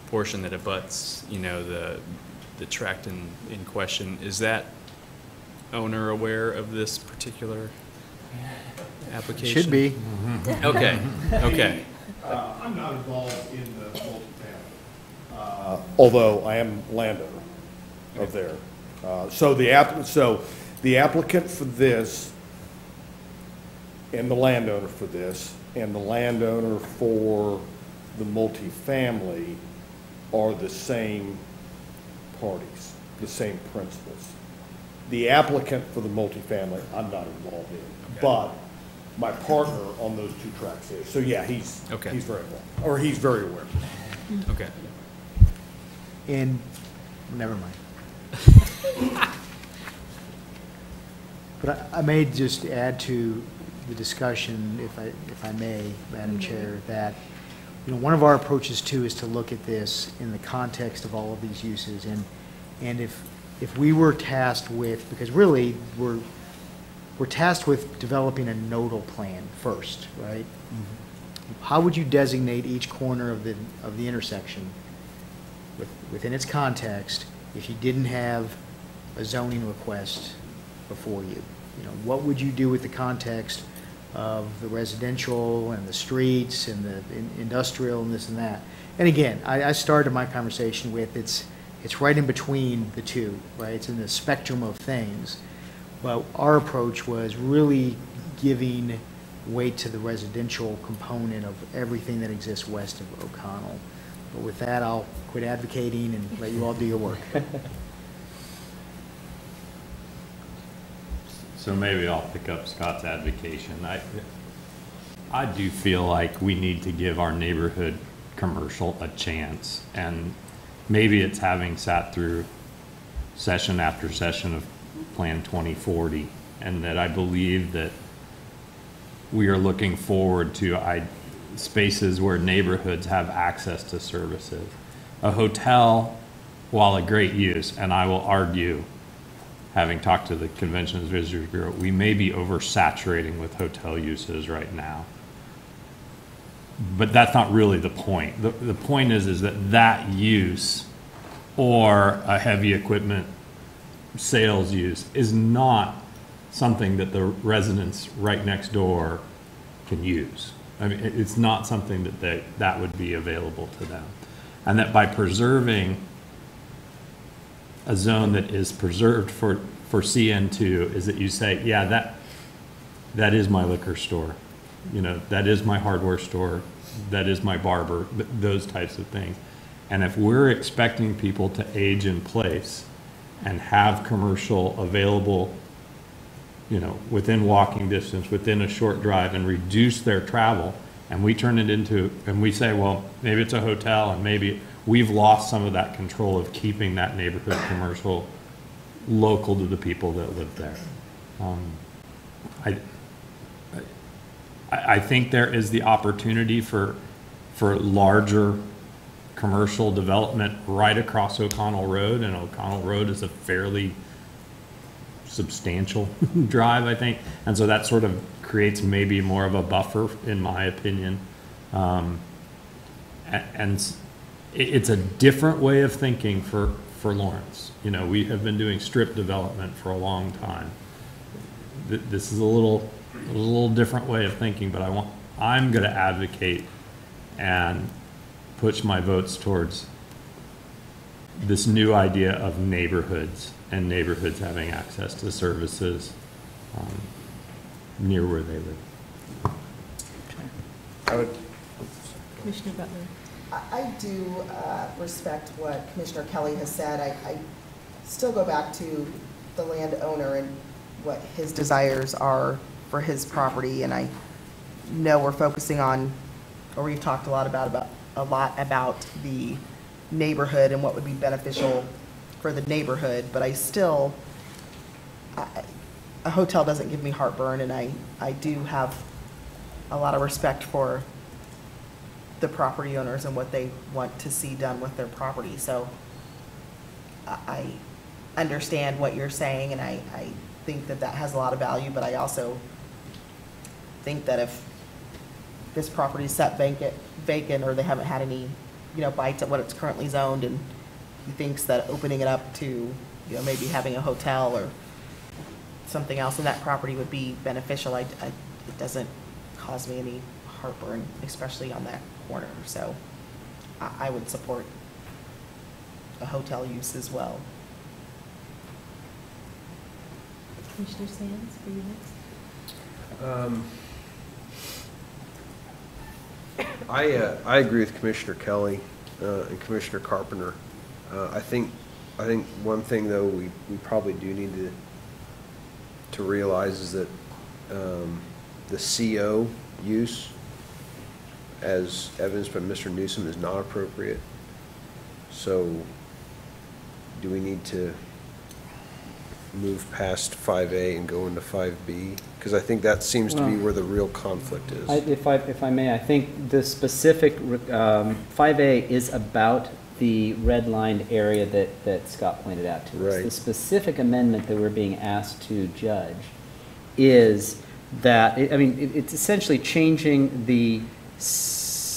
portion that abuts, you know, the tract in question, is that owner aware of this particular application? Should be. Okay, okay. I'm not involved in the multifamily, although I am landowner of there. So the applicant for this, and the landowner for this, and the landowner for the multifamily are the same parties, the same principals. The applicant for the multifamily, I'm not involved in, but my partner on those two tracks is. So yeah, he's very involved, or he's very aware. Okay. And, never mind. But I may just add to the discussion, if I may, Madam Chair, that, you know, one of our approaches too is to look at this in the context of all of these uses, and if we were tasked with, because really we're tasked with developing a nodal plan first, right? How would you designate each corner of the intersection within its context if you didn't have a zoning request before you? You know, what would you do with the context of the residential and the streets and the industrial and this and that? And again, I started my conversation with it's right in between the two, right? It's in the spectrum of things. But our approach was really giving weight to the residential component of everything that exists west of O'Connell. But with that, I'll quit advocating and let you all do your work. So maybe I'll pick up Scott's advocation. I do feel like we need to give our neighborhood commercial a chance, and maybe it's having sat through session after session of Plan 2040, and that I believe that we are looking forward to spaces where neighborhoods have access to services. A hotel, while a great use, and I will argue, having talked to the Convention and Visitors Bureau, we may be oversaturating with hotel uses right now. But that's not really the point. The point is that use, or a heavy equipment sales use, is not something that the residents right next door can use. I mean, it's not something that would be available to them. And that by preserving a zone that is preserved for CN2 is that you say, yeah, that is my liquor store, you know, that is my hardware store, that is my barber, those types of things. And if we're expecting people to age in place and have commercial available, you know, within walking distance, within a short drive, and reduce their travel, and we turn it into, and we say, well, maybe it's a hotel, and maybe we've lost some of that control of keeping that neighborhood commercial local to the people that live there. I think there is the opportunity for larger commercial development right across O'Connell Road, and O'Connell Road is a fairly substantial drive, I think, and so that sort of creates maybe more of a buffer, in my opinion. And it's a different way of thinking for for Lawrence. You know, we have been doing strip development for a long time. This is a little different way of thinking, but I'm going to advocate and push my votes towards this new idea of neighborhoods and neighborhoods having access to services near where they live. Commissioner Butler. I do respect what Commissioner Kelly has said. I still go back to the landowner and what his desires are for his property, and I know we're focusing on, or we've talked a lot about the neighborhood and what would be beneficial for the neighborhood, but I still, a hotel doesn't give me heartburn, and I do have a lot of respect for the property owners and what they want to see done with their property. So I understand what you're saying, and I think that that has a lot of value, but I also think that if this property is set vacant or they haven't had any, bites at what it's currently zoned, and he thinks that opening it up to, maybe having a hotel or something else in that property would be beneficial, it doesn't cause me any heartburn, especially on that corner. So I would support a hotel use as well. Commissioner Sands, for you next. I agree with Commissioner Kelly and Commissioner Carpenter. I think one thing though we probably do need to realize is that the CO use, as evidenced by Mr. Newsom, is not appropriate. So do we need to move past 5A and go into 5B? Because I think that seems to be where the real conflict is. If I may, I think the specific 5A is about the redlined area that Scott pointed out to us. Right. The specific amendment that we're being asked to judge is that, it's essentially changing the southeastern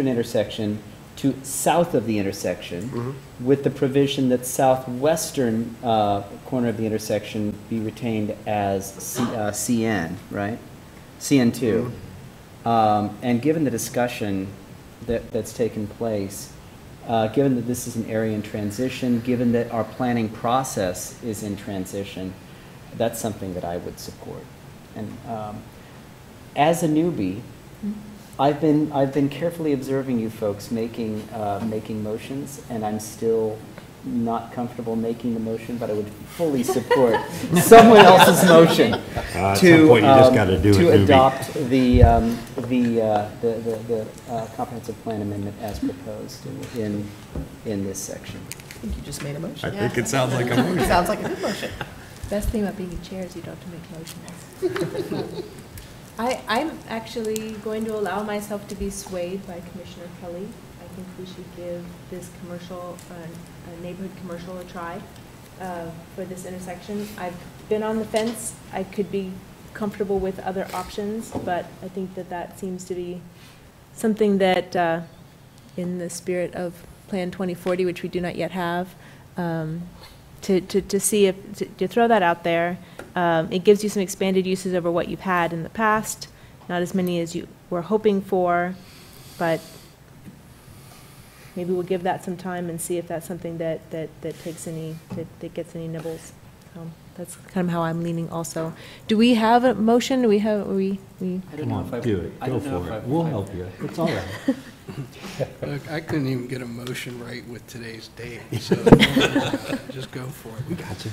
intersection to south of the intersection, with the provision that southwestern corner of the intersection be retained as CN, right? CN2. And given the discussion that's taken place, given that this is an area in transition, given that our planning process is in transition, that's something that I would support. And as a newbie, I've been carefully observing you folks making motions, and I'm still not comfortable making the motion, but I would fully support someone else's motion to adopt the comprehensive plan amendment as proposed in this section. I think you just made a motion. I think it sounds like a motion. It sounds like a good motion. Best thing about being a chair is you don't have to make motions. I'm actually going to allow myself to be swayed by Commissioner Kelly. I think we should give this neighborhood commercial a try for this intersection. I've been on the fence. I could be comfortable with other options, but I think that seems to be something that, in the spirit of Plan 2040, which we do not yet have, to see if, to throw that out there. It gives you some expanded uses over what you've had in the past, not as many as you were hoping for, but maybe we'll give that some time and see if that's something that takes any, that gets any nibbles. So that's kind of how I'm leaning also. Do we have a motion? Do we have, we? I don't know if I do it. Go for it. We'll help you. It's all right. Look, I couldn't even get a motion right with today's date, so just go for it. We got you.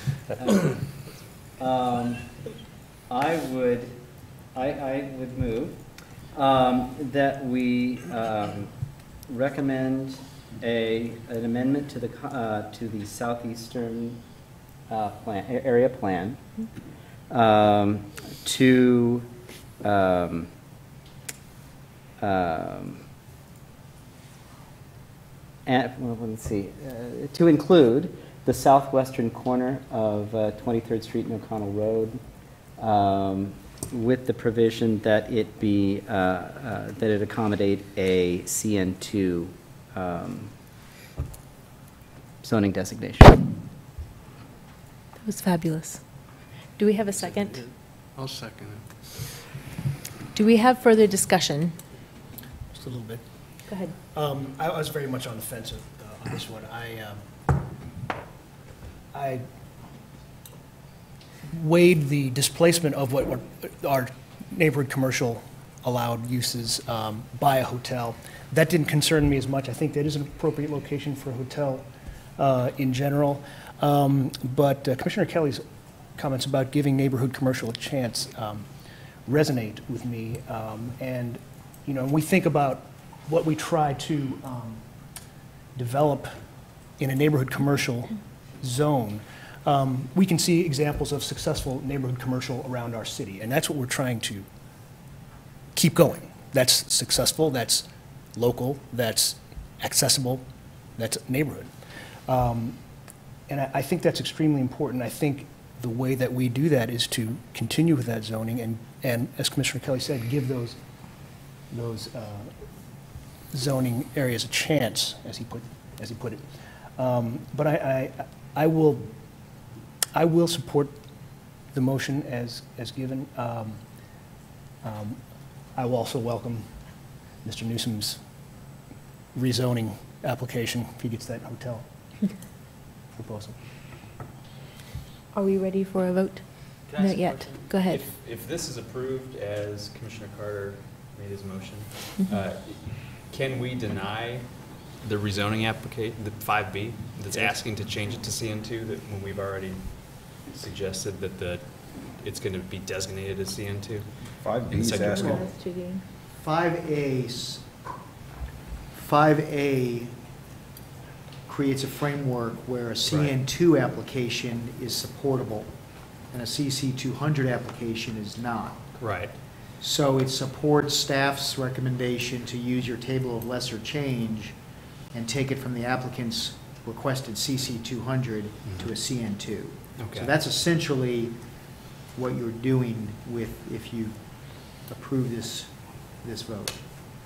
I would move that we recommend an amendment to the southeastern area plan to to include the southwestern corner of 23rd Street and O'Connell Road, with the provision that it be that it accommodate a CN2 zoning designation. That was fabulous. Do we have a second? I'll second it. Do we have further discussion? Just a little bit. Go ahead. I was very much on the fence on this one. I weighed the displacement of what our neighborhood commercial allowed uses by a hotel. That didn't concern me as much. I think that is an appropriate location for a hotel in general. But Commissioner Kelly's comments about giving neighborhood commercial a chance resonate with me. And, you know, when we think about what we try to develop in a neighborhood commercial zone, we can see examples of successful neighborhood commercial around our city, and that's what we're trying to keep going. That's successful, that's local, that's accessible, that's neighborhood. And I think that's extremely important. I think the way that we do that is to continue with that zoning and as Commissioner Kelly said, give those zoning areas a chance, as he put it. But I will support the motion as given. I will also welcome Mr. Newsom's rezoning application if he gets that hotel proposal. Are we ready for a vote? Can I ask Not a yet. question? Go ahead. If this is approved as Commissioner Carter made his motion, Mhm. can we deny the rezoning application, the 5B, that's asking to change it to CN2, that when we've already suggested that it's going to be designated as CN2? 5B is asking. 5A creates a framework where a CN2 application is supportable and a CC 200 application is not. Right. So it supports staff's recommendation to use your table of lesser change and take it from the applicant's requested CC 200 to a CN2. Okay. So that's essentially what you're doing with, if you approve this vote,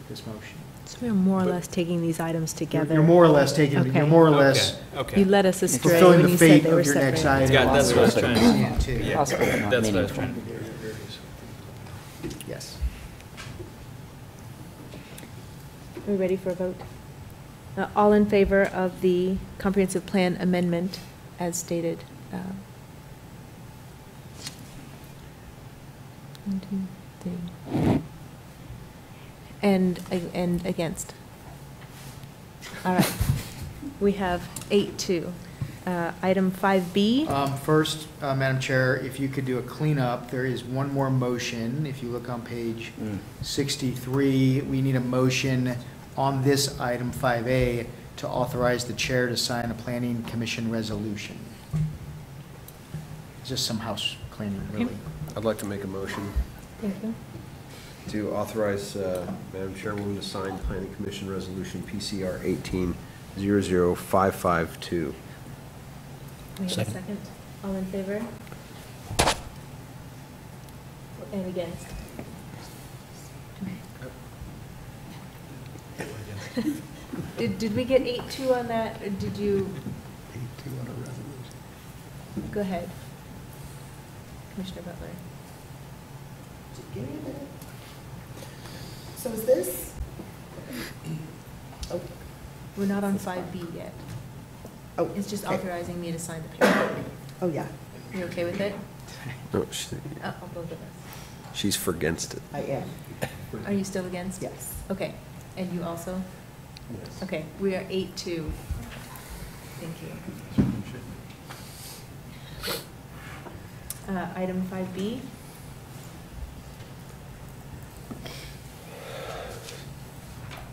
this motion. So we're more or less taking these items together. You're more or less taking, Okay. you're more or less Okay. You led us astray fulfilling when the you said fate they were of your next separated. item. That's what I was trying to CN2. Yeah, Possible, but not that's what I was meaningful. trying to do. Yes. Are we ready for a vote? All in favor of the comprehensive plan amendment as stated? 1, 2, 3. And against? All right. We have 8-2. Item 5B. First, Madam Chair, if you could do a cleanup, there is one more motion. If you look on page 63, we need a motion on this item 5A to authorize the chair to sign a planning commission resolution. Just some house cleaning, really. I'd like to make a motion Thank you. to authorize Madam Chairwoman to sign Planning Commission Resolution PCR 18-00552. We have a second. All in favor? And against? Did we get 8-2 on that, or did you? 8-2 on a resolution. Go ahead. Commissioner Butler. Give me a minute. So is this? Oh, We're not on 5B yet. oh. It's just okay. authorizing me to sign the paper. Oh, yeah, You okay with it? No, Both of us. she's for against it. I am. Are you still against? Yes. Okay, and you also? Yes. Okay, we are 8-2. Thank you. Item 5B.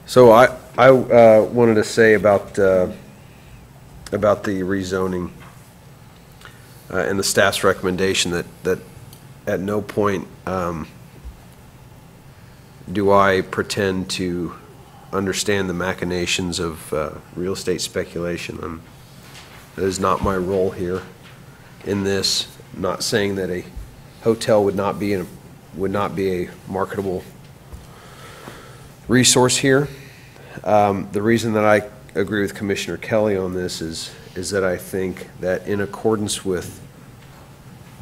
So I wanted to say about the rezoning and the staff's recommendation that at no point do I pretend to understand the machinations of real estate speculation. That is not my role here in this. I'm not saying that a hotel would not be a marketable resource here. The reason that I agree with Commissioner Kelly on this is is that I think that in accordance with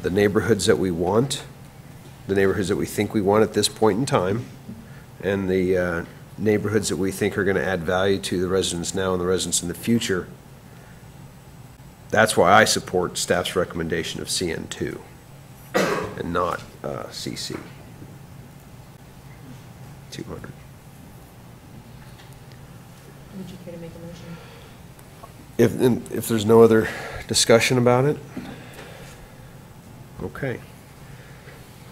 the neighborhoods that we want, the neighborhoods that we think we want at this point in time, and the neighborhoods that we think are going to add value to the residents now and the residents in the future, that's why I support staff's recommendation of CN2 and not CC 200. Would you care to make a motion? If there's no other discussion about it, okay.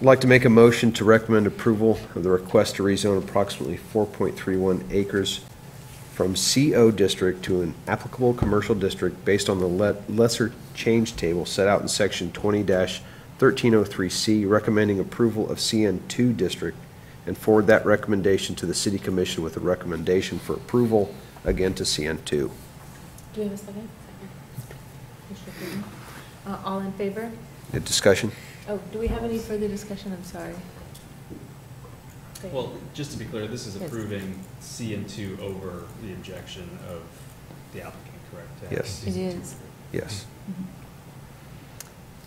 I'd like to make a motion to recommend approval of the request to rezone approximately 4.31 acres from CO district to an applicable commercial district based on the lesser change table set out in section 20-1303C, recommending approval of CN2 district, and forward that recommendation to the City Commission with a recommendation for approval again to CN2. Do we have a second? All in favor? Discussion? Oh, do we have any further discussion? I'm sorry. Okay. Well, just to be clear, this is Yes. approving C and 2 over the objection of the applicant, correct? Yes. It is. Yes.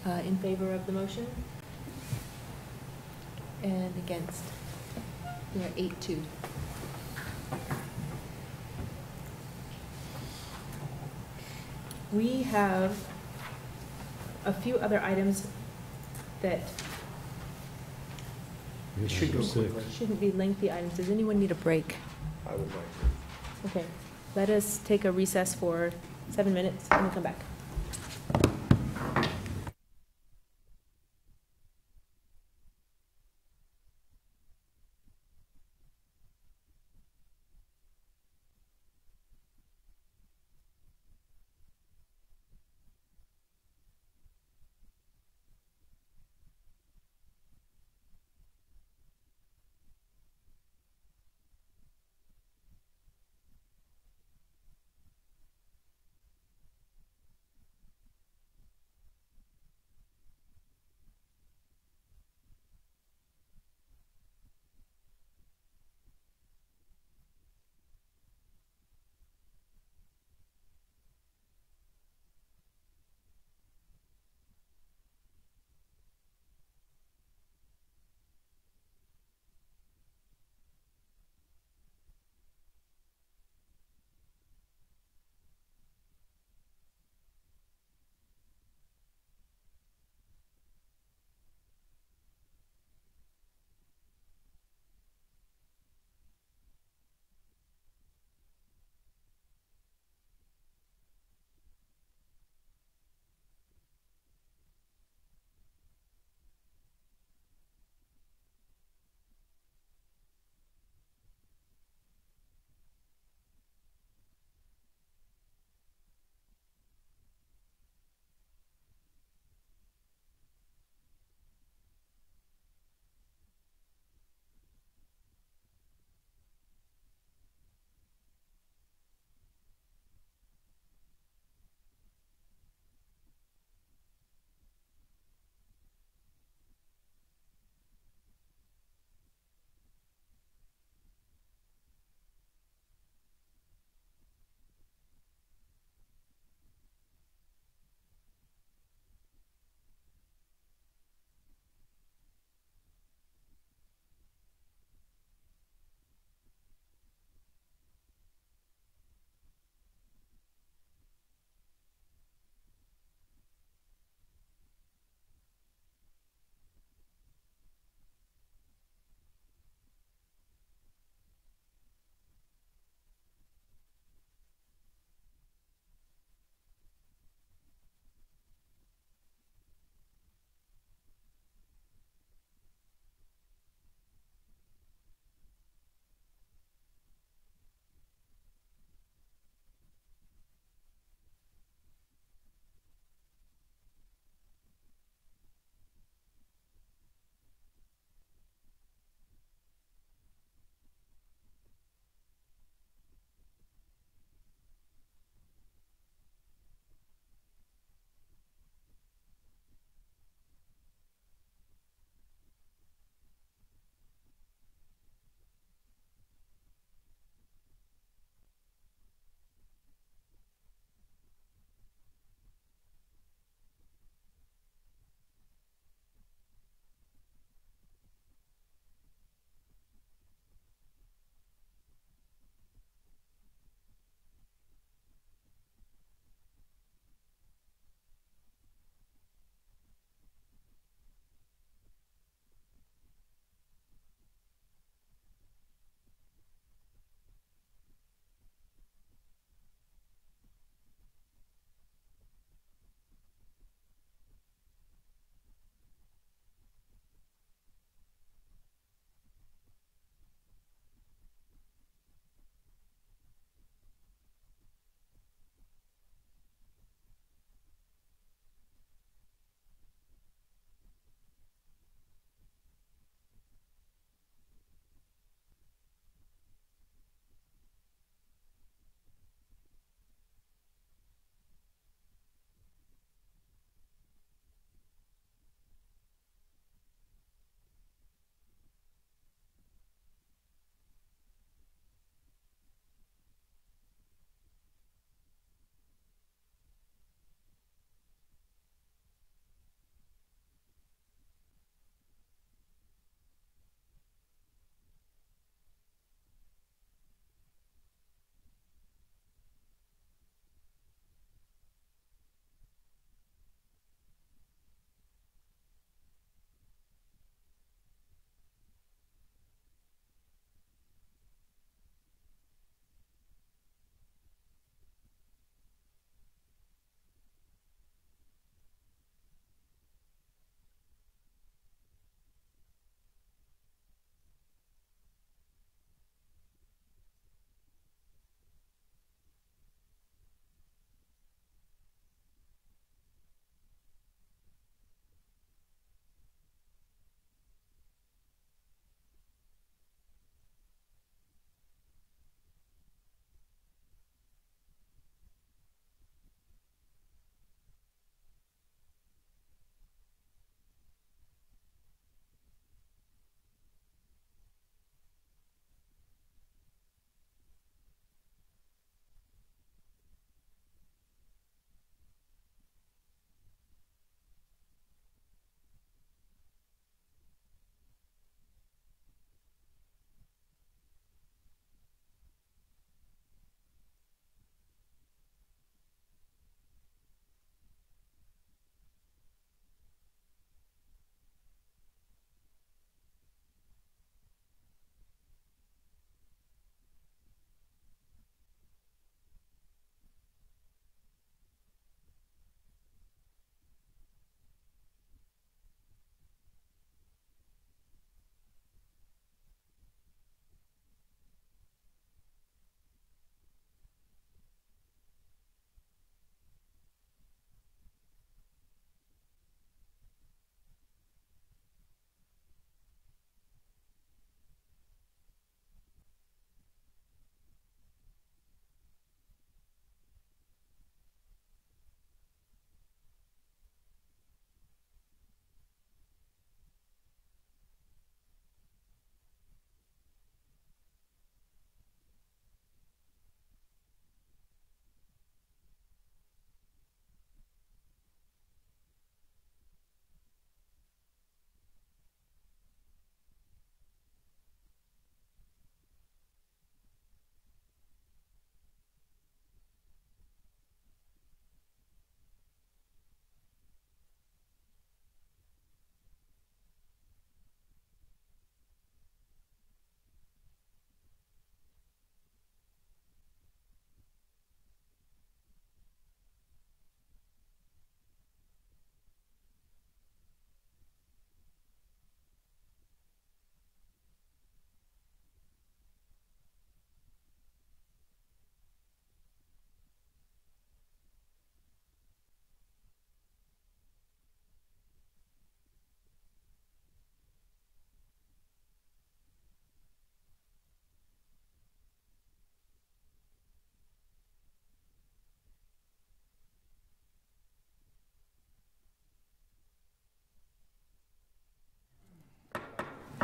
In favor of the motion? And against? We are 8-2. We have a few other items that It should go quickly. shouldn't be lengthy items. Does anyone need a break? I would like to. Okay, let us take a recess for 7 minutes and we'll come back.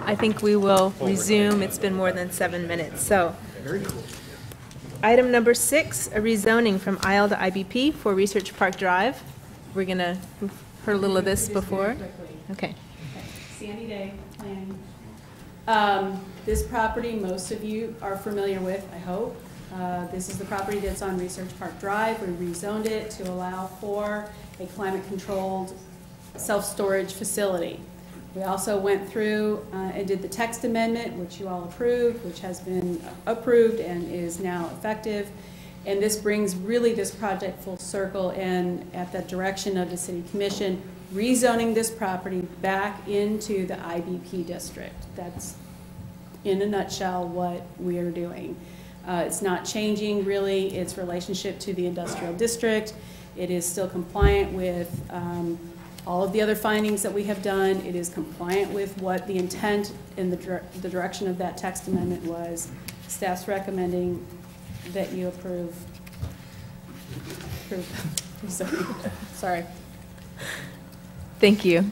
I think we will resume. It's been more than 7 minutes, so. Very cool. Item number 6, a rezoning from IL to IBP for Research Park Drive. We're gonna, we've heard a little of this before. Okay. Sandy Day planning. This property, most of you are familiar with, I hope. This is the property that's on Research Park Drive. We rezoned it to allow for a climate-controlled self-storage facility. We also went through and did the text amendment, which you all approved, which has been approved and is now effective. And this brings really this project full circle, and at the direction of the City Commission, rezoning this property back into the IBP district. That's, in a nutshell, what we are doing. It's not changing really its relationship to the industrial district. It is still compliant with all of the other findings that we have done. It is compliant with what the intent in the direction of that text amendment was. Staff's recommending that you approve. Sorry. Thank you.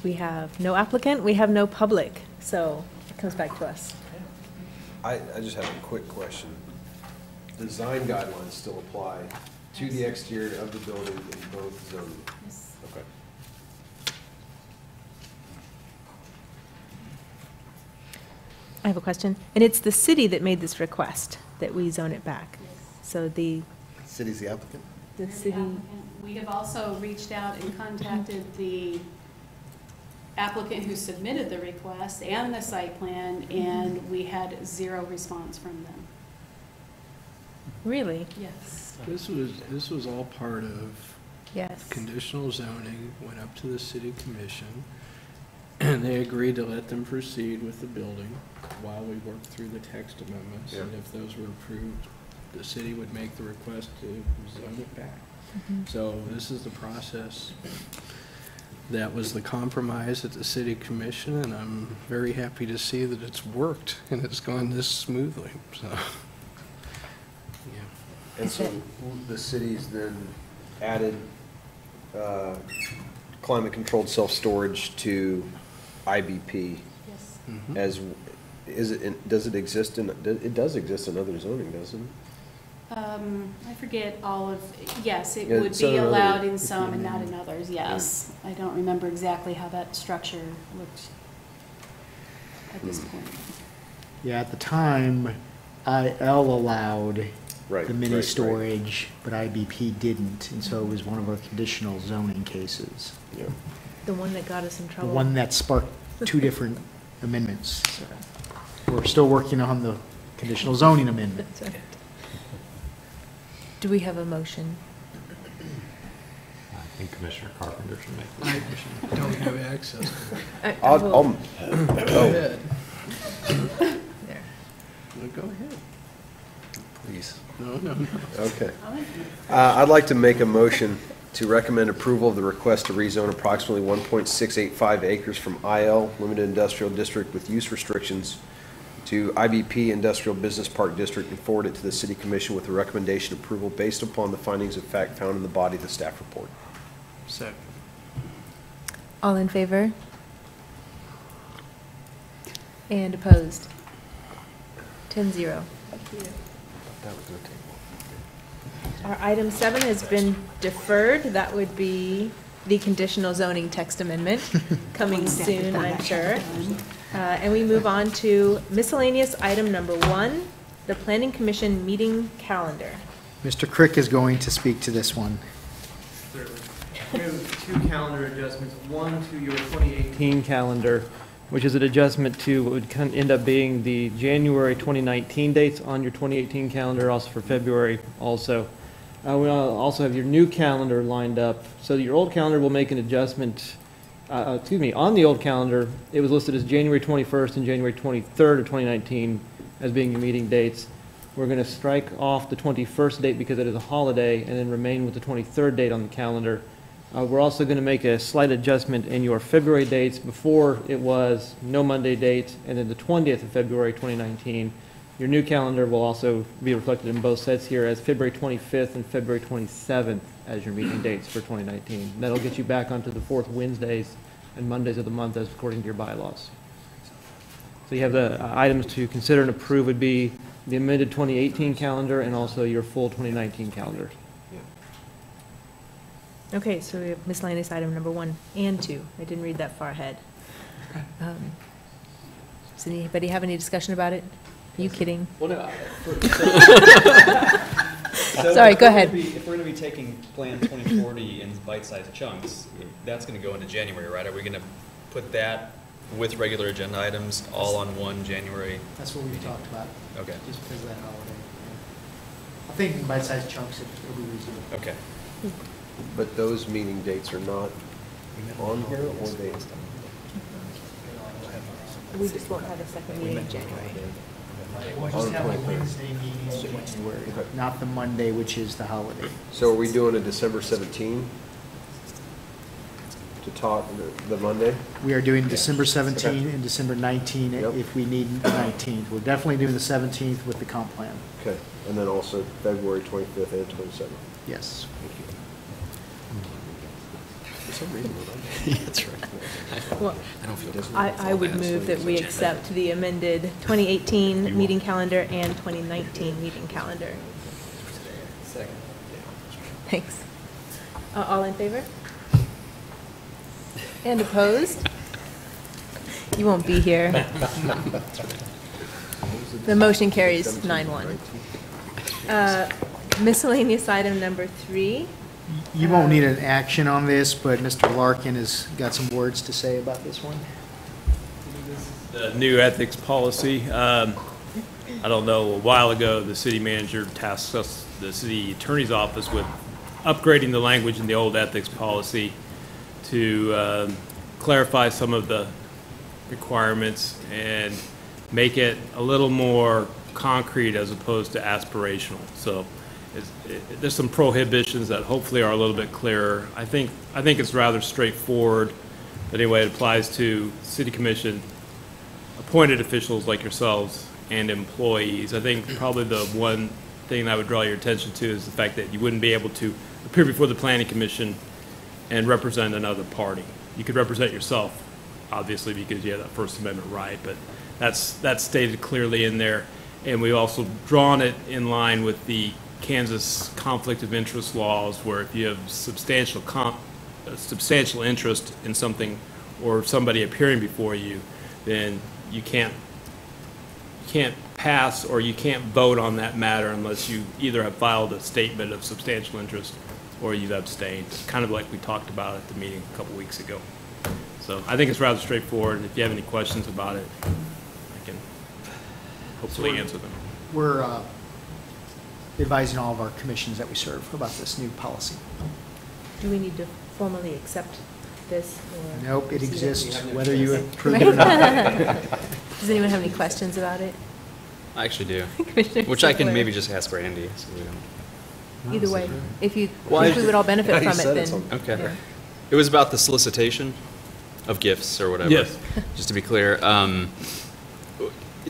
We have no applicant, we have no public, so it comes back to us. I just have a quick question. Design guidelines still apply to the exterior of the building in both zones? Yes. Okay. I have a question, and it's the city that made this request that we zone it back. So the City's the applicant? city, We have also reached out and contacted the applicant who submitted the request and the site plan, and we had 0 response from them. really? Yes. This was all part of Yes. conditional zoning, went up to the city commission, and they agreed to let them proceed with the building while we worked through the text amendments. Yeah. And if those were approved, the city would make the request to zone it back. So this is the process. That was the compromise at the city commission, and I'm very happy to see that it's worked and it's gone this smoothly, so. Yeah. And so the city's then added climate-controlled self-storage to IBP Yes. as, does it exist in, it does exist in other zoning, doesn't it? I forget all of, yes, it Yeah, would some be are other- allowed in some and not in others, yes. I don't remember exactly how that structure looked at this point. Yeah, at the time, IL allowed Right, the mini right, storage, but IBP didn't, and so it was one of our conditional zoning cases. Yeah. The one that got us in The trouble. one that sparked 2 different amendments. We're still working on the conditional zoning amendment. That's right. Do we have a motion? I think Commissioner Carpenter should make this motion. Don't have access to it. I will- Go ahead. There. Well, go ahead. Please. No. Okay. I'd like to make a motion to recommend approval of the request to rezone approximately 1.685 acres from IL Limited Industrial District with use restrictions to IBP Industrial Business Park District and forward it to the City Commission with a recommendation approval based upon the findings of fact found in the body of the staff report. Second. All in favor? And opposed? 10-0. Our item 7 has been deferred. That would be the conditional zoning text amendment coming soon, I'm sure. And we move on to miscellaneous item number 1, the Planning Commission meeting calendar. Mr. Crick is going to speak to this one. We have 2 calendar adjustments, one to your 2018 calendar, which is an adjustment to what would end up being the January 2019 dates on your 2018 calendar, also for February also. We also have your new calendar lined up. So your old calendar will make an adjustment, on the old calendar, it was listed as January 21st and January 23rd of 2019 as being your meeting dates. We're going to strike off the 21st date because it is a holiday and then remain with the 23rd date on the calendar. We're also going to make a slight adjustment in your February dates. Before it was no Monday dates, and then the 20th of February 2019 Your new calendar will also be reflected in both sets here as February 25th and February 27th as your meeting dates for 2019. That'll get you back onto the fourth Wednesdays and Mondays of the month as according to your bylaws. So you have the items to consider and approve would be the amended 2018 calendar and also your full 2019 calendar. Okay, so we have miscellaneous item number 1 and 2. I didn't read that far ahead. Does anybody have any discussion about it? Are you kidding? Well, no. Sorry, go ahead. If we're going to be taking Plan 2040 in bite-sized chunks, that's going to go into January, right? Are we going to put that with regular agenda items all on one January? That's what we've talked about. Okay. Just because of that holiday. Yeah. I think in bite-sized chunks, it'll be reasonable. Okay. But those meeting dates are not on here, or they? We just won't have a second meeting in January. We'll just have a Wednesday meeting in January, not the Monday, which is the holiday. So are we doing a December 17 to talk the Monday? We are doing December 17 and December 19 if we need 19th. We're definitely doing the 17th with the comp plan. Okay, and then also February 25th and 27th. Yes. Thank you. For some reason, that's right. Well, I don't feel I would move that we accept the amended 2018 meeting calendar and 2019 meeting calendar. Second. Thanks. All in favor? And opposed? You won't be here. The motion carries 9-1. Miscellaneous item number 3. You won't need an action on this, but Mr. Larkin has got some words to say about this one. The new ethics policy. I don't know, a while ago, the city manager tasked us, the city attorney's office, with upgrading the language in the old ethics policy to clarify some of the requirements and make it a little more concrete as opposed to aspirational. So there's some prohibitions that hopefully are a little bit clearer. I think it's rather straightforward, but anyway, it applies to city commission appointed officials like yourselves and employees. I think probably the one thing I would draw your attention to is the fact that you wouldn't be able to appear before the planning commission and represent another party. You could represent yourself, obviously, because you have that First Amendment right, but that's stated clearly in there. And we've also drawn it in line with the Kansas conflict of interest laws, where if you have substantial interest in something or somebody appearing before you, then you can't pass or you can't vote on that matter unless you either have filed a statement of substantial interest or you've abstained, kind of like we talked about at the meeting a couple weeks ago. So I think it's rather straightforward. If you have any questions about it, I can hopefully answer them. We're advising all of our commissions that we serve about this new policy. Do we need to formally accept this? Or Nope, it see that? exists, whether you approve it or not. Does anyone have any questions about it? I actually do. Commissioner Which I can Sinclair. maybe just ask Randy. So we don't. Either way, if you Well, think we would all benefit you from it, said then. it's okay. It was about the solicitation of gifts or whatever. Yes. Just to be clear,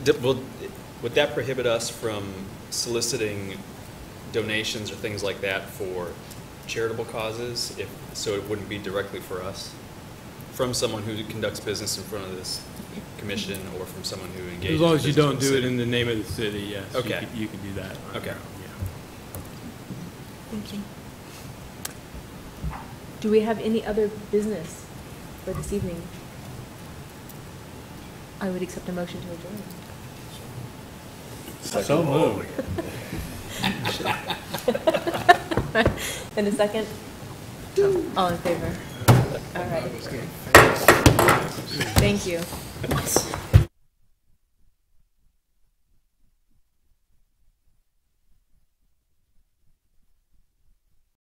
would that prohibit us from soliciting donations or things like that for charitable causes, so it wouldn't be directly for us? From someone who conducts business in front of this commission or from someone who engages As long as you business don't with the do it city? in the name of the city, yes. Okay. You could do that. Okay. Thank you. Do we have any other business for this evening? I would accept a motion to adjourn. So moved. And a second? All in favor? All right. Thank you.